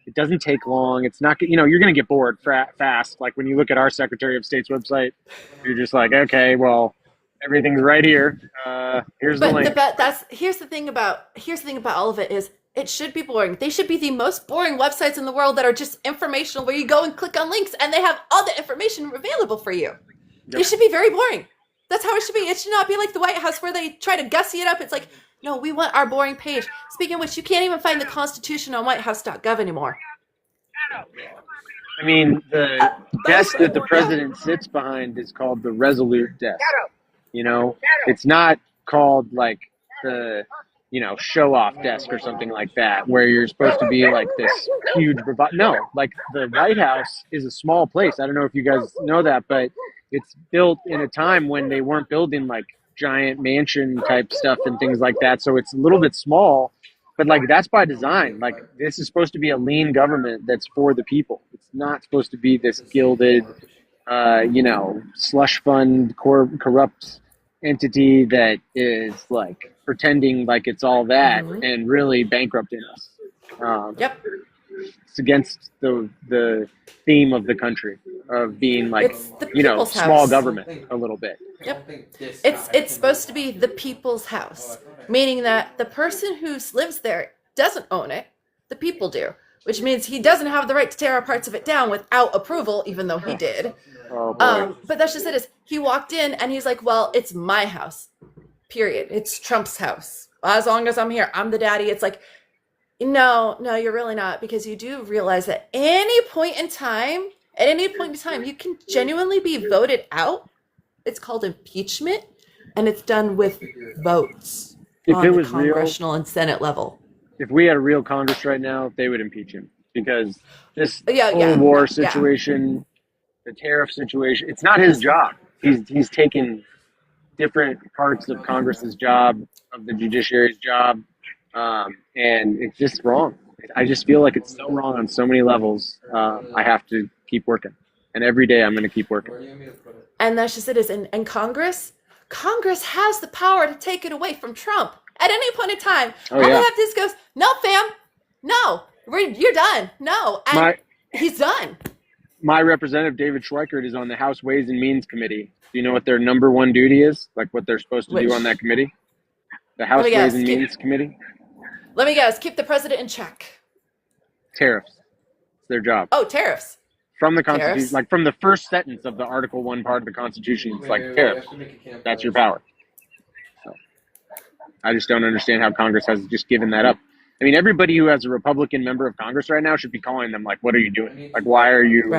It doesn't take long. It's not, you're going to get bored fast. Like, when you look at our Secretary of State's website, you're just like, okay, well, everything's right here. Here's the link. Here's the thing about all of it is it should be boring. They should be the most boring websites in the world that are just informational where you go and click on links and they have all the information available for you. Yep. It should be very boring. That's how it should be. It should not be like the White House where they try to gussy it up. It's like, no, we want our boring page. Speaking of which, you can't even find the Constitution on whitehouse.gov anymore. I mean, the desk that the president sits behind is called the Resolute desk. It's not called like the, show-off desk or something like that, where you're supposed to be like this huge. No, like the White House is a small place. I don't know if you guys know that, but it's built in a time when they weren't building like giant mansion type stuff and things like that. So it's a little bit small, but like that's by design. Like, this is supposed to be a lean government that's for the people. It's not supposed to be this gilded, slush fund corrupt entity that is like pretending like it's all that and really bankrupting us. Yep. It's against the theme of the country of being like, small government a little bit. Yep. It's supposed to be the people's house, meaning that the person who lives there doesn't own it. The people do, which means he doesn't have the right to tear parts of it down without approval, even though he did. Oh, boy. But that's just it. Is he walked in and he's like, well, it's my house, period. It's Trump's house. As long as I'm here, I'm the daddy. It's like, no, you're really not, because you do realize that at any point in time, you can genuinely be voted out. It's called impeachment, and it's done with votes on the congressional and Senate level. If we had a real Congress right now, they would impeach him, because this whole war situation, the tariff situation, it's not his job. He's taken different parts of Congress's job, of the judiciary's job, and it's just wrong. I just feel like it's so wrong on so many levels. I have to keep working, and every day I'm going to keep working. And that's just it. And Congress has the power to take it away from Trump at any point in time. All they have to do goes, no, fam, no, you're done, no, and he's done. My representative David Schweikert is on the House Ways and Means Committee. Do you know what their number one duty is? Like, what they're supposed to do on that committee? The House Ways and Means Committee? Let me guess. Keep the president in check. Tariffs. It's their job. Oh, tariffs. From the Constitution, like from the first sentence of the Article 1 part of the Constitution, it's like tariffs. That's your power. So, I just don't understand how Congress has just given that up. I mean, everybody who has a Republican member of Congress right now should be calling them like, what are you doing? Like, why are you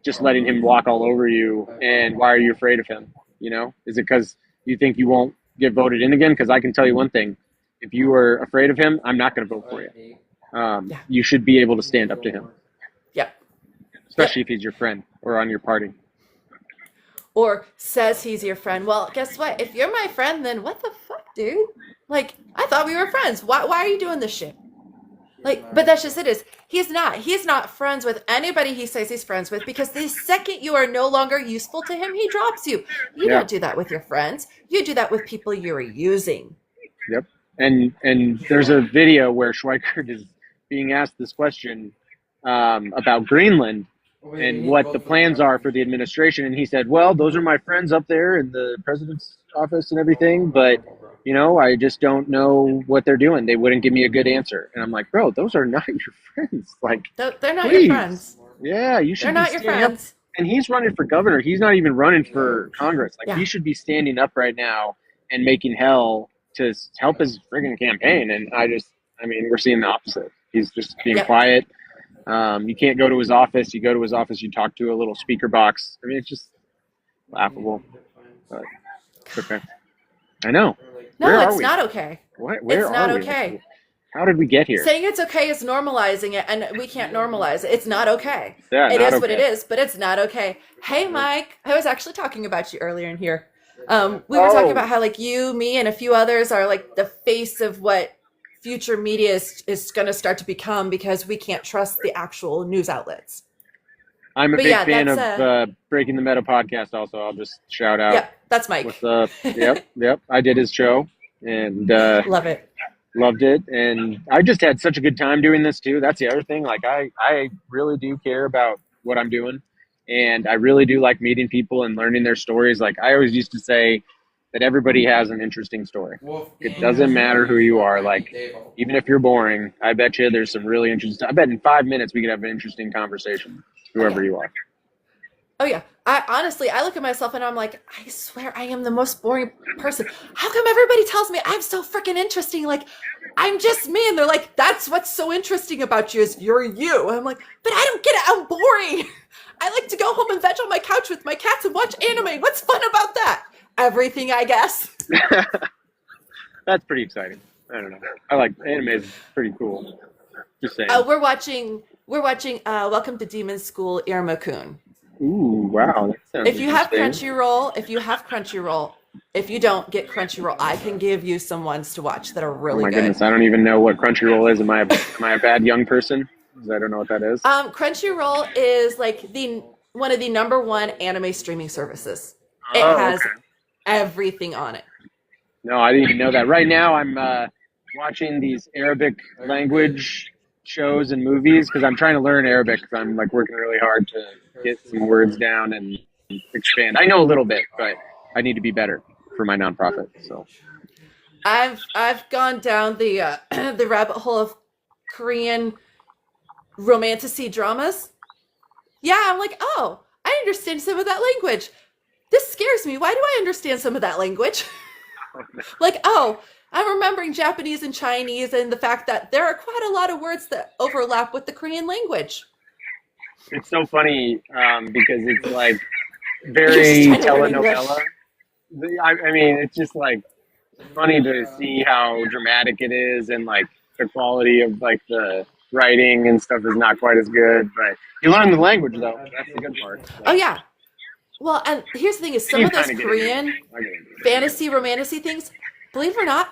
just letting him walk all over you? And why are you afraid of him? Is it because you think you won't get voted in again? Because I can tell you one thing. If you are afraid of him, I'm not going to vote for you. You should be able to stand up to him. Yeah. Especially if he's your friend or on your party. Or says he's your friend. Well, guess what? If you're my friend, then what the fuck, dude? Like, I thought we were friends. Why are you doing this shit? Like, but that's just it. He's not friends with anybody he says he's friends with, because the second you are no longer useful to him, he drops you. You don't do that with your friends. You do that with people you're using. Yep. And there's a video where Schweikert is being asked this question about Greenland, and what the plans are for the administration. And he said, well, those are my friends up there in the president's office and everything, but I just don't know what they're doing. They wouldn't give me a good answer. And I'm like, bro, those are not your friends. Like, They're not your please. friends. Yeah, you They're should be not your standing up. friends. And he's running for governor. He's not even running for Congress. Like, Yeah. he should be standing up right now and making hell to help his friggin' campaign. And we're seeing the opposite. He's just being quiet. You can't go to his office. You go to his office, you talk to a little speaker box. I mean, it's just laughable. But okay. I know. No, it's not okay. Where it's not are we? okay. How did we get here? Saying it's okay is normalizing it, and we can't normalize it. It's not okay. Yeah, it not is okay. what it is, but it's not okay. Hey, Mike, I was actually talking about you earlier in here. We were talking about how like you, me, and a few others are like the face of what future media is going to start to become because we can't trust the actual news outlets. I'm a big fan of Breaking the Meta podcast also. I'll just shout out. Yeah, that's Mike. What's up? Yep. I did his show and love it. Loved it. And I just had such a good time doing this too. That's the other thing. Like I really do care about what I'm doing. And I really do like meeting people and learning their stories. Like I always used to say that everybody has an interesting story. It doesn't matter who you are. Like, even if you're boring, I bet you there's some really interesting. I bet in 5 minutes we could have an interesting conversation, whoever you are. Oh yeah. I look at myself and I'm like, I swear I am the most boring person. How come everybody tells me I'm so freaking interesting? Like, I'm just me. And they're like, that's what's so interesting about you is you're you. And I'm like, but I don't get it. I'm boring. I like to go home and veg on my couch with my cats and watch anime. What's fun about that? Everything, I guess. That's pretty exciting. I don't know. I like anime is pretty cool. Just saying. We're watching Welcome to Demon School Irma-kun. Ooh, wow. That sounds if you have Crunchyroll, if you don't get Crunchyroll, I can give you some ones to watch that are really good. Goodness, I don't even know what Crunchyroll is. Am I a bad young person? Because I don't know what that is. Crunchyroll is like one of the #1 anime streaming services. It has everything on it. No, I didn't even know that. Right now, I'm watching these Arabic language shows and movies because I'm trying to learn Arabic. I'm like working really hard to get some words down and expand. I know a little bit, but I need to be better for my nonprofit. So I've gone down the the rabbit hole of Korean romantasy dramas. Yeah, I'm like, oh, I understand some of that language. This scares me. Why do I understand some of that language? Like, oh, I'm remembering Japanese and Chinese and the fact that there are quite a lot of words that overlap with the Korean language. It's so funny because it's like very telenovela. I mean, it's just like funny to see how dramatic it is and like the quality of like the writing and stuff is not quite as good. But you learn the language though. That's the good part. So. Oh yeah. Well, and here's the thing: is some of those Korean fantasy, romantasy things, believe it or not,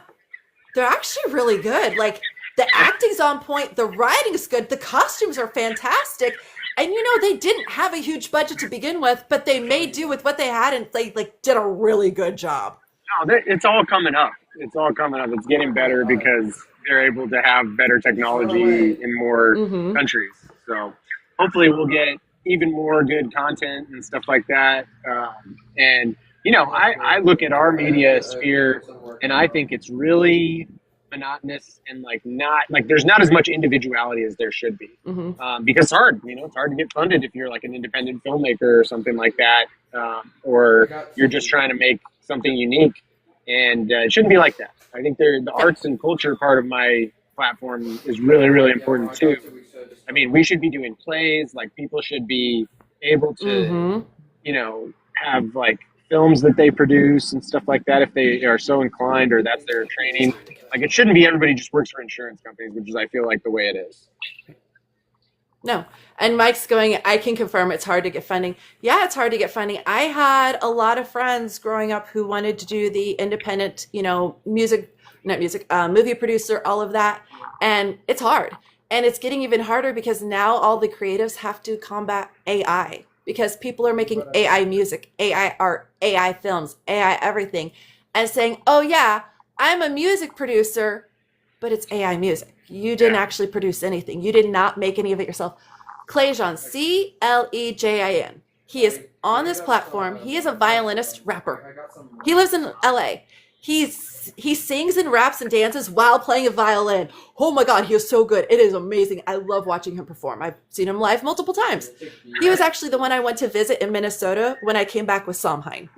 they're actually really good. Like the acting's on point, the writing's good, the costumes are fantastic, and they didn't have a huge budget to begin with, but they made do with what they had, and they like did a really good job. No, it's all coming up. It's all coming up. It's getting better because they're able to have better technology in more countries. So hopefully we'll get even more good content and stuff like that. And, I look at our media sphere and I think it's really monotonous and there's not as much individuality as there should be. Because it's hard, it's hard to get funded if you're like an independent filmmaker or something like that. Or you're just trying to make something unique. And it shouldn't be like that. I think the arts and culture part of my platform is really, really important too. I mean, we should be doing plays. Like people should be able to, have like films that they produce and stuff like that if they are so inclined or that's their training. Like it shouldn't be everybody just works for insurance companies, which is I feel like the way it is. No. And Mike's going, I can confirm it's hard to get funding. Yeah, it's hard to get funding. I had a lot of friends growing up who wanted to do the independent, movie producer, all of that. And it's hard. And it's getting even harder because now all the creatives have to combat AI because people are making AI music, AI art, AI films, AI everything, and saying, oh yeah, I'm a music producer, but it's AI music. You didn't actually produce anything. You did not make any of it yourself. Clejan, Clejan. He is on this platform. He is a violinist rapper. He lives in LA. He sings and raps and dances while playing a violin. Oh my God, he is so good. It is amazing. I love watching him perform. I've seen him live multiple times. He was actually the one I went to visit in Minnesota when I came back with Samhain.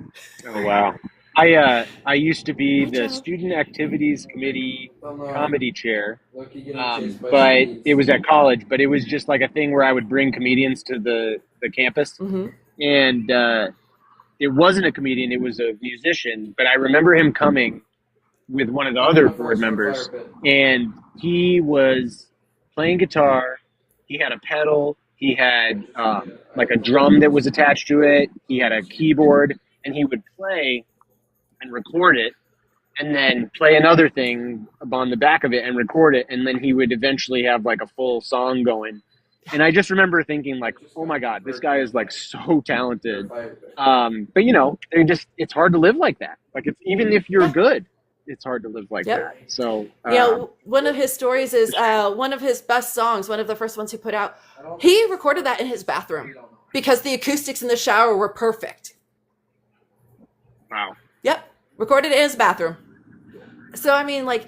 Oh wow. I used to be the student activities committee comedy chair, but it was at college. But it was just like a thing where I would bring comedians to the campus, and it wasn't a comedian; it was a musician. But I remember him coming with one of the other board members, and he was playing guitar. He had a pedal. He had like a drum that was attached to it. He had a keyboard, and he would play and record it, and then play another thing on the back of it and record it, and then he would eventually have like a full song going. And I just remember thinking like, oh my God, this guy is like so talented. But you know, it's hard to live like that. Like it's, even if you're good, it's hard to live like that. So, you know, one of his stories is one of his best songs, one of the first ones he put out. He recorded that in his bathroom because the acoustics in the shower were perfect. Wow. Yep. Recorded in his bathroom. So, I mean, like,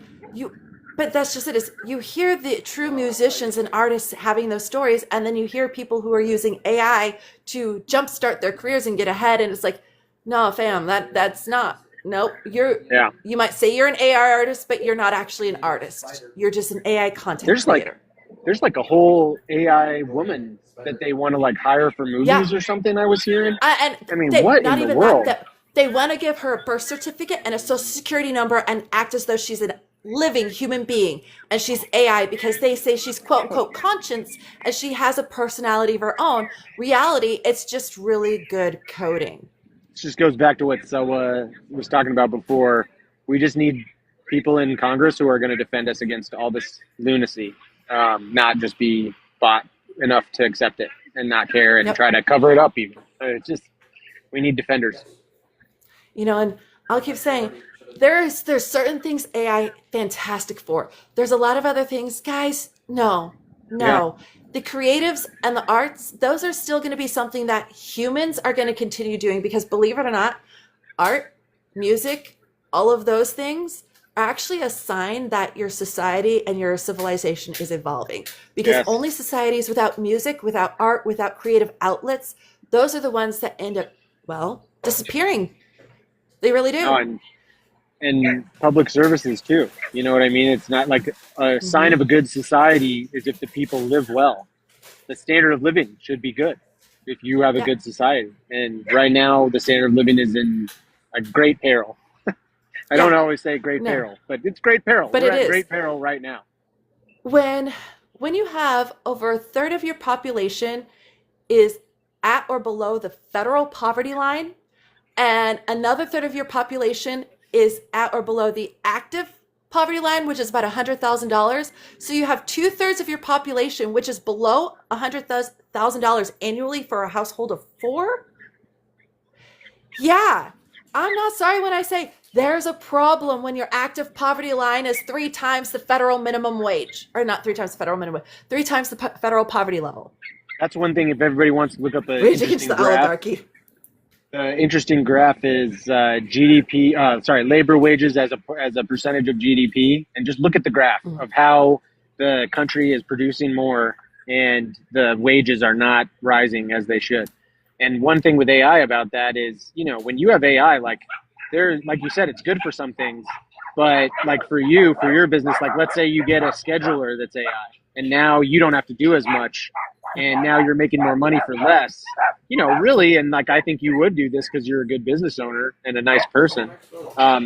but that's just it. Is you hear the true musicians and artists having those stories, and then you hear people who are using AI to jumpstart their careers and get ahead, and it's like, no, fam, that's not. Nope. You might say you're an AI artist, but you're not actually an artist. You're just an AI content creator. There's like a whole AI woman that they want to like hire for movies or something. I was hearing. I mean, what in the world? They want to give her a birth certificate and a social security number and act as though she's a living human being and she's AI because they say she's quote unquote conscious and she has a personality of her own. Reality, it's just really good coding. It just goes back to what Selwa was talking about before. We just need people in Congress who are going to defend us against all this lunacy, not just be bought enough to accept it and not care and try to cover it up even. It's just, we need defenders. You know, and I'll keep saying there's certain things AI fantastic for. There's a lot of other things, guys. No. The creatives and the arts, those are still going to be something that humans are going to continue doing because believe it or not, art, music, all of those things are actually a sign that your society and your civilization is evolving because only societies without music, without art, without creative outlets, those are the ones that end up, well, disappearing. They really do. Oh, and public services too. You know what I mean? It's not like a sign of a good society is if the people live well. The standard of living should be good if you have a good society. And right now, the standard of living is in a great peril. I don't always say great peril, but it's great peril. But We're at great peril right now. When you have over a third of your population is at or below the federal poverty line, and another third of your population is at or below the active poverty line, which is about $100,000. So you have 2/3 of your population, which is below $100,000 annually for a household of 4. Yeah, I'm not sorry when I say there's a problem when your active poverty line is 3 times the federal minimum wage, or not 3 times the federal minimum wage, 3 times the federal poverty level. That's one thing. If everybody wants to look up Rage against the oligarchy. The interesting graph is labor wages as a percentage of GDP, and just look at the graph of how the country is producing more and the wages are not rising as they should. And one thing with AI about that is, you know, when you have AI, like you said, it's good for some things, but like for your business, like let's say you get a scheduler that's AI, and now you don't have to do as much. And now you're making more money for less, you know, really. And like, I think you would do this because you're a good business owner and a nice person.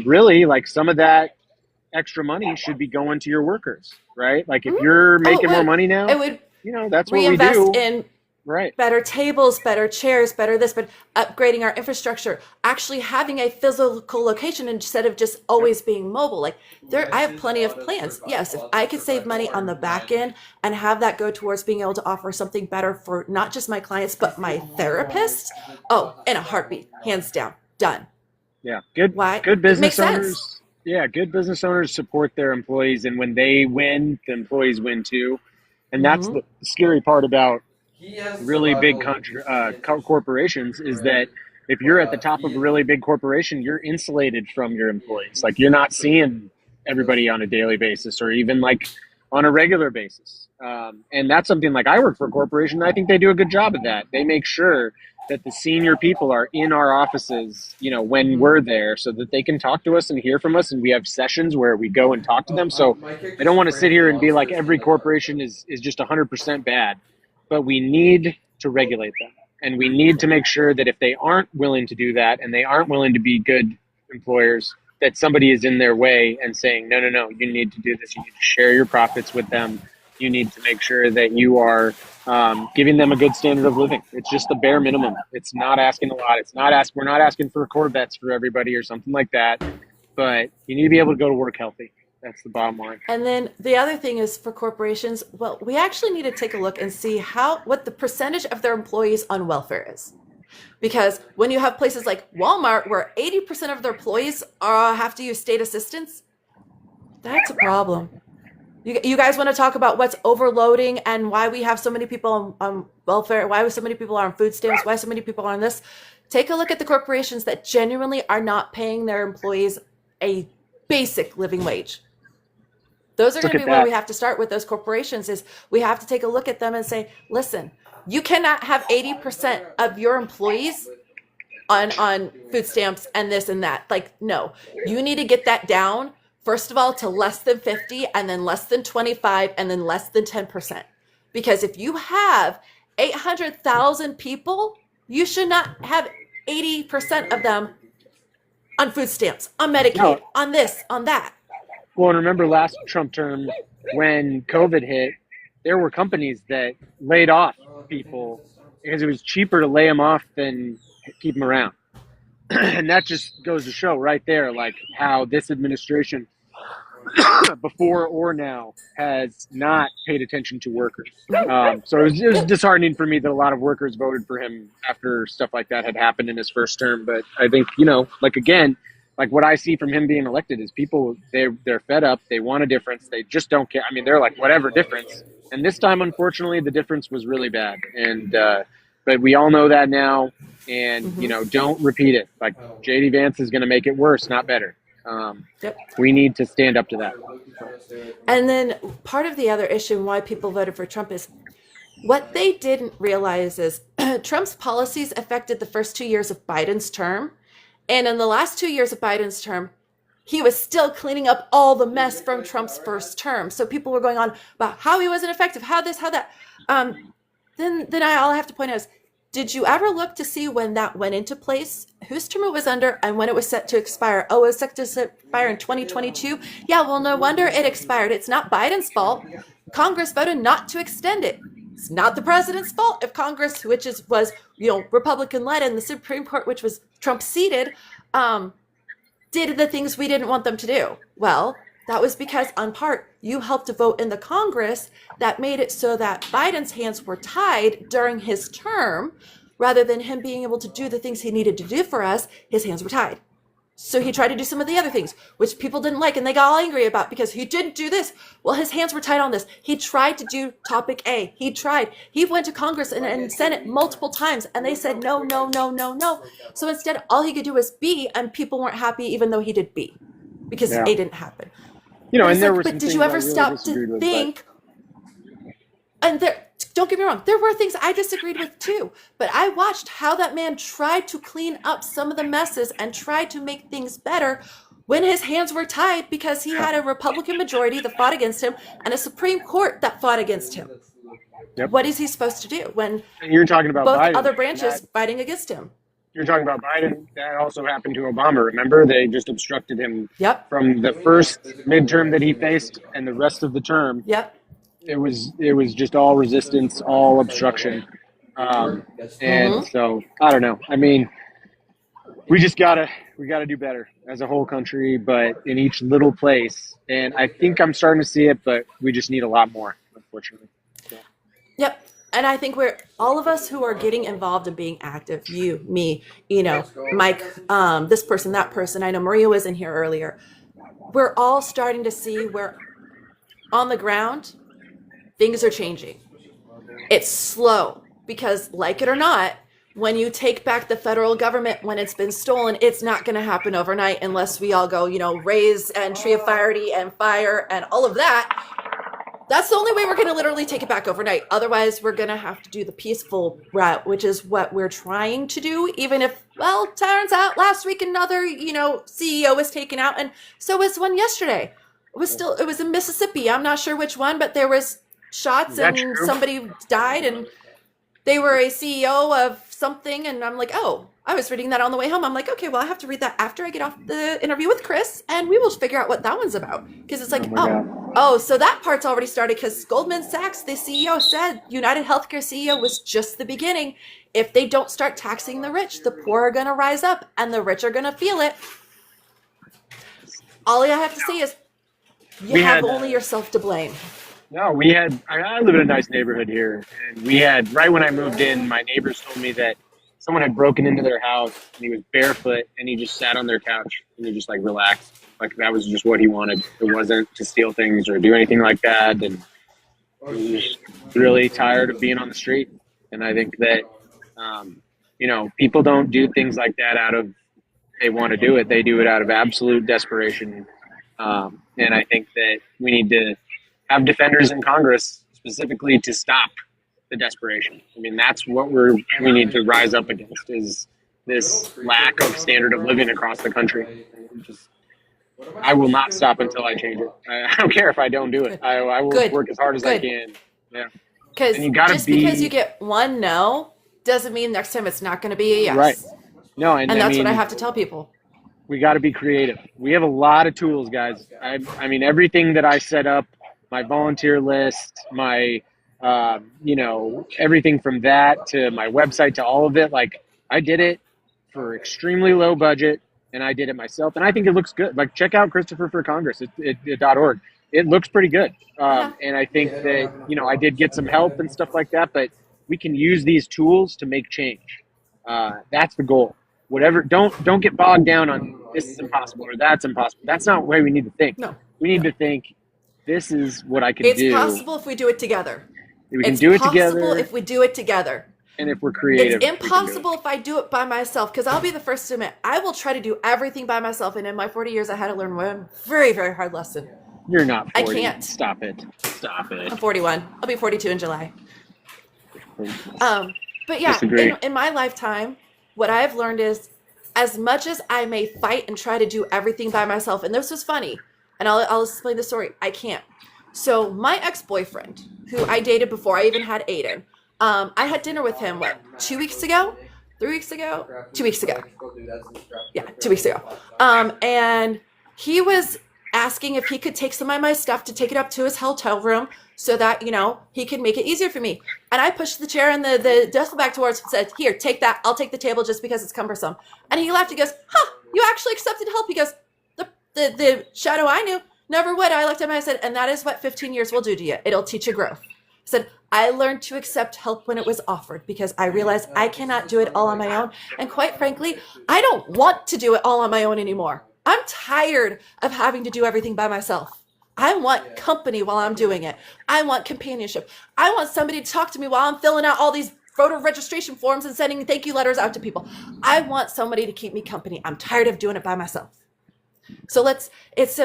Really, like some of that extra money should be going to your workers, right? Like if you're making more money now, it would, you know, that's what we do. In right. Better tables, better chairs, better this, but upgrading our infrastructure, actually having a physical location instead of just always being mobile. Like I have plenty of plans. Yes, if I could save money on the back end and have that go towards being able to offer something better for not just my clients, but my therapist. Oh, in a heartbeat, hands down, done. Yeah. Good. Why? Good business owners. Sense. Yeah. Good business owners support their employees. And when they win, the employees win too. And that's the scary part about really big corporations is that if you're at the top of a really big corporation, you're insulated from your employees. Like you're not seeing everybody on a daily basis or even like on a regular basis. And that's something like I work for a corporation. And I think they do a good job of that. They make sure that the senior people are in our offices, when we're there so that they can talk to us and hear from us. And we have sessions where we go and talk to them. So I don't want to sit here and be like every corporation is just 100% bad, but we need to regulate them. And we need to make sure that if they aren't willing to do that and they aren't willing to be good employers, that somebody is in their way and saying, no, you need to do this. You need to share your profits with them. You need to make sure that you are giving them a good standard of living. It's just the bare minimum. It's not asking a lot. We're not asking for Corvettes for everybody or something like that, but you need to be able to go to work healthy. That's the bottom line. And then the other thing is for corporations, well, we actually need to take a look and see what the percentage of their employees on welfare is. Because when you have places like Walmart where 80% of their employees have to use state assistance, that's a problem. You guys want to talk about what's overloading and why we have so many people on welfare, why so many people are on food stamps, why so many people are on this? Take a look at the corporations that genuinely are not paying their employees a basic living wage. Those are going to be where we have to start with those corporations. Is we have to take a look at them and say, listen, you cannot have 80% of your employees on food stamps and this and that. Like, no, you need to get that down, first of all, to less than 50 and then less than 25 and then less than 10%. Because if you have 800,000 people, you should not have 80% of them on food stamps, on Medicaid, on this, on that. Well, and remember last Trump term when COVID hit, there were companies that laid off people because it was cheaper to lay them off than keep them around. And that just goes to show right there, like how this administration before or now has not paid attention to workers. So it was disheartening for me that a lot of workers voted for him after stuff like that had happened in his first term. But I think, like what I see from him being elected is people, they're fed up. They want a difference. They just don't care. I mean, they're like, whatever difference. And this time, unfortunately, the difference was really bad. And, but we all know that now. And, don't repeat it. Like J.D. Vance is going to make it worse, not better. We need to stand up to that. And then part of the other issue and why people voted for Trump is what they didn't realize is Trump's policies affected the first 2 years of Biden's term. And in the last 2 years of Biden's term, he was still cleaning up all the mess from Trump's first term. So people were going on about how he wasn't effective, how this, how that. Then all I have to point out is, did you ever look to see when that went into place, whose term it was under, and when it was set to expire? Oh, it was set to expire in 2022? Yeah, well, no wonder it expired. It's not Biden's fault. Congress voted not to extend it. It's not the president's fault if Congress, which was Republican-led, and the Supreme Court, which was Trump-seated, did the things we didn't want them to do. Well, that was because, on part, you helped to vote in the Congress that made it so that Biden's hands were tied during his term, rather than him being able to do the things he needed to do for us. His hands were tied. So he tried to do some of the other things, which people didn't like, and they got all angry about because he didn't do this. Well, his hands were tied on this. He tried to do topic A. He tried. He went to Congress and Senate multiple times, and they said no, no, no, no, no. So instead, all he could do was B, and people weren't happy even though he did B, because A didn't happen. And there were but did you ever stop to think? And don't get me wrong, there were things I disagreed with too, but I watched how that man tried to clean up some of the messes and tried to make things better when his hands were tied, because he had a Republican majority that fought against him and a Supreme Court that fought against him. Yep. What is he supposed to do when you're talking about both Biden, other branches fighting against him? You're talking about Biden. That also happened to Obama. Remember, they just obstructed him from the first midterm that he faced and the rest of the term. Yep. It was just all resistance, all obstruction. And so I don't know. I mean, we gotta do better as a whole country, but in each little place. And I think I'm starting to see it, but we just need a lot more, unfortunately. Yep. And I think all of us who are getting involved in being active, you, me, Mike, this person, that person. I know Maria was in here earlier. We're all starting to see where on the ground, things are changing. It's slow. because like it or not, when you take back the federal government when it's been stolen, it's not going to happen overnight unless we all go, raise and tree of fire and fire and all of that. That's the only way we're going to literally take it back overnight. Otherwise, we're going to have to do the peaceful route, which is what we're trying to do. Even if, well, turns out last week another, CEO was taken out, and so was one yesterday. It was in Mississippi. I'm not sure which one, but there was shots and somebody died, and they were a CEO of something, and I'm like, oh, I was reading that on the way home. I'm like, okay, well, I have to read that after I get off the interview with Chris, and we will figure out what that one's about. Because it's like, so that part's already started, because Goldman Sachs, the CEO, said United Healthcare CEO was just the beginning. If they don't start taxing the rich, the poor are going to rise up, and the rich are going to feel it. All I have to say is, you have only yourself to blame. No, I live in a nice neighborhood here, and right when I moved in, my neighbors told me that someone had broken into their house, and he was barefoot, and he just sat on their couch, and he just relaxed. Like that was just what he wanted. It wasn't to steal things or do anything like that, and he was just really tired of being on the street. And I think that, people don't do things like that they want to do it. They do it out of absolute desperation. And I think that we need to have defenders in Congress specifically to stop the desperation. I mean, that's what we need to rise up against, is this lack of standard of living across the country. I will not stop until I change it. I don't care if I don't do it. I will work as hard as I can. Yeah. Because because you get one no doesn't mean next time it's not going to be a yes. Right. No, and that's what I have to tell people. We got to be creative. We have a lot of tools, guys. I mean, everything that I set up, my volunteer list, my, everything from that to my website to all of it. I did it for extremely low budget, and I did it myself. And I think it looks good. Check out Christopher for Congress .org. It looks pretty good. And I think that, I did get some help and stuff like that, but we can use these tools to make change. That's the goal. Whatever, don't get bogged down on this is impossible or that's impossible. That's not the way we need to think. No. We need to think, this is what I can do. It's possible if we do it together. We can do it together. It's possible if we do it together. And if we're creative. It's impossible if I do it by myself, because I'll be the first to admit, I will try to do everything by myself. And in my 40 years, I had to learn one very, very hard lesson. You're not 40. I can't. Stop it. I'm 41. I'll be 42 in July. But yeah, in my lifetime, what I've learned is, as much as I may fight and try to do everything by myself, and this was funny, and I'll explain the story, I can't. So my ex-boyfriend, who I dated before I even had Aiden, I had dinner with him, 2 weeks ago? 3 weeks ago? 2 weeks ago. Yeah, 2 weeks ago. And he was asking if he could take some of my stuff to take it up to his hotel room so that, he could make it easier for me. And I pushed the chair and the duffel bag towards him and said, here, take that. I'll take the table just because it's cumbersome. And he laughed. He goes, you actually accepted help. He goes, the shadow I knew never would. I looked at him and I said, and that is what 15 years will do to you. It'll teach you growth. I said, I learned to accept help when it was offered because I realized I cannot do it all on my own. And quite frankly, I don't want to do it all on my own anymore. I'm tired of having to do everything by myself. I want company while I'm doing it. I want companionship. I want somebody to talk to me while I'm filling out all these voter registration forms and sending thank you letters out to people. I want somebody to keep me company. I'm tired of doing it by myself. So it's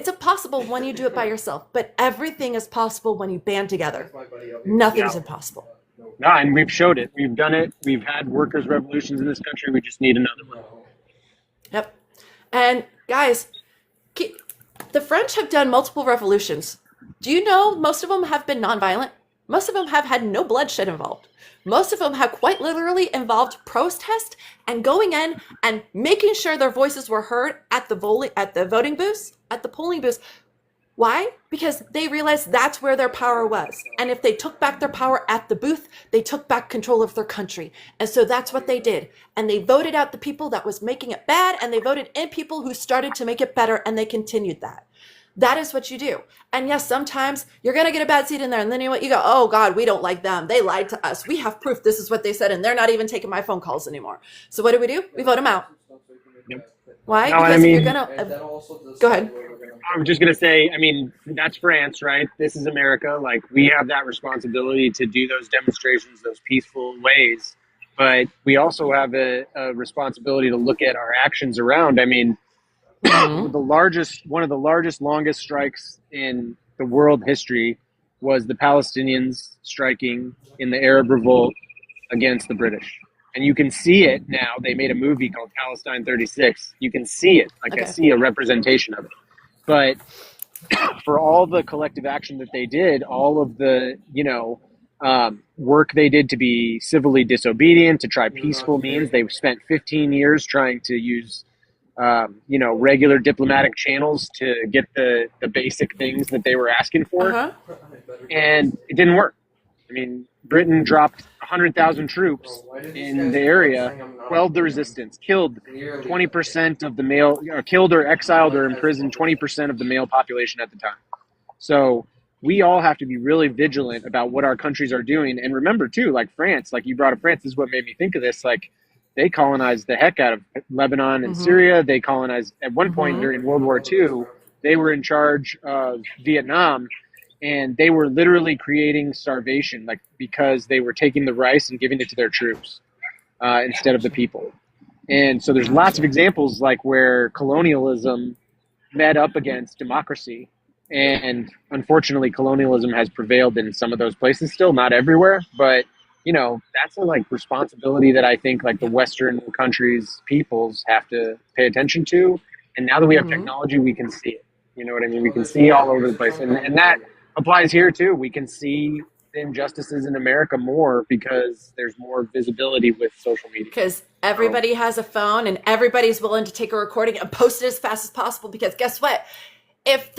impossible when you do it by yourself, but everything is possible when you band together. Nothing's impossible. No, and we've showed it. We've done it. We've had workers' revolutions in this country. We just need another one. Yep. And guys, the French have done multiple revolutions. Do you know most of them have been nonviolent? Most of them have had no bloodshed involved. Most of them have quite literally involved protest and going in and making sure their voices were heard at the voting booths, at the polling booths. Why? Because they realized that's where their power was. And if they took back their power at the booth, they took back control of their country. And so that's what they did. And they voted out the people that was making it bad, and they voted in people who started to make it better, and they continued that. That is what you do. And yes, sometimes you're going to get a bad seat in there, and then you go, oh God, we don't like them. They lied to us. We have proof this is what they said, and they're not even taking my phone calls anymore. So what do? We vote them out. Yep. Why? No, and I Because if you're mean, gonna And then also go decide ahead. where we're gonna I'm put just it. gonna say, I mean, that's France, right? This is America. Like we have that responsibility to do those demonstrations, those peaceful ways, but we also have a responsibility to look at our actions around. I mean, Mm-hmm. one of the largest, longest strikes in the world history was the Palestinians striking in the Arab Revolt against the British. And you can see it now. They made a movie called Palestine 36. You can see it. Like I Okay. see a representation of it. But for all the collective action that they did, all of the, work they did to be civilly disobedient, to try You're peaceful not means, fair. they spent 15 years trying to use regular diplomatic channels to get the basic things that they were asking for, Uh-huh. I better go. and it didn't work. I mean, Britain dropped 100,000 Bro, troops why do these in guys the keep on area, saying I'm not a quelled the player? resistance, killed Clearly a player. 20% of the male, killed or exiled or Like as imprisoned much as 20% of the male population at the time. So we all have to be really vigilant about what our countries are doing. And remember, too, like France, like you brought up France, this is what made me think of this. Like they colonized the heck out of Lebanon and Mm-hmm. Syria. They colonized, at one point Mm-hmm. during World War II, they were in charge of Vietnam, and they were literally creating starvation, like because they were taking the rice and giving it to their troops instead of the people. And so there's lots of Gotcha. examples like where colonialism met up against democracy. And unfortunately, colonialism has prevailed in some of those places. Still not everywhere, but that's a like responsibility that I think like the Yep. Western countries, peoples have to pay attention to. And now that we have Mm-hmm. technology, we can see it. You know what I mean? We Well, can see all over the there's a place, chunk and of that applies here too. We can see the injustices in America more because there's more visibility with social media. Because So everybody has a phone and everybody's willing to take a recording and post it as fast as possible. Because guess what? If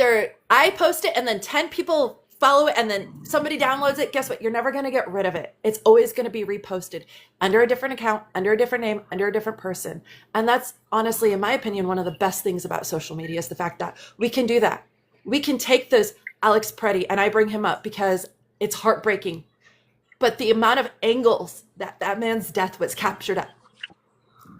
I post it and then 10 people follow it and then somebody downloads it, guess what? You're never going to get rid of it. It's always going to be reposted under a different account, under a different name, under a different person. And that's honestly, in my opinion, one of the best things about social media is the fact that we can do that. We can take those Alex Preddy, and I bring him up because it's heartbreaking. But the amount of angles that that man's death was captured at,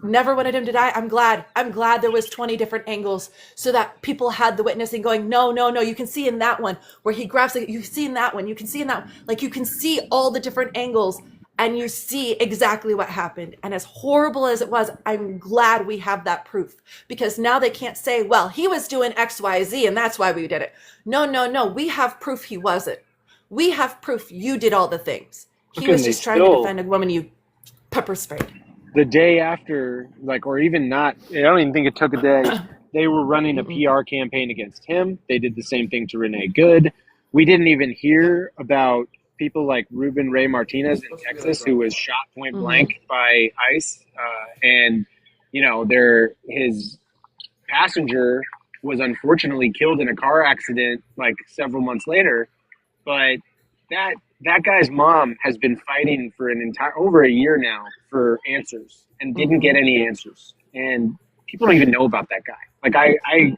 never wanted him to die. I'm glad there was 20 different angles so that people had the witnessing going, no, no, no. You can see in that one where he grabs it. You see in that one. You can see in that one. Like you can see all the different angles and you see exactly what happened. And as horrible as it was, I'm glad we have that proof because now they can't say, well, he was doing X, Y, Z and that's why we did it. No, no, no. We have proof he wasn't. We have proof you did all the things. how He can was they just trying to still defend a woman you pepper sprayed. the day after, like, or even not, I don't even think it took a day. They were running a Mm-mm. PR campaign against him. They did the same thing to Renee Good. We didn't even Yep. hear about people like Ruben Ray Martinez It's in supposed to be like Texas, who was Rumble. shot point Mm-hmm. blank by ICE, and his passenger was unfortunately killed in a car accident like several months later. But that guy's mom has been fighting for an entire over a year now for answers and didn't Mm-hmm. get any answers. And people don't even know about that guy. Like I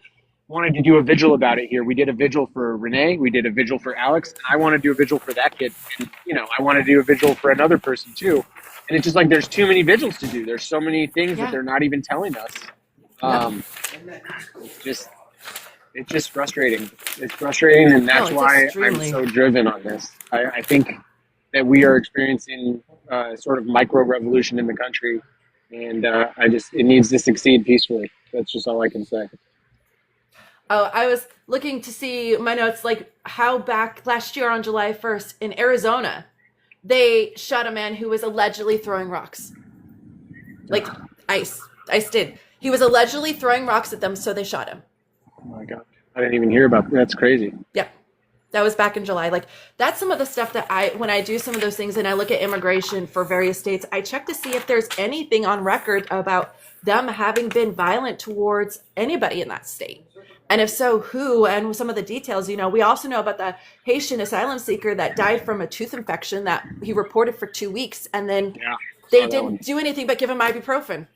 wanted to do a vigil about it here. We did a vigil for Renee, we did a vigil for Alex, and I want to do a vigil for that kid. And I want to do a vigil for another person too. And it's just like there's too many vigils to do. There's so many things that Yeah. they're not even telling us. Yep. Just it's just frustrating. It's frustrating, and No, that's it's why I'm extremely. so driven on this. I think that we are experiencing sort of micro revolution in the country, and it needs to succeed peacefully. That's just all I can say. Oh, I was looking to see my notes, like how back last year on July 1st in Arizona, they shot a man who was allegedly throwing rocks. Like ICE did. He was allegedly throwing rocks at them, so they shot him. Oh my God, I didn't even hear about that. That's crazy. Yep. That was back in July. Like that's some of the stuff that when I do some of those things and I look at immigration for various states, I check to see if there's anything on record about them having been violent towards anybody in that state. And if so, who, and some of the details, we also know about the Haitian asylum seeker that died from a tooth infection that he reported for 2 weeks. And then Yeah, they saw that one. didn't do anything but give him ibuprofen.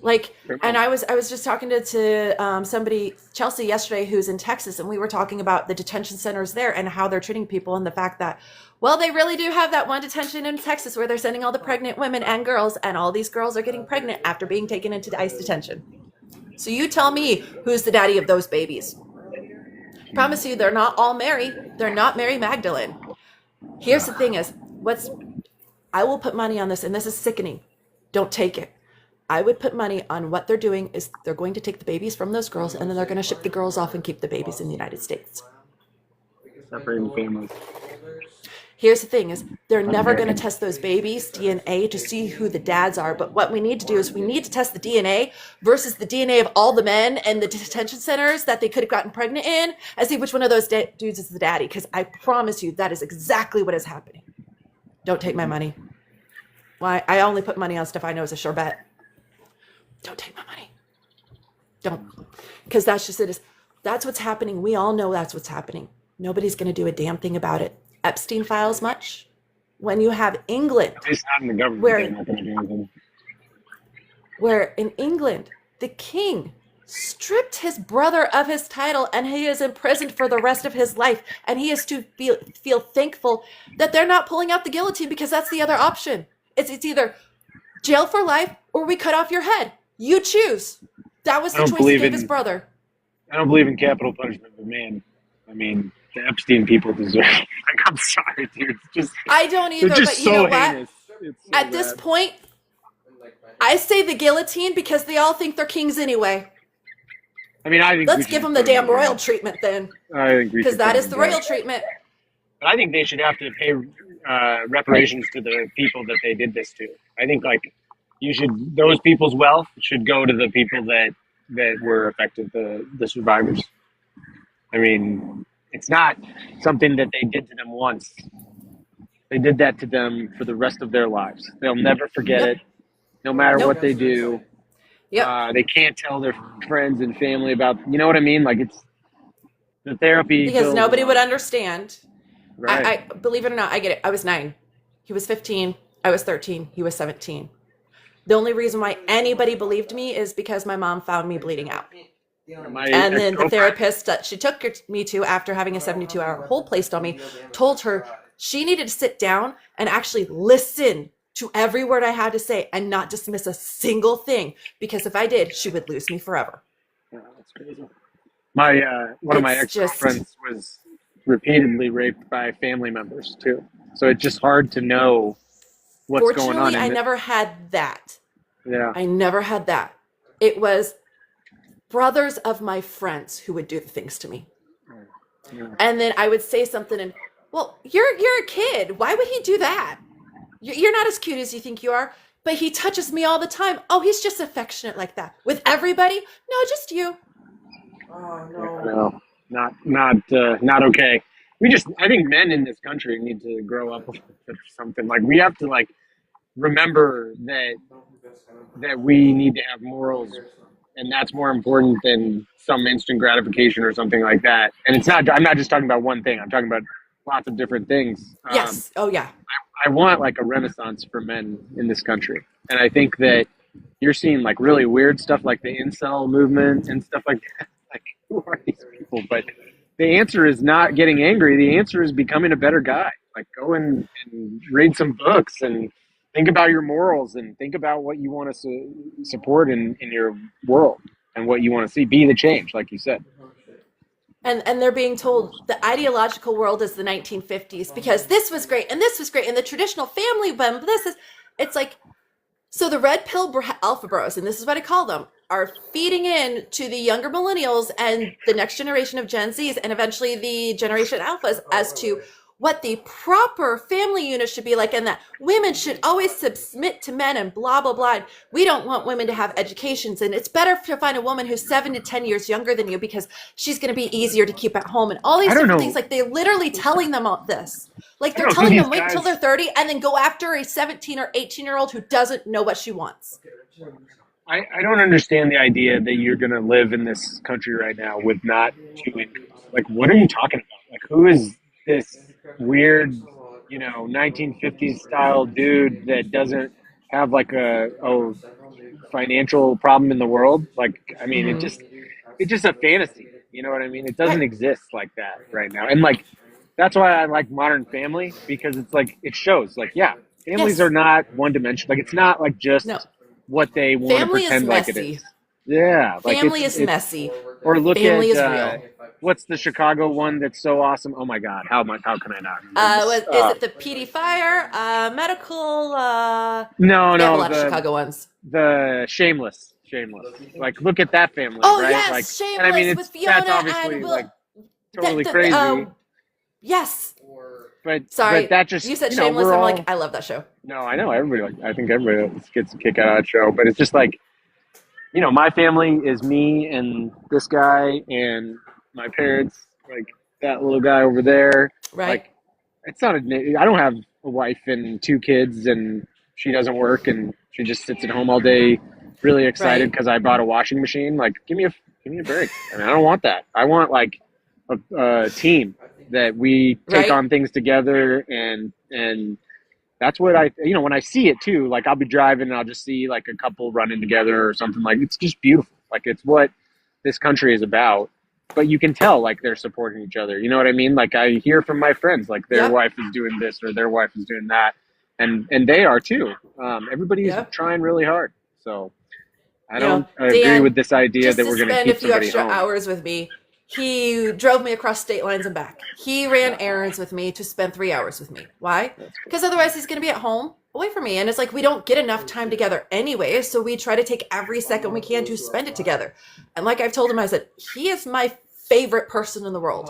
Like, and Criminal. I was just talking to somebody, Chelsea, yesterday, who's in Texas, and we were talking about the detention centers there and how they're treating people, and the fact that, well, they really do have that one detention in Texas where they're sending all the pregnant women and girls, and all these girls are getting pregnant after being taken into ICE detention. So you tell me who's the daddy of those babies. Promise you, they're not all Mary. They're not Mary Magdalene. Here's the thing: is what's I will put money on this, and this is sickening. Don't take it. I would put money on what they're doing is they're going to take the babies from those girls, and then they're going to ship the girls off and keep the babies in the United States. Separating families. Here's the thing: is they're never going to test those babies' DNA to see who the dads are. But what we need to do is we need to test the DNA versus the DNA of all the men and the detention centers that they could have gotten pregnant in, and see which one of those dudes is the daddy. Because I promise you, that is exactly what is happening. Don't take my money. Why? I only put money on stuff I know is a sure bet. Don't take my money. Don't. Because that's just it. That's what's happening. We all know that's what's happening. Nobody's going to do a damn thing about it. Epstein files much? When you have England, At least not in the government. Where- They're not going to do anything. where in England, the king stripped his brother of his title and he is imprisoned for the rest of his life. And he is to feel thankful that they're not pulling out the guillotine, because that's the other option. It's either jail for life or we cut off your head. You choose. That was the I don't choice he believe gave in- his brother. I don't believe in capital punishment, but man, I mean, the Epstein people deserve. Like, I'm sorry, dude. It's just I don't either, they're just but you so know what? heinous. It's so At this bad. point, I say the guillotine because they all think they're kings anyway. I mean, I think Let's give them the damn royal treatment then, I think we because should that put is them the down. royal treatment. But I think they should have to pay reparations to the people that they did this to. I think those people's wealth should go to the people that were affected, the survivors. I mean, it's not something that they did to them once. They did that to them for the rest of their lives. They'll never forget Yep. it, no matter Nope. what they do. Yep. They can't tell their friends and family about, you know what I mean? Like, it's the therapy. Because goes nobody on. would understand. Right. I believe it or not, I get it. I was 9. He was 15. I was 13. He was 17. The only reason why anybody believed me is because my mom found me bleeding out. My And then the ex-girlfriend- therapist that she took me to after having a 72-hour hold placed on me told her she needed to sit down and actually listen to every word I had to say and not dismiss a single thing, because if I did, she would lose me forever. Yeah, that's crazy. My one of my It's just- ex-girlfriends was repeatedly raped by family members too. So it's just hard to know what's going on. Fortunately, I in it. never had that. Yeah. I never had that. It was brothers of my friends who would do the things to me. Yeah. And then I would say something and, well, you're a kid. Why would he do that? You're not as cute as you think you are, but he touches me all the time. Oh, he's just affectionate like that. With everybody? No, just you. Oh, no. No, not okay. I think men in this country need to grow up a little bit or something. Like, we have to remember that we need to have morals, and that's more important than some instant gratification or something like that. And I'm not just talking about one thing. I'm talking about lots of different things. Yes. Oh, yeah. I want a renaissance for men in this country. And I think that you're seeing really weird stuff like the incel movement and stuff like that. Like, who are these people? But the answer is not getting angry. The answer is becoming a better guy. Go and read some books and think about your morals and think about what you want to support in your world and what you want to see. Be the change, like you said. And they're being told the ideological world is the 1950s because this was great and this was great and the traditional family, but it's like, so the red pill alpha bros, and this is what I call them, are feeding in to the younger millennials and the next generation of Gen Zs and eventually the generation alphas as to what the proper family unit should be like, and that women should always submit to men and blah, blah, blah. We don't want women to have educations, and it's better to find a woman who's 7 to 10 years younger than you because she's going to be easier to keep at home, and all these I don't different know. things. They're literally telling them all this. They're don't know telling who them these wait until guys- they're 30 and then go after a 17 or 18-year-old who doesn't know what she wants. I don't understand the idea that you're going to live in this country right now with not 2 incomes. What are you talking about? Who is this weird, 1950s style dude that doesn't have a financial problem in the world. Like, I mean, Hmm. it's just a fantasy. You know what I mean? It doesn't Right. exist like that right now. And like, that's why I like Modern Family, because it's like, it shows like, yeah, families are Yes. not one dimensional. Like, it's not like just No. what they want to Family is pretend like it messy. is. Yeah. Like Family is it's, messy. or look Family at, is real. what's the Chicago one that's so awesome? Oh my God. How can I not remember this? Is it the PD Fire? Medical? No, They have a no, lot of Chicago ones. the Shameless. Like, look at that family, Oh right? Like, yes, and I mean, Shameless with that's Fiona and obviously Will. like totally crazy, Yes. but Sorry, that just, you said you know, Shameless. we're I'm like, all, I love that show. no, I know everybody, I think everybody gets a kick out of that show, but it's just like, you know, my family is me and this guy and my parents, like that little guy over there. Right? Like, it's not I don't have a wife and two kids, and she doesn't work, and she just sits at home all day, really excited Right? because I bought a washing machine. Like, give me a break. I mean, I don't want that. I want like a team that we take Right? on things together, and that's what I, you know, when I see it too. Like, I'll be driving and I'll just see like a couple running together or something. Like, it's just beautiful. Like, it's what this country is about. But you can tell like they're supporting each other. You know what I mean? Like, I hear from my friends like their Yep. wife is doing this or their wife is doing that, and they are too. Everybody's Yep. trying really hard. So I You know, don't agree Dan, with this idea just that to we're going to spend a keep few somebody extra home. hours with me, he drove me across state lines and back. He ran errands with me to spend 3 hours with me. Why? Because otherwise he's going to be at home away from me. And it's like we don't get enough time together anyway. So we try to take every second we can to spend it together. And like I've told him, I said, he is my favorite person in the world.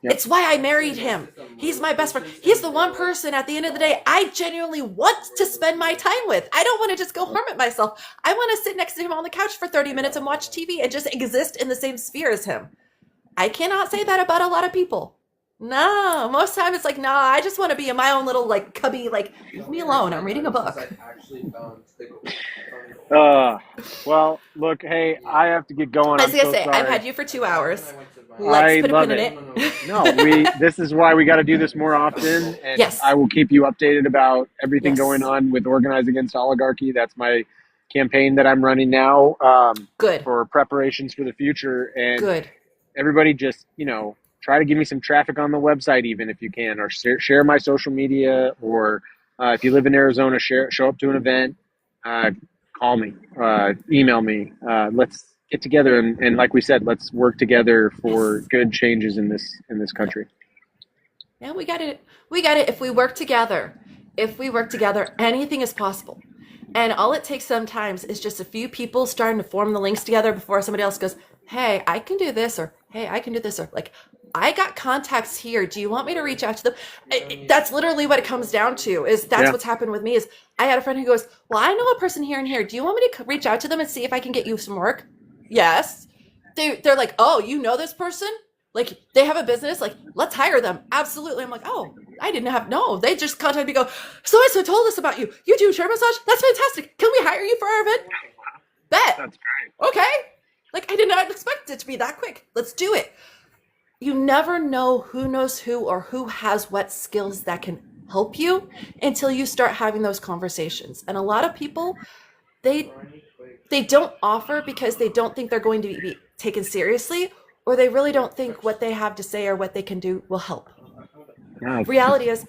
Yep. It's why I married him. He's my best friend. He's the one person at the end of the day I genuinely want to spend my time with. I don't want to just go hermit myself. I want to sit next to him on the couch for 30 minutes and watch TV and just exist in the same sphere as him. I cannot say that about a lot of people. No, most time it's like, nah, I just want to be in my own little like cubby, like, leave me alone. I'm reading a book. Well, look, hey, I have to get going. I I'm was gonna so say, sorry. I've had you for 2 hours. Let's I put a love pin it. in it. No, this is why we got to do this more often, and Yes. I will keep you updated about everything Yes. going on with Organize Against Oligarchy. That's my campaign that I'm running now, Good. for preparations for the future. And Good. everybody just, you know, try to give me some traffic on the website, even if you can, or share my social media, or if you live in Arizona, show up to an event, call me, email me. Let's get together and like we said, let's work together for Yes. good changes in this country. Yeah, we got it. We got it. If we work together, anything is possible. And all it takes sometimes is just a few people starting to form the links together before somebody else goes, hey, I can do this, or hey, I can do this, or like, I got contacts here. Do you want me to reach out to them? That's literally what it comes down to. That's what's happened with me. Is I had a friend who goes, well, I know a person here and here. Do you want me to reach out to them and see if I can get you some work? Yes. They're like, oh, you know this person? Like, they have a business. Like, let's hire them. Absolutely. I'm like, oh, I didn't have, no. They just contacted me, go, so-and-so told us about you. You do chair massage? That's fantastic. Can we hire you for our event? Bet. That's great. Okay. Like, I did not expect it to be that quick. Let's do it. You never know who knows who or who has what skills that can help you until you start having those conversations. And a lot of people, they don't offer because they don't think they're going to be taken seriously, or they really don't think what they have to say or what they can do will help. Yeah. Reality is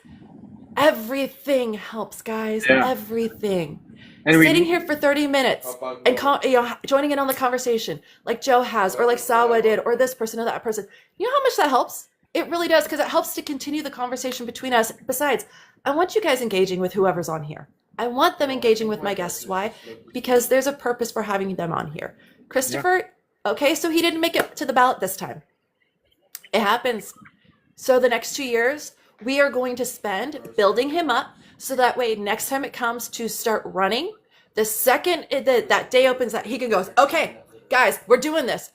everything helps, guys. Yeah. Everything. And Sitting here for 30 minutes and joining in on the conversation like Joe has, or like Sawa did, or this person or that person. You know how much that helps? It really does, because it helps to continue the conversation between us. Besides, I want you guys engaging with whoever's on here. I want them engaging with my guests. Why? Because there's a purpose for having them on here. Christopher, okay, so he didn't make it to the ballot this time. It happens. So the next 2 years, we are going to spend building him up, so that way next time it comes to start running, the second that day opens, that he can go, okay, guys, we're doing this.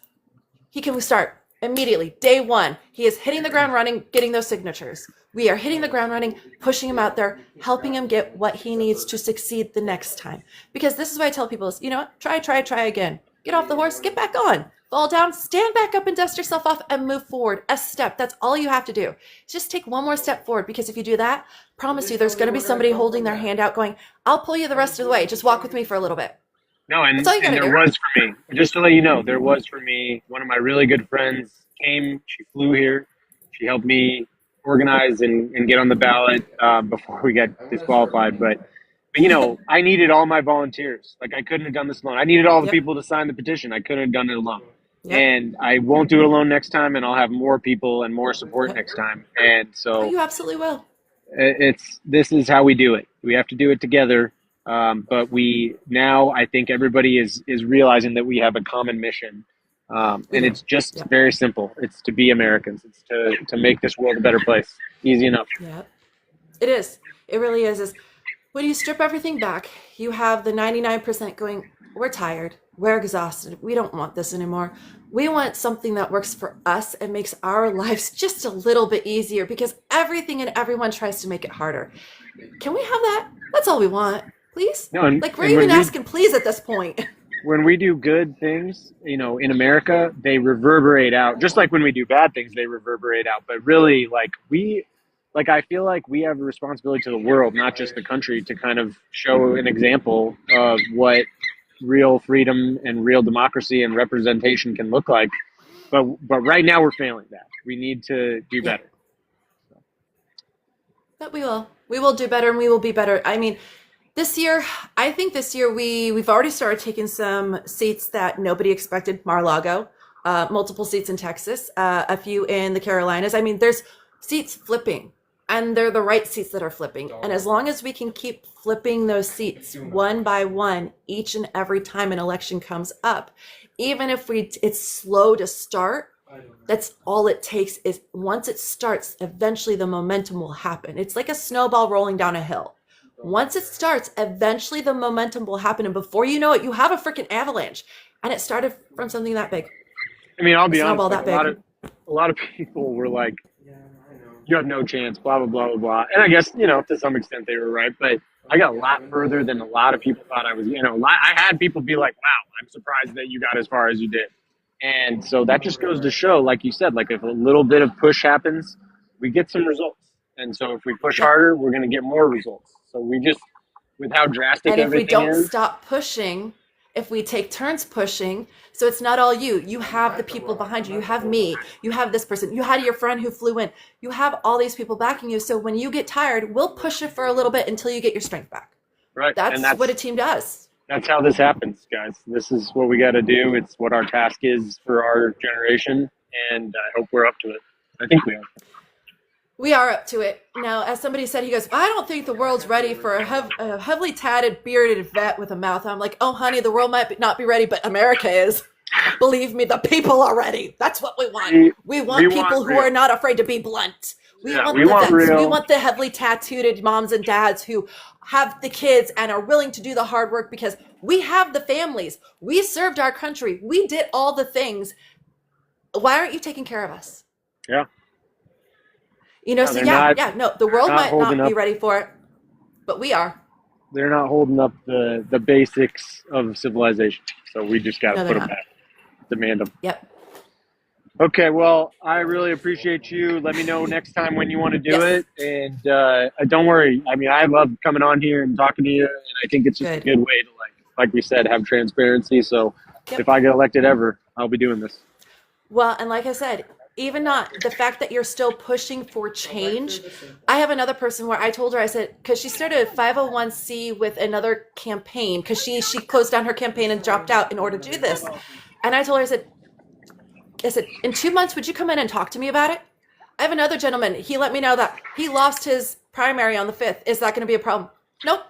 He can start immediately. Day one, he is hitting the ground running, getting those signatures. We are hitting the ground running, pushing him out there, helping him get what he needs to succeed the next time. Because this is what I tell people is, you know what? Try again. Get off the horse, get back on. Fall down, stand back up and dust yourself off and move forward a step. That's all you have to do. Just take one more step forward, because if you do that, promise you there's going to be somebody holding their hand out going, I'll pull you the rest of the way. Just walk with me for a little bit. No, That's all you and gotta there do. was for me. Just to let you know, there was for me. One of my really good friends came. She flew here. She helped me organize and get on the ballot before we got I want to start disqualified. running. But you know, I needed all my volunteers. Like I couldn't have done this alone. I needed all the Yep. people to sign the petition. I couldn't have done it alone. Yep. And I won't do it alone next time. And I'll have more people and more support Yep. next time. And Oh, so you absolutely will. it's this is how we do it. We have to do it together. But we now I think everybody is realizing that we have a common mission, We and do. it's just Yep. very simple. It's to be Americans. It's to make this world a better place. Easy enough. Yep. It is. It really is. When you strip everything back, you have the 99% going, we're tired, we're exhausted, we don't want this anymore. We want something that works for us and makes our lives just a little bit easier because everything and everyone tries to make it harder. Can we have that? That's all we want, please. No, and, Like, we're and even asking please at this point. when we do good things, you know, in America, they reverberate out. Just like when we do bad things, they reverberate out. But really, like I feel like we have a responsibility to the world, not just the country, to kind of show an example of what real freedom and real democracy and representation can look like. But right now we're failing that. We need to do Yeah. better. But we will. We will do better and we will be better. I mean, this year, I think this year we've already started taking some seats that nobody expected. Mar-a-Lago, multiple seats in Texas, a few in the Carolinas. I mean, there's seats flipping, and they're the right seats that are flipping. And as long as we can keep flipping those seats one by one each and every time an election comes up, even if it's slow to start, that's all it takes. Is once it starts, eventually the momentum will happen. It's like a snowball rolling down a hill. Once it starts, eventually the momentum will happen. And before you know it, you have a freaking avalanche. And it started from something that big. I mean, I'll A be honest. snowball Like, that big. a lot of people were like, Yeah, I know. you have no chance, blah, blah, blah, blah, blah. And I guess, you know, to some extent they were right. But I got a lot further than a lot of people thought I was. You know, I had people be like, wow, I'm surprised that you got as far as you did. And so that just goes to show, like you said, like if a little bit of push happens, we get some results. And so if we push Yeah. harder, we're going to get more results. So we just, with how drastic And if we everything don't is, stop pushing, if we take turns pushing, so it's not all you. You have the people behind you. You have me. You have this person. You had your friend who flew in. You have all these people backing you. So when you get tired, we'll push it for a little bit until you get your strength back. right? That's And what a team does. that's how this happens, guys. This is what we got to do. It's what our task is for our generation, and I hope we're up to it. I think we are. We are up to it. Now, as somebody said, he goes, I don't think the world's ready for a heavily tatted, bearded vet with a mouth. I'm like, oh, honey, the world might not be ready, but America is. Believe me, the people are ready. That's what we want. We want people who real. are not afraid to be blunt. We Yeah, want we the want vets. real. We want the heavily tattooed moms and dads who have the kids and are willing to do the hard work because we have the families. We served our country. We did all the things. Why aren't you taking care of us? Yeah. You know, No, so they're yeah, not- yeah, no, the world not might holding not be up. ready for it, but we are. They're not holding up the basics of civilization. So we just got to No, put they're them not. back, demand them. Yep. Okay, well, I really appreciate you. Let me know next time when you want to do Yes. it. And don't worry. I mean, I love coming on here and talking to you. And I think it's just a Good. good way to, like we said, have transparency. So Yep. if I get elected ever, I'll be doing this. Well, and like I said, even not the fact that you're still pushing for change. I have another person where I told her, I said, because she started a 501c with another campaign because she closed down her campaign and dropped out in order to do this. And I told her, I said, in 2 months, would you come in and talk to me about it? I have another gentleman. He let me know that he lost his primary on the 5th. Is that going to be a problem? Nope.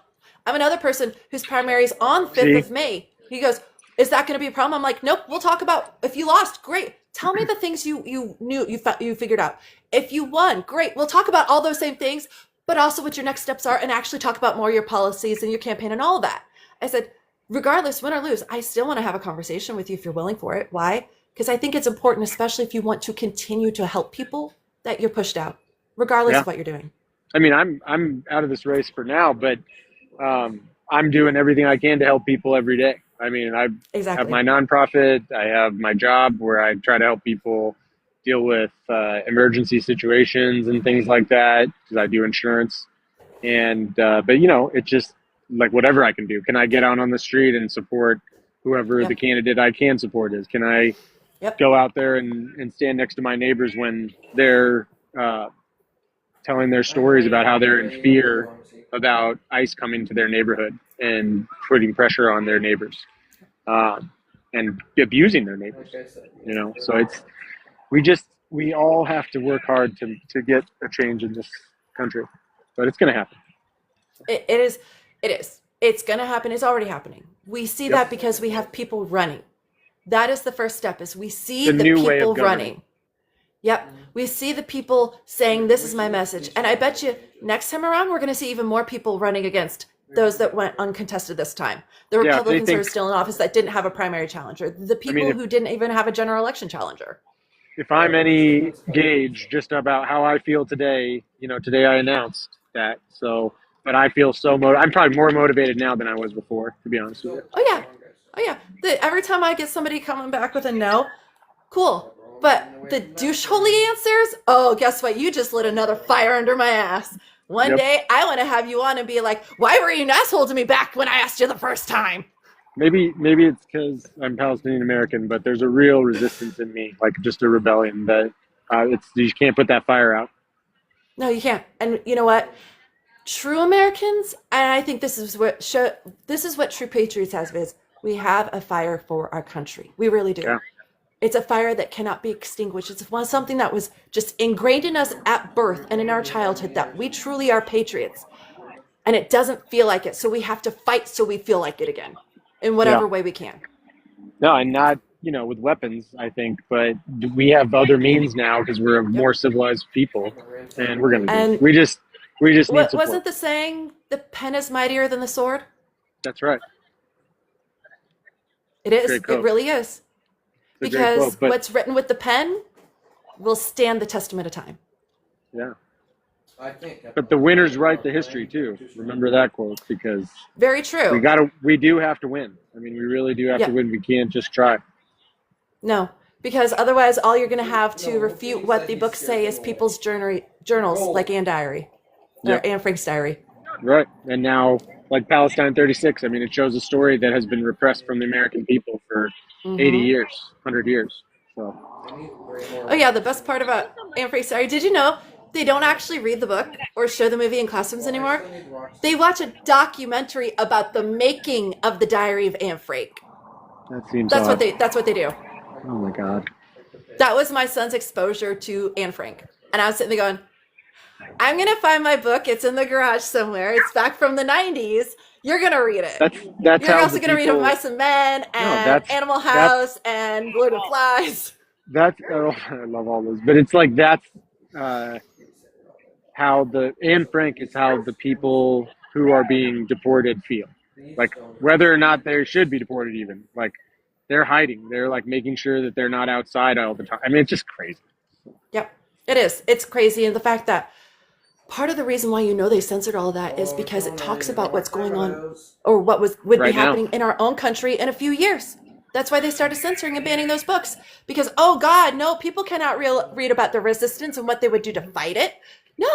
I have another person whose primary is on 5th See? of May. He goes, is that going to be a problem? I'm like, nope. We'll talk about if you lost. Great. Tell me the things you knew you figured out. If you won, great. We'll talk about all those same things, but also what your next steps are, and actually talk about more your policies and your campaign and all of that. I said, regardless, win or lose, I still want to have a conversation with you if you're willing for it. Why? Because I think it's important, especially if you want to continue to help people, that you're pushed out, regardless Yeah. of what you're doing. I mean, I'm out of this race for now, but I'm doing everything I can to help people every day. I mean, I have Exactly. my nonprofit. I have my job where I try to help people deal with emergency situations and things like that because I do insurance. And but you know, it just like whatever I can do. Can I get out on the street and support whoever Yeah. the candidate I can support is? Can I Yep. go out there and stand next to my neighbors when they're telling their stories about how they're in fear about ICE coming to their neighborhood and putting pressure on their neighbors and abusing their neighbors? You know, so we all have to work hard to get a change in this country, but it's going to happen. It is. It's going to happen. It's already happening. We see that because we have people running. That is the first step, is we see the new way of people governing. running. Yep. We see the people saying, this is my message. And I bet you next time around, we're going to see even more people running against those that went uncontested this time. The Republicans who are still in office that didn't have a primary challenger. The people who didn't even have a general election challenger. If I'm any gauge just about how I feel today, you know, today I announced that. So, but I feel I'm probably more motivated now than I was before, to be honest with you. Oh yeah. Every time I get somebody coming back with a no, cool. But the douche-holy answers, oh, guess what? You just lit another fire under my ass. One day, I want to have you on and be like, why were you an asshole to me back when I asked you the first time? Maybe it's because I'm Palestinian American, but there's a real resistance in me, like just a rebellion that you can't put that fire out. No, you can't. And you know what? True Americans, and I think this is what true patriots have, is we have a fire for our country. We really do. Yeah. It's a fire that cannot be extinguished. It's something that was just ingrained in us at birth and in our childhood, that we truly are patriots. And it doesn't feel like it. So we have to fight so we feel like it again in whatever way we can. No, and not, you know, with weapons, I think, but we have other means now because we're a more civilized people, and we're going to do it. We just need support. Wasn't the saying, the pen is mightier than the sword? That's right. It is. It really is. Because what's written with the pen will stand the testament of time. Yeah. But the winners write the history too. Remember that quote, because very true. We do have to win. I mean, we really do have to win. We can't just try. No, because otherwise all you're going to have to refute what the books say is people's journals, like Anne Diary or Anne Frank's diary. Right. And now, like Palestine 36, I mean, it shows a story that has been repressed from the American people for 80 years, 100 years. So. Oh yeah, the best part about Anne Frank's diary, did you know they don't actually read the book or show the movie in classrooms anymore? They watch a documentary about the making of the Diary of Anne Frank. That's what they do. Oh my God. That was my son's exposure to Anne Frank. And I was sitting there going, I'm going to find my book. It's in the garage somewhere. It's back from the 90s. You're going to read it. That's You're also going to read of Mice and Men and Animal House and Lord of Flies. I love all those. But it's like that's how Anne Frank is how the people who are being deported feel. Like whether or not they should be deported even. Like they're hiding. They're like making sure that they're not outside all the time. I mean, it's just crazy. Yep, it is. It's crazy. And the fact that part of the reason why they censored all of that is because it talks about what's going on or what would be happening in our own country in a few years. That's why they started censoring and banning those books. Because, oh God, no, people cannot read about the resistance and what they would do to fight it. No,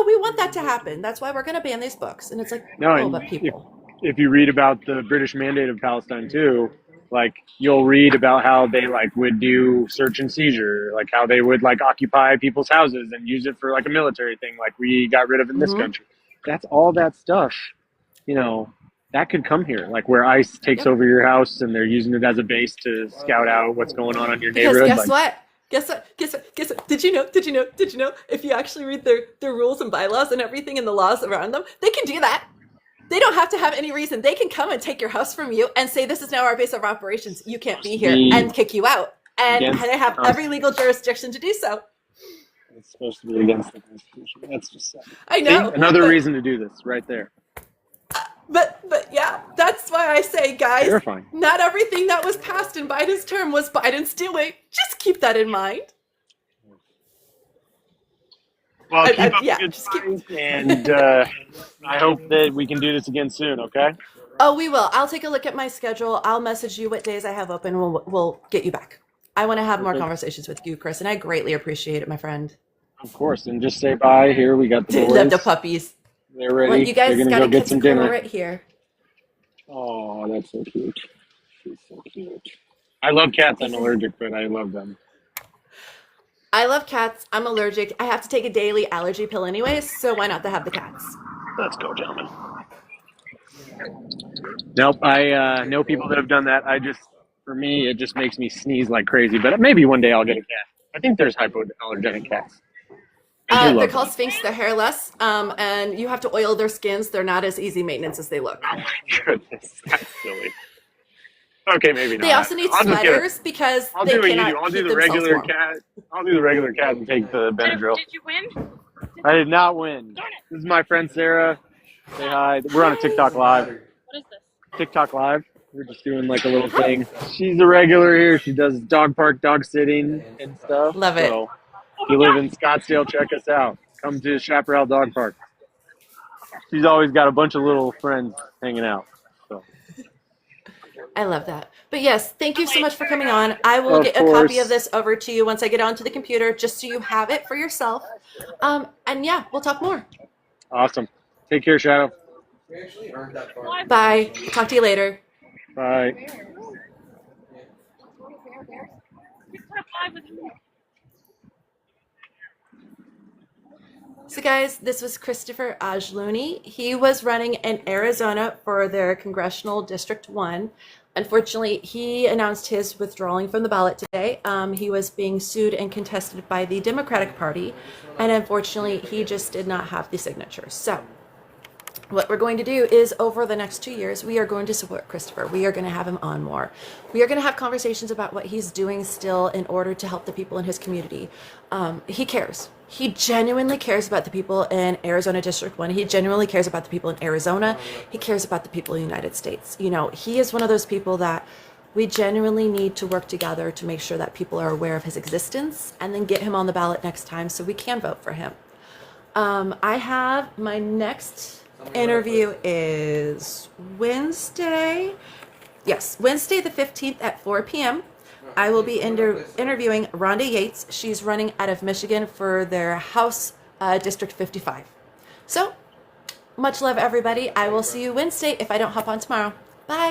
we want that to happen. That's why we're going to ban these books. And it's like, but people. If you read about the British Mandate of Palestine too, like you'll read about how they like would do search and seizure, like how they would like occupy people's houses and use it for like a military thing, like we got rid of in this country. That's all that stuff, you know, that could come here, like where ICE takes over your house and they're using it as a base to scout out what's going on your neighborhood. Guess what? Did you know? If you actually read their rules and bylaws and everything and the laws around them, they can do that. They don't have to have any reason. They can come and take your house from you and say, this is now our base of operations. You can't be here, and kick you out. And they have every legal jurisdiction to do so. It's supposed to be against the Constitution. That's just sad. I know. Another reason to do this right there. But yeah, that's why I say, guys, terrifying. Not everything that was passed in Biden's term was Biden's doing. Just keep that in mind. Well, keep up the good fight, and I hope that we can do this again soon, okay? Oh, we will. I'll take a look at my schedule. I'll message you what days I have open. We'll get you back. I want to have more conversations with you, Chris, and I greatly appreciate it, my friend. Of course, and just say bye. Here, we got the boys. Love the puppies. They're ready. Well, you guys got to go get some dinner right here. Oh, that's so cute. She's so cute. I love cats. I'm This is, allergic, but I love them. I love cats. I'm allergic. I have to take a daily allergy pill anyways, so why not to have the cats? Let's go, gentlemen. Nope, I know people that have done that. For me, it just makes me sneeze like crazy. But maybe one day I'll get a cat. I think there's hypoallergenic cats. I do They're love called them. Sphinx. They're hairless, and you have to oil their skins. They're not as easy maintenance as they look. Oh my goodness, that's silly. Okay, maybe They not. also need I'll just get it. sweaters because I'll they do what you do. cannot I'll do keep the themselves regular warm. cat. I'll do the regular cat and take the Benadryl. Did you win? I did not win. This is my friend Sarah. Say hi. We're on a TikTok live. What is this? TikTok live. We're just doing like a little thing. She's a regular here. She does dog park, dog sitting, and stuff. Love it. So if you live in Scottsdale, check us out. Come to Chaparral Dog Park. She's always got a bunch of little friends hanging out. So I love that. But yes, thank you so much for coming on. I will of get a copy of course, this over to you once I get onto the computer, just so you have it for yourself. And yeah, we'll talk more. awesome. Take care, Shadow. We actually aren't that far. Bye. Talk to you later. Bye. So guys, this was Christopher Ajluni. He was running in Arizona for their Congressional District 1. Unfortunately, he announced his withdrawing from the ballot today. He was being sued and contested by the Democratic Party, and unfortunately, he just did not have the signatures. So what we're going to do is over the next 2 years, we are going to support Christopher. We are going to have him on more. We are going to have conversations about what he's doing still in order to help the people in his community. He cares. He genuinely cares about the people in Arizona District 1. He genuinely cares about the people in Arizona. He cares about the people in the United States. You know, he is one of those people that we genuinely need to work together to make sure that people are aware of his existence and then get him on the ballot next time so we can vote for him. I have my next interview is Wednesday. Yes, Wednesday the 15th at 4 p.m. I will be interviewing Rhonda Yates. She's running out of Michigan for their House District 55. So, much love, everybody. I will see you Wednesday if I don't hop on tomorrow. Bye.